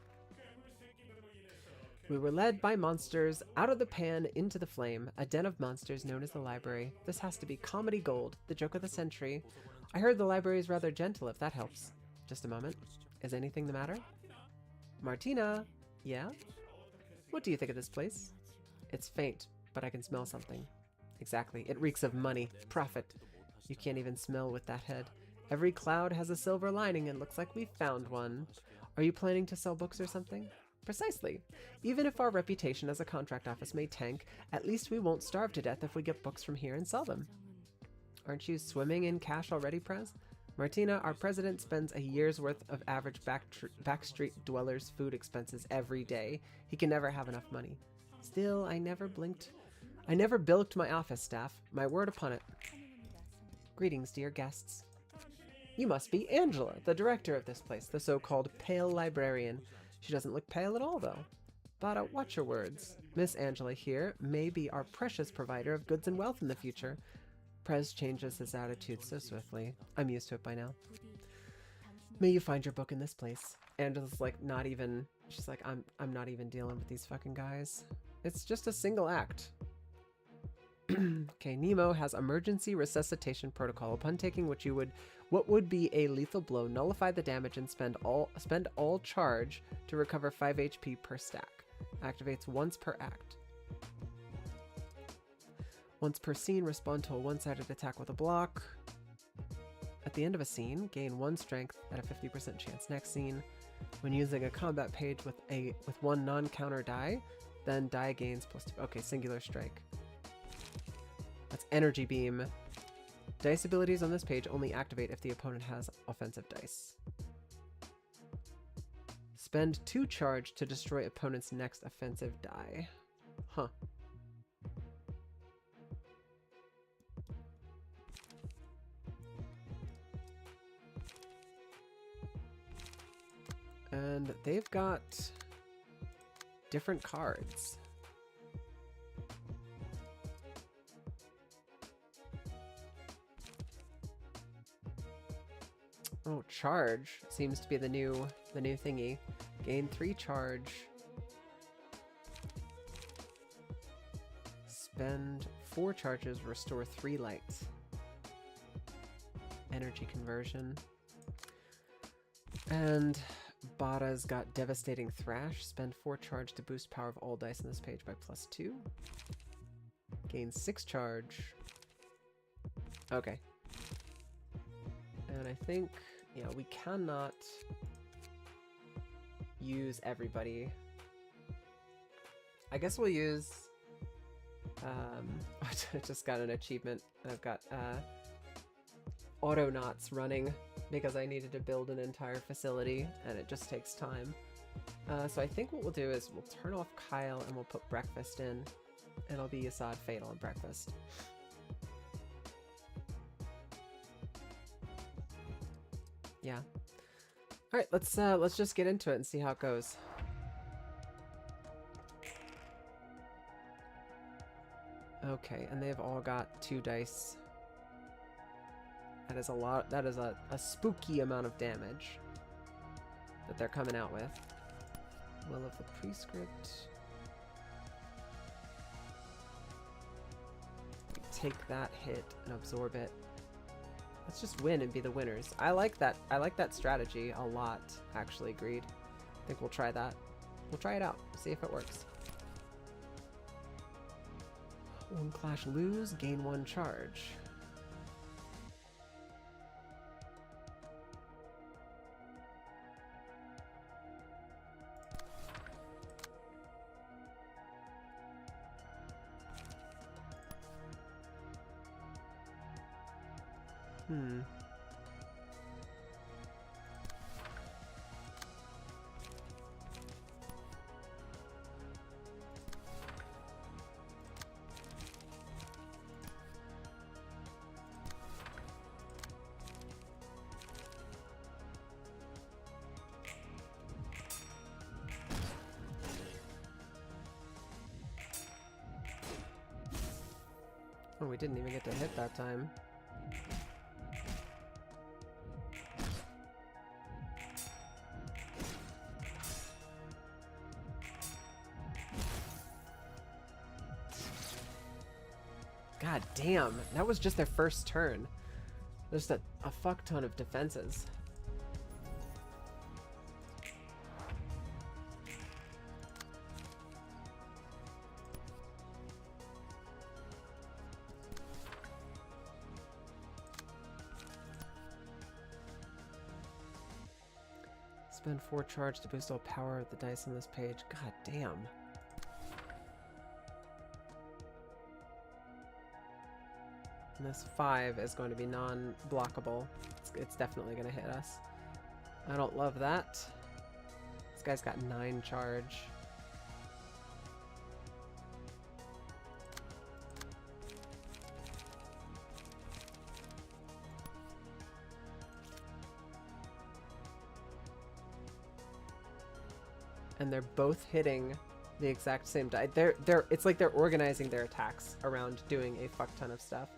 We were led by monsters out of the pan into the flame, a den of monsters known as the library. This has to be comedy gold, the joke of the century. I heard the library is rather gentle, if that helps. Just a moment. Is anything the matter? Martina? Yeah? What do you think of this place? It's faint, but I can smell something. Exactly. It reeks of money. Profit. You can't even smell with that head. Every cloud has a silver lining and looks like we found one. Are you planning to sell books or something? Precisely. Even if our reputation as a contract office may tank, at least we won't starve to death if we get books from here and sell them. Aren't you swimming in cash already, Prez? Martina, our president spends a year's worth of average backstreet dwellers' food expenses every day. He can never have enough money. Still, I never bilked my office staff. My word upon it. Greetings, dear guests. You must be Angela, the director of this place, the so-called pale librarian. She doesn't look pale at all, though. But watch your words. Miss Angela here may be our precious provider of goods and wealth in the future. Prez changes his attitude so swiftly. I'm used to it by now. May you find your book in this place. Angela's like not even She's like, I'm not even dealing with these fucking guys. It's just a single act. Okay, Nemo has emergency resuscitation protocol. Upon taking what would be a lethal blow, nullify the damage and spend all charge to recover 5 HP per stack. Activates once per act. Once per scene, respond to a one-sided attack with a block. At the end of a scene, gain 1 strength at a 50% chance. Next scene, when using a combat page with one non-counter die, then die gains +2. Okay, singular strike. That's energy beam. Dice abilities on this page only activate if the opponent has offensive dice. Spend 2 charge to destroy opponent's next offensive die. Huh. And they've got different cards. Oh, charge seems to be the new thingy. Gain 3 charge. Spend 4 charges, restore 3 light. Energy conversion. And Bada's got Devastating Thrash. Spend 4 charge to boost power of all dice on this page by +2. Gain 6 charge. Okay. And I think, yeah, we cannot use everybody. I guess we'll use... I just got an achievement. I've got Autonauts running because I needed to build an entire facility and it just takes time. So I think what we'll do is we'll turn off Kyle and we'll put Breakfast in, and it'll be Assad, Fatal, and Breakfast. Yeah. All right, let's just get into it and see how it goes. Okay, and they've all got 2 dice. That is a lot. That is a spooky amount of damage that they're coming out with. Will of the Prescript. We take that hit and absorb it. Let's just win and be the winners. I like that. I like that strategy a lot, actually. Agreed. I think we'll try that. We'll try it out. See if it works. 1 clash, lose, gain 1 charge. Oh, we didn't even get to hit that time. God damn, that was just their first turn. There's a fuck ton of defenses. Spend 4 charge to boost all power of the dice on this page. God damn. And this 5 is going to be non-blockable. It's definitely going to hit us. I don't love that. This guy's got 9 charge. And they're both hitting the exact same die. It's like they're organizing their attacks around doing a fuck ton of stuff.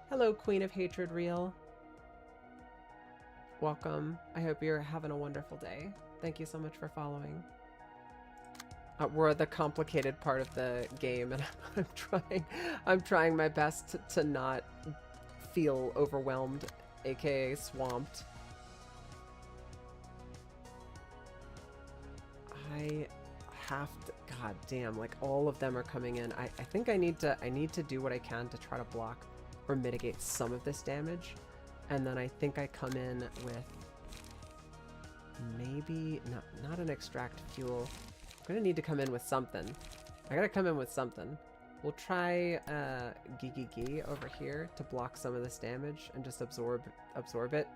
Hello, Queen of Hatred Real. Welcome. I hope you're having a wonderful day. Thank you so much for following. We're the complicated part of the game, and I'm trying my best to not feel overwhelmed, aka swamped. I have to, god damn, like all of them are coming in. I think I need to do what I can to try to block or mitigate some of this damage. And then I think I come in with maybe not an extract fuel. I'm gonna need to come in with something. I gotta come in with something. We'll try Gigi over here to block some of this damage and just absorb it.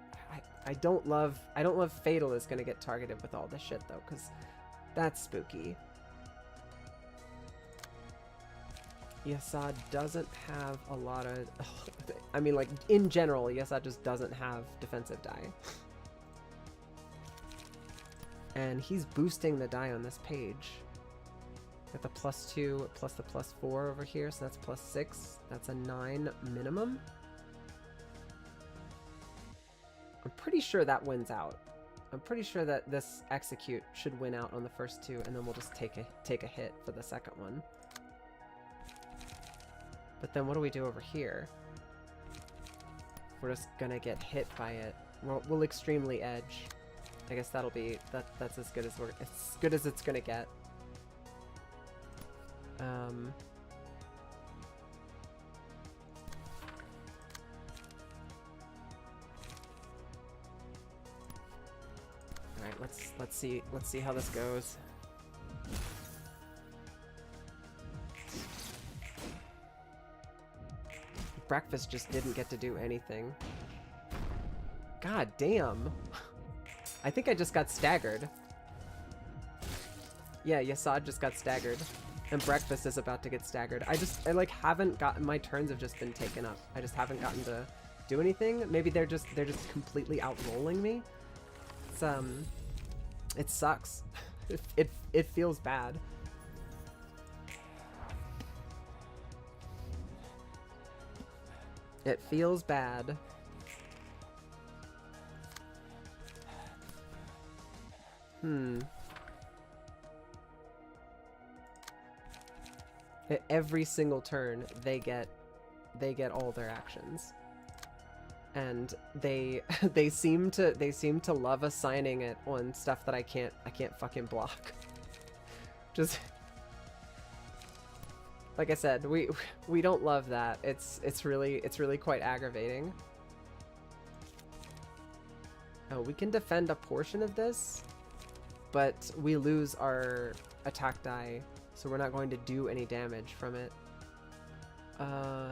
I don't love Fatal is gonna get targeted with all this shit though, because that's spooky. Yesod doesn't have a lot of I mean, like in general, Yesod just doesn't have defensive die. And he's boosting the die on this page. Got the +2 plus the +4 over here, so that's +6. That's a 9 minimum. I'm pretty sure that wins out. I'm pretty sure that this execute should win out on the first two, and then we'll just take a hit for the second one. But then what do we do over here? We're just gonna get hit by it. We'll extremely edge. I guess that'll be that's as good as it's gonna get. All right, let's see how this goes. Breakfast just didn't get to do anything. God damn. I think I just got staggered. Yeah, Yesod just got staggered. And Breakfast is about to get staggered. I like haven't gotten, my turns have just been taken up. I just haven't gotten to do anything. Maybe they're just completely outrolling me. It's it sucks. It feels bad. It feels bad. At every single turn, they get all their actions, and they seem to love assigning it on stuff that I can't fucking block. Just like I said, we don't love that. It's really quite aggravating. Oh, we can defend a portion of this, but we lose our attack die, so we're not going to do any damage from it.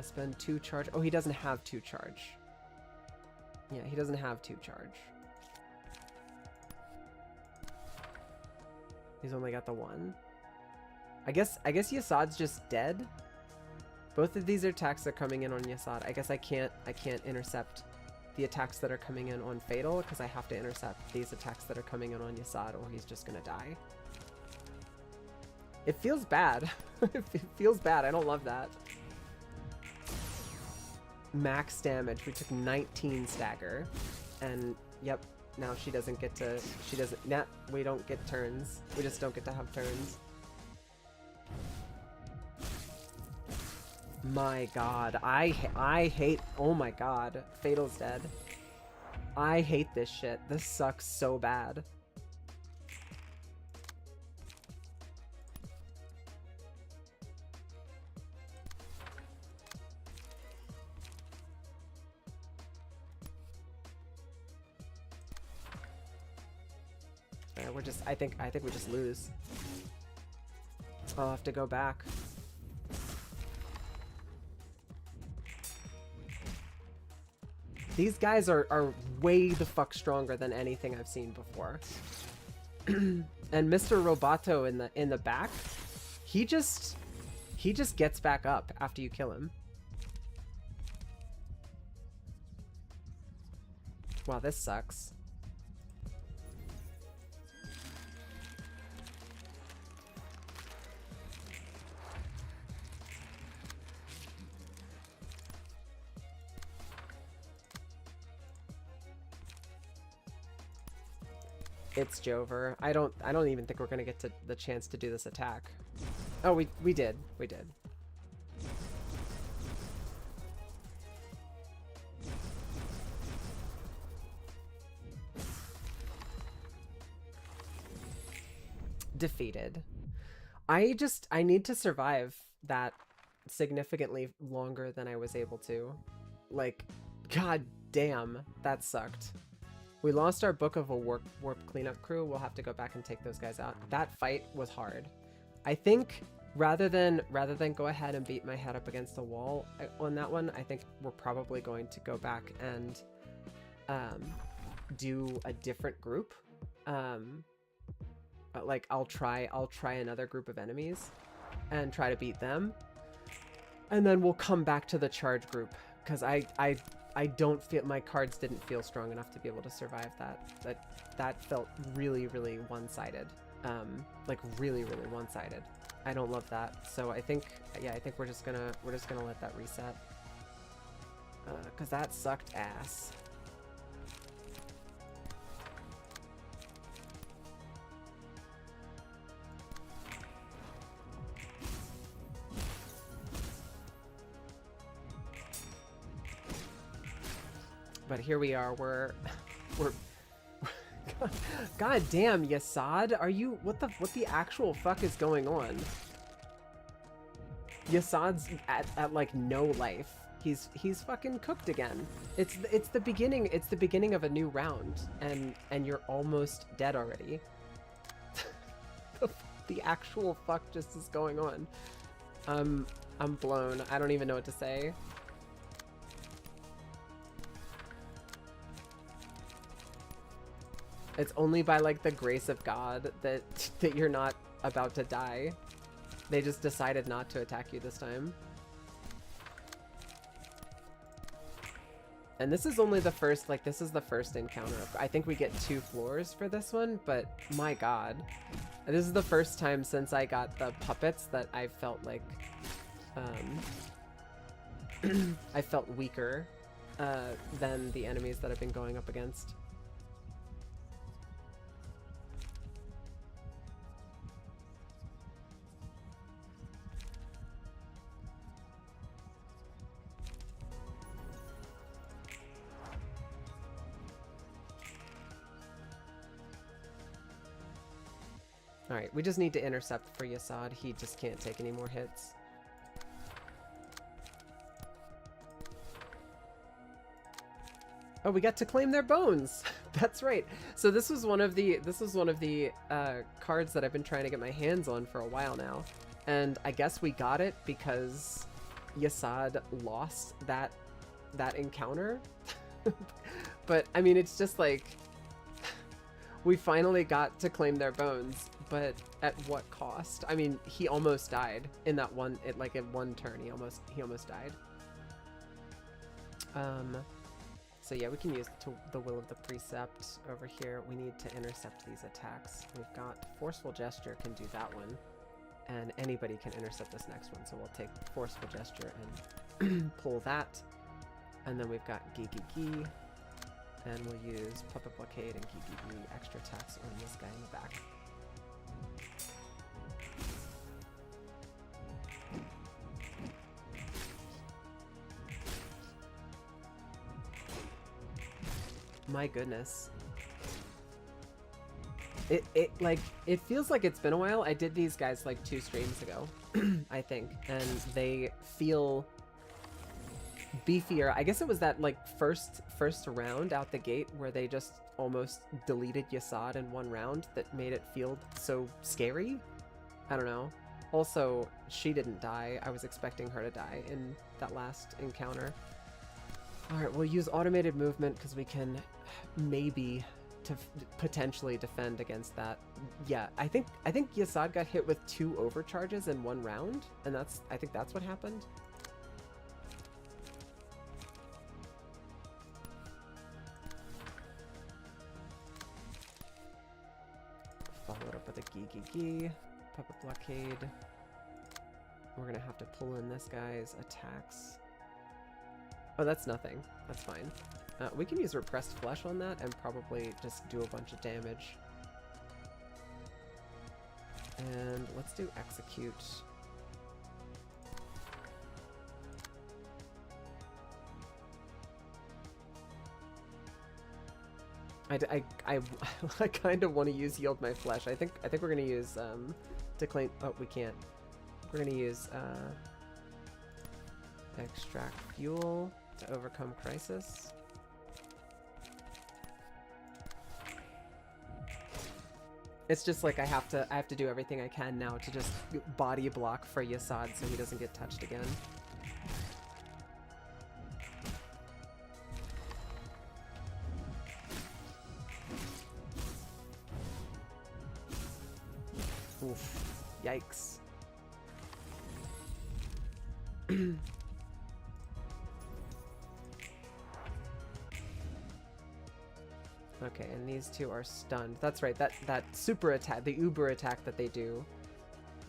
Spend 2 charge. Oh, he doesn't have 2 charge. Yeah, he doesn't have 2 charge. He's only got the 1. I guess Yesod's just dead. Both of these attacks are coming in on Yesod. I guess I can't intercept the attacks that are coming in on Fatal, because I have to intercept these attacks that are coming in on Yesod, or he's just gonna die. It feels bad. It feels bad. I don't love that. Max damage. We took 19 stagger. And, yep, now she doesn't get to... Nah, we don't get turns. We just don't get to have turns. My god. I hate... Oh my god. Fatal's dead. I hate this shit. This sucks so bad. We're just, I think we just lose. I'll have to go back. These guys are way the fuck stronger than anything I've seen before. And Mr. Roboto in the back, he just gets back up after you kill him. Wow, this sucks. It's Jover. I don't even think we're gonna get to the chance to do this attack. Oh, we did. We did. Defeated. I need to survive that significantly longer than I was able to. Like, god damn, that sucked. We lost our Book of a Warp cleanup crew. We'll have to go back and take those guys out. That fight was hard. I think rather than go ahead and beat my head up against the wall on that one, I think we're probably going to go back and do a different group. Like I'll try another group of enemies and try to beat them, and then we'll come back to the charge group, because I don't feel my cards didn't feel strong enough to be able to survive that. That felt really one-sided. Like really one-sided. I don't love that. So I think we're just gonna let that reset, because that sucked ass. But here we are, we're God damn, Yasad, are you, what the actual fuck is going on? Yasad's at like no life. He's fucking cooked again. It's the beginning of a new round, and you're almost dead already. The actual fuck just is going on. I'm blown. I don't even know what to say. It's only by like the grace of God that you're not about to die. They just decided not to attack you this time. And this is only the first, like, this is the first encounter. I think we get 2 floors for this one, but my god. This is the first time since I got the puppets that I felt like, I felt weaker than the enemies that I've been going up against. Alright, we just need to intercept for Yasad. He just can't take any more hits. Oh, we got to claim their bones! That's right. So this was one of the cards that I've been trying to get my hands on for a while now. And I guess we got it because Yasad lost that encounter. But I mean, it's just like we finally got to claim their bones, but at what cost? I mean, he almost died in that one, in one turn, he almost died. So yeah, we can use the Will of the Precept over here. We need to intercept these attacks. We've got Forceful Gesture can do that one, and anybody can intercept this next one, so we'll take Forceful Gesture and pull that. And then we've got Gigi, and we'll use Puppet Blockade and Gigi extra attacks on this guy in the back. My goodness. It feels like it's been a while. I did these guys like 2 streams ago, I think, and they feel beefier. I guess it was that like first round out the gate where they just almost deleted Yasad in 1 round that made it feel so scary. I don't know. Also, she didn't die. I was expecting her to die in that last encounter. Alright, we'll use automated movement because we can maybe potentially defend against that. Yeah, I think Yasad got hit with 2 overcharges in 1 round, and I think that's what happened. Followed up with a Gigi, Puppet Blockade. We're gonna have to pull in this guy's attacks. Oh, that's nothing. That's fine. We can use Repressed Flesh on that and probably just do a bunch of damage. And let's do execute. I kind of want to use yield my flesh. I think we're gonna use to claim. Oh, we can't. We're gonna use extract fuel to overcome crisis. It's just like I have to do everything I can now to just body block for Yasad so he doesn't get touched again. Oof. Yikes. Okay, and these two are stunned. That's right, that super attack, the Uber attack that they do,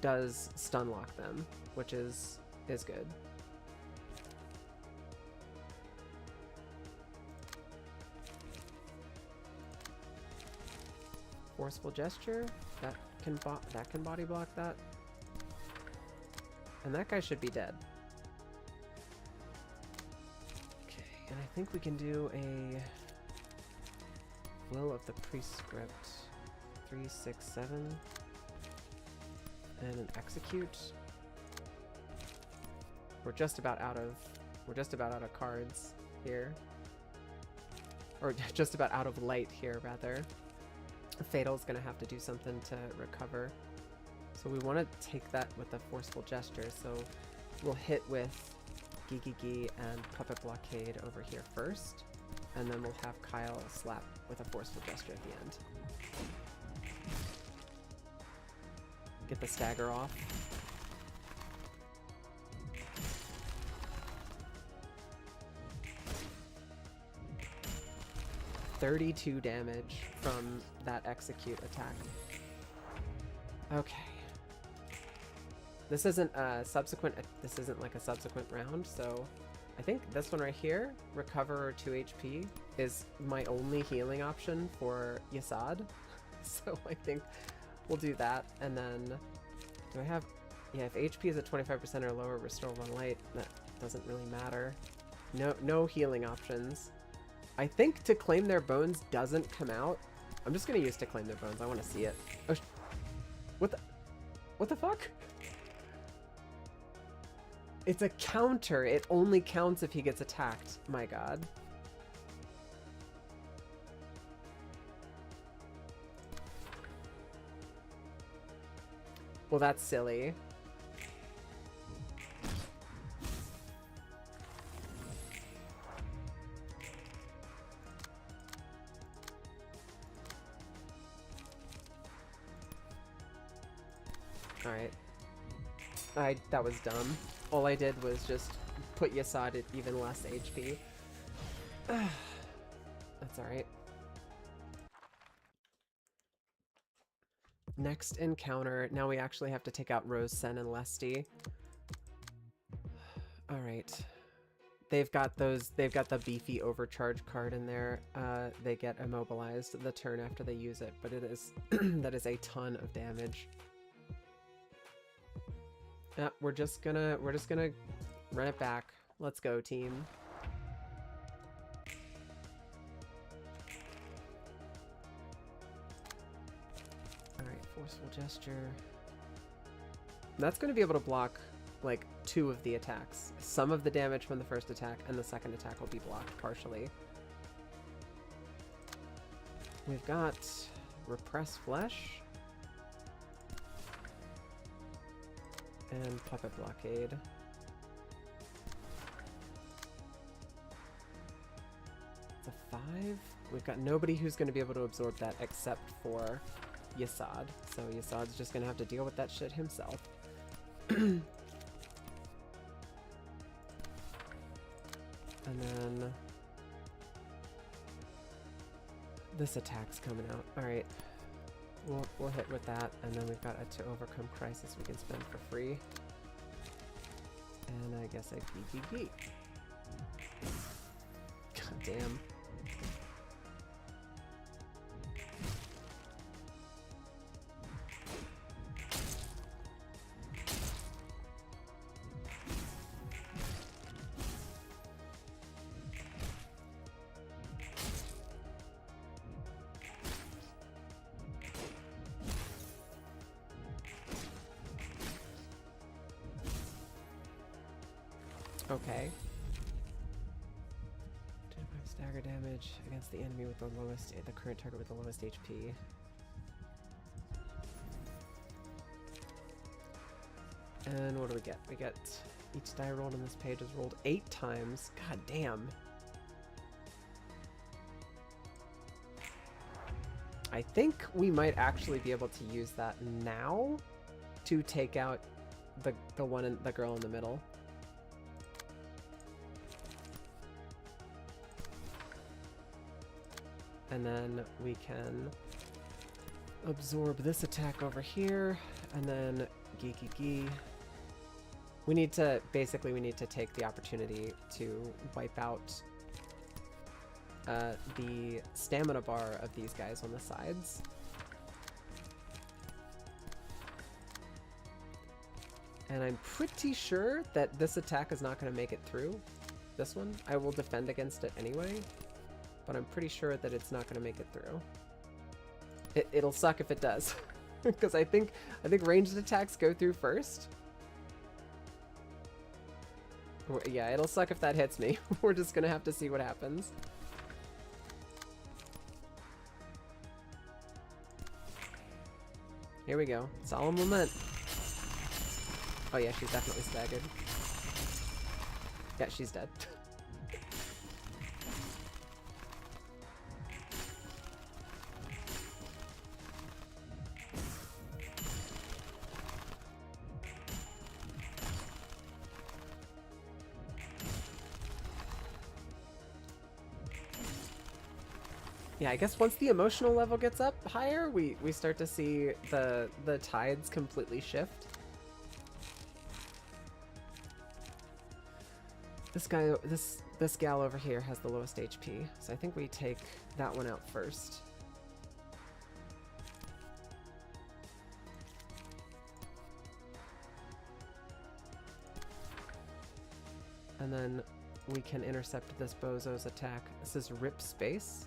does stun lock them, which is good. Forceful gesture, that can body block that. And that guy should be dead. Okay, and I think we can do a Will of the Prescript. 3, 6, 7. And an execute. We're just about out of cards here. Or just about out of light here, rather. Fatal's gonna have to do something to recover. So we want to take that with a Forceful Gesture, so we'll hit with Gigi and Puppet Blockade over here first, and then we'll have Kyle slap with a Forceful Gesture at the end. Get the stagger off. $32 damage from that execute attack. Okay. This isn't like a subsequent round, so I think this one right here, recover 2 HP, is my only healing option for Yasad. So I think we'll do that, and then do I have, yeah, if HP is at 25% or lower, restore 1 light. That doesn't really matter. No healing options. I think To Claim Their Bones doesn't come out. I'm just gonna use To Claim Their Bones. I want to see it. Oh, what the fuck? It's a counter. It only counts if he gets attacked. My god. Well, that's silly. Alright. That was dumb. All I did was just put Yasad at even less HP. That's alright. Next encounter. Now we actually have to take out Rose, Sen, and Lesty. Alright. They've got the beefy overcharge card in there. They get immobilized the turn after they use it, but it is that is a ton of damage. We're just gonna run it back. Let's go, team. Alright, Forceful Gesture. That's gonna be able to block like 2 of the attacks. Some of the damage from the first attack and the second attack will be blocked partially. We've got Repress Flesh. And Puppet Blockade. It's a 5. We've got nobody who's going to be able to absorb that except for Yasad. So Yasad's just going to have to deal with that shit himself. And then this attack's coming out. Alright. We'll hit with that, and then we've got a To Overcome Crisis we can spend for free. And I guess I GGG. God damn. Okay. 25 stagger damage against the enemy with the lowest, the current target with the lowest HP. And what do we get? We get each die rolled on this page is rolled 8 times. God damn. I think we might actually be able to use that now to take out the one in the girl in the middle. And then we can absorb this attack over here, and then Geeky. We need to take the opportunity to wipe out the stamina bar of these guys on the sides. And I'm pretty sure that this attack is not going to make it through. This one. I will defend against it anyway, but I'm pretty sure that it's not going to make it through. It'll suck if it does, because I think ranged attacks go through first. Yeah, it'll suck if that hits me. We're just gonna have to see what happens. Here we go. Solemn Lament. Oh yeah, she's definitely staggered. Yeah, she's dead. Yeah, I guess once the emotional level gets up higher, we start to see the tides completely shift. This guy, this gal over here has the lowest HP, so I think we take that one out first. And then we can intercept this bozo's attack. This is Rip Space.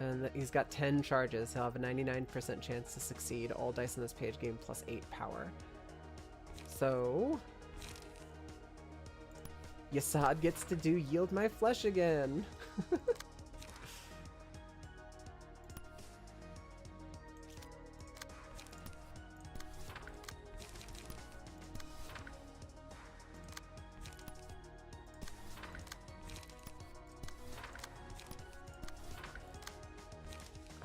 And he's got 10 charges. He'll have a 99% chance to succeed. All dice on this page gain plus 8 power. So Yasad gets to do Yield My Flesh again.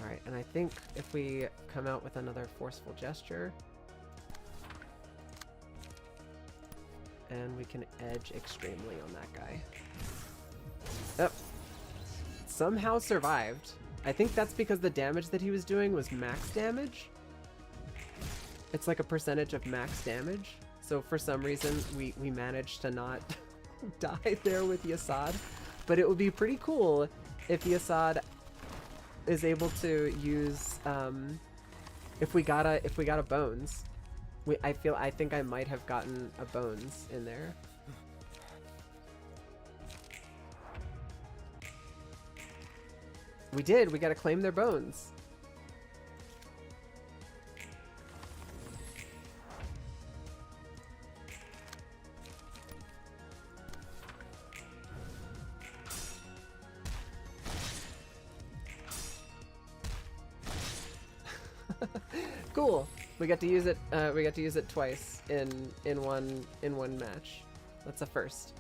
Alright, and I think if we come out with another Forceful Gesture, and we can edge extremely on that guy. Oh, somehow survived. I think that's because the damage that he was doing was max damage. It's like a percentage of max damage. So for some reason, we managed to not die there with Yasad. But it would be pretty cool if Yasad is able to use, if we got a bones. I think I might have gotten a bones in there. We did. We got to claim their bones. Cool. We got to use it. We got to use it twice in one match. That's a first.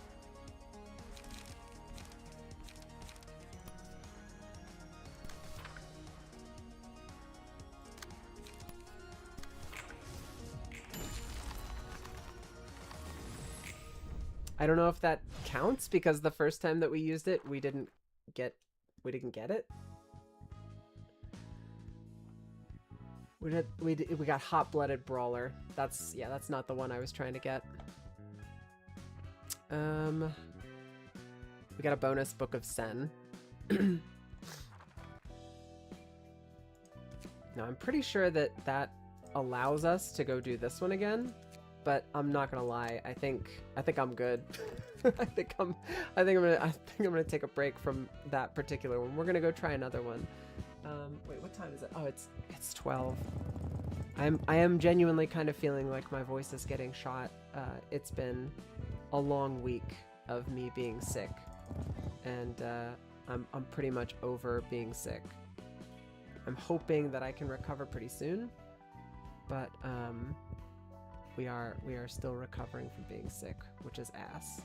I don't know if that counts because the first time that we used it, we didn't get it. We got Hot-Blooded Brawler. That's not the one I was trying to get. We got a bonus Book of Sen. No, I'm pretty sure that allows us to go do this one again, but I'm not gonna lie. I think I'm good. I think I'm gonna take a break from that particular one. We're gonna go try another one. Wait, what time is it? Oh, it's 12. I am genuinely kind of feeling like my voice is getting shot. It's been a long week of me being sick, and I'm pretty much over being sick. I'm hoping that I can recover pretty soon, but we are still recovering from being sick, which is ass.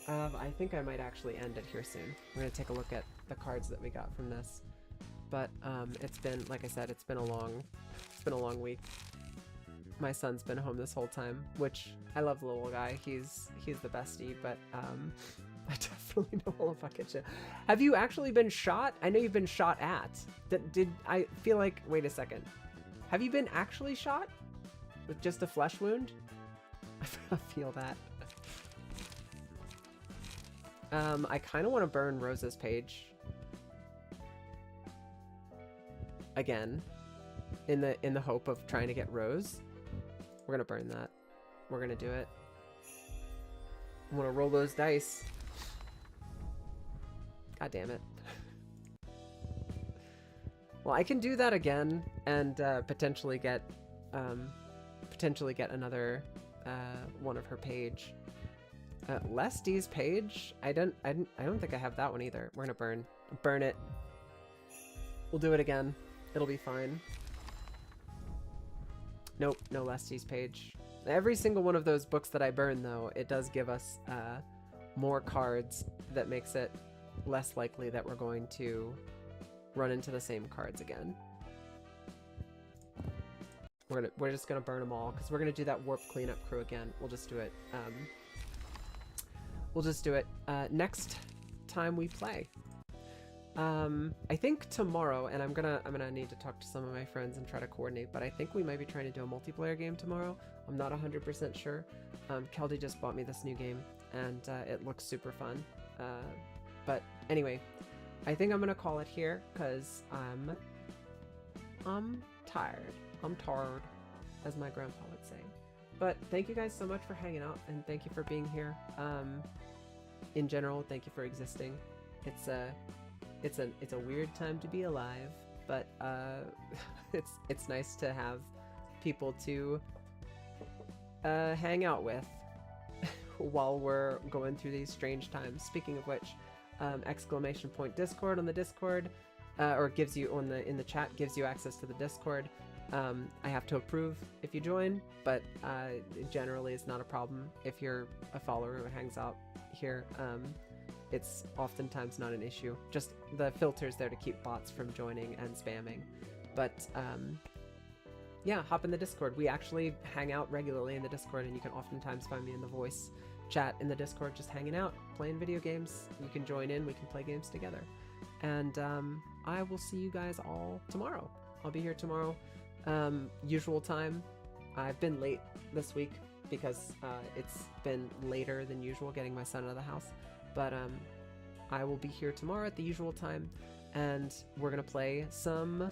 I think I might actually end it here soon. We're gonna take a look at the cards that we got from this, but it's been, like I said, it's been a long week. My son's been home this whole time, which I love the little guy. He's the bestie, but I definitely don't want to fucking shit. Have you actually been shot? I know you've been shot at. Did I feel like, wait a second. Have you been actually shot? With just a flesh wound? I feel that. I kind of want to burn Rose's page. Again. In the hope of trying to get Rose. We're gonna burn that. We're gonna do it. I'm gonna roll those dice. God damn it. Well, I can do that again and potentially get another one of her page. Lesty's page. I don't think I have that one either. We're gonna burn it. We'll do it again. It'll be fine. Nope, no Lesty's page. Every single one of those books that I burn, though, it does give us more cards that makes it less likely that we're going to run into the same cards again. We're just gonna burn them all because we're gonna do that warp cleanup crew again. We'll just do it. We'll just do it next time we play. I think tomorrow, and I'm gonna need to talk to some of my friends and try to coordinate, but I think we might be trying to do a multiplayer game tomorrow. I'm not 100% sure. Keldy just bought me this new game, and it looks super fun. But anyway, I think I'm gonna call it here, because I'm tired. I'm tired, as my grandpa would say. But thank you guys so much for hanging out, and thank you for being here. In general, thank you for existing. It's a weird time to be alive, but it's nice to have people to hang out with while we're going through these strange times. Speaking of which, !Discord on the Discord, or gives you in the chat, gives you access to the Discord. I have to approve if you join, but generally it's not a problem if you're a follower who hangs out here. It's oftentimes not an issue. Just the filter's there to keep bots from joining and spamming. But yeah, hop in the Discord. We actually hang out regularly in the Discord, and you can oftentimes find me in the voice chat in the Discord just hanging out, playing video games. You can join in, we can play games together. And I will see you guys all tomorrow. I'll be here tomorrow. Usual time. I've been late this week because it's been later than usual getting my son out of the house. But I will be here tomorrow at the usual time, and we're gonna play something.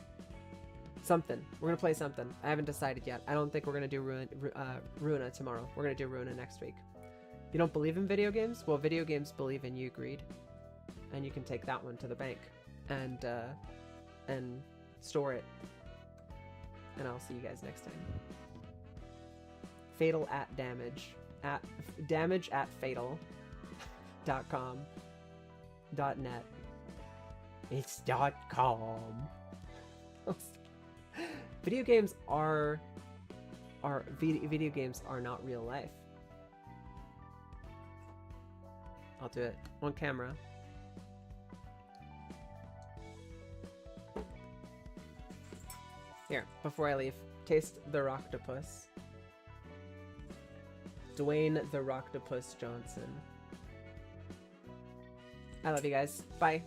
We're gonna play something. I haven't decided yet. I don't think we're gonna do Runa tomorrow. We're gonna do Runa next week. You don't believe in video games? Well, video games believe in you, Greed, and you can take that one to the bank and store it. And I'll see you guys next time. Fatal at damage at fatal.com.net. It's .com. Video games are video games are not real life. I'll do it on camera. Here, before I leave, taste the Rocktopus. Dwayne the Rocktopus Johnson. I love you guys. Bye.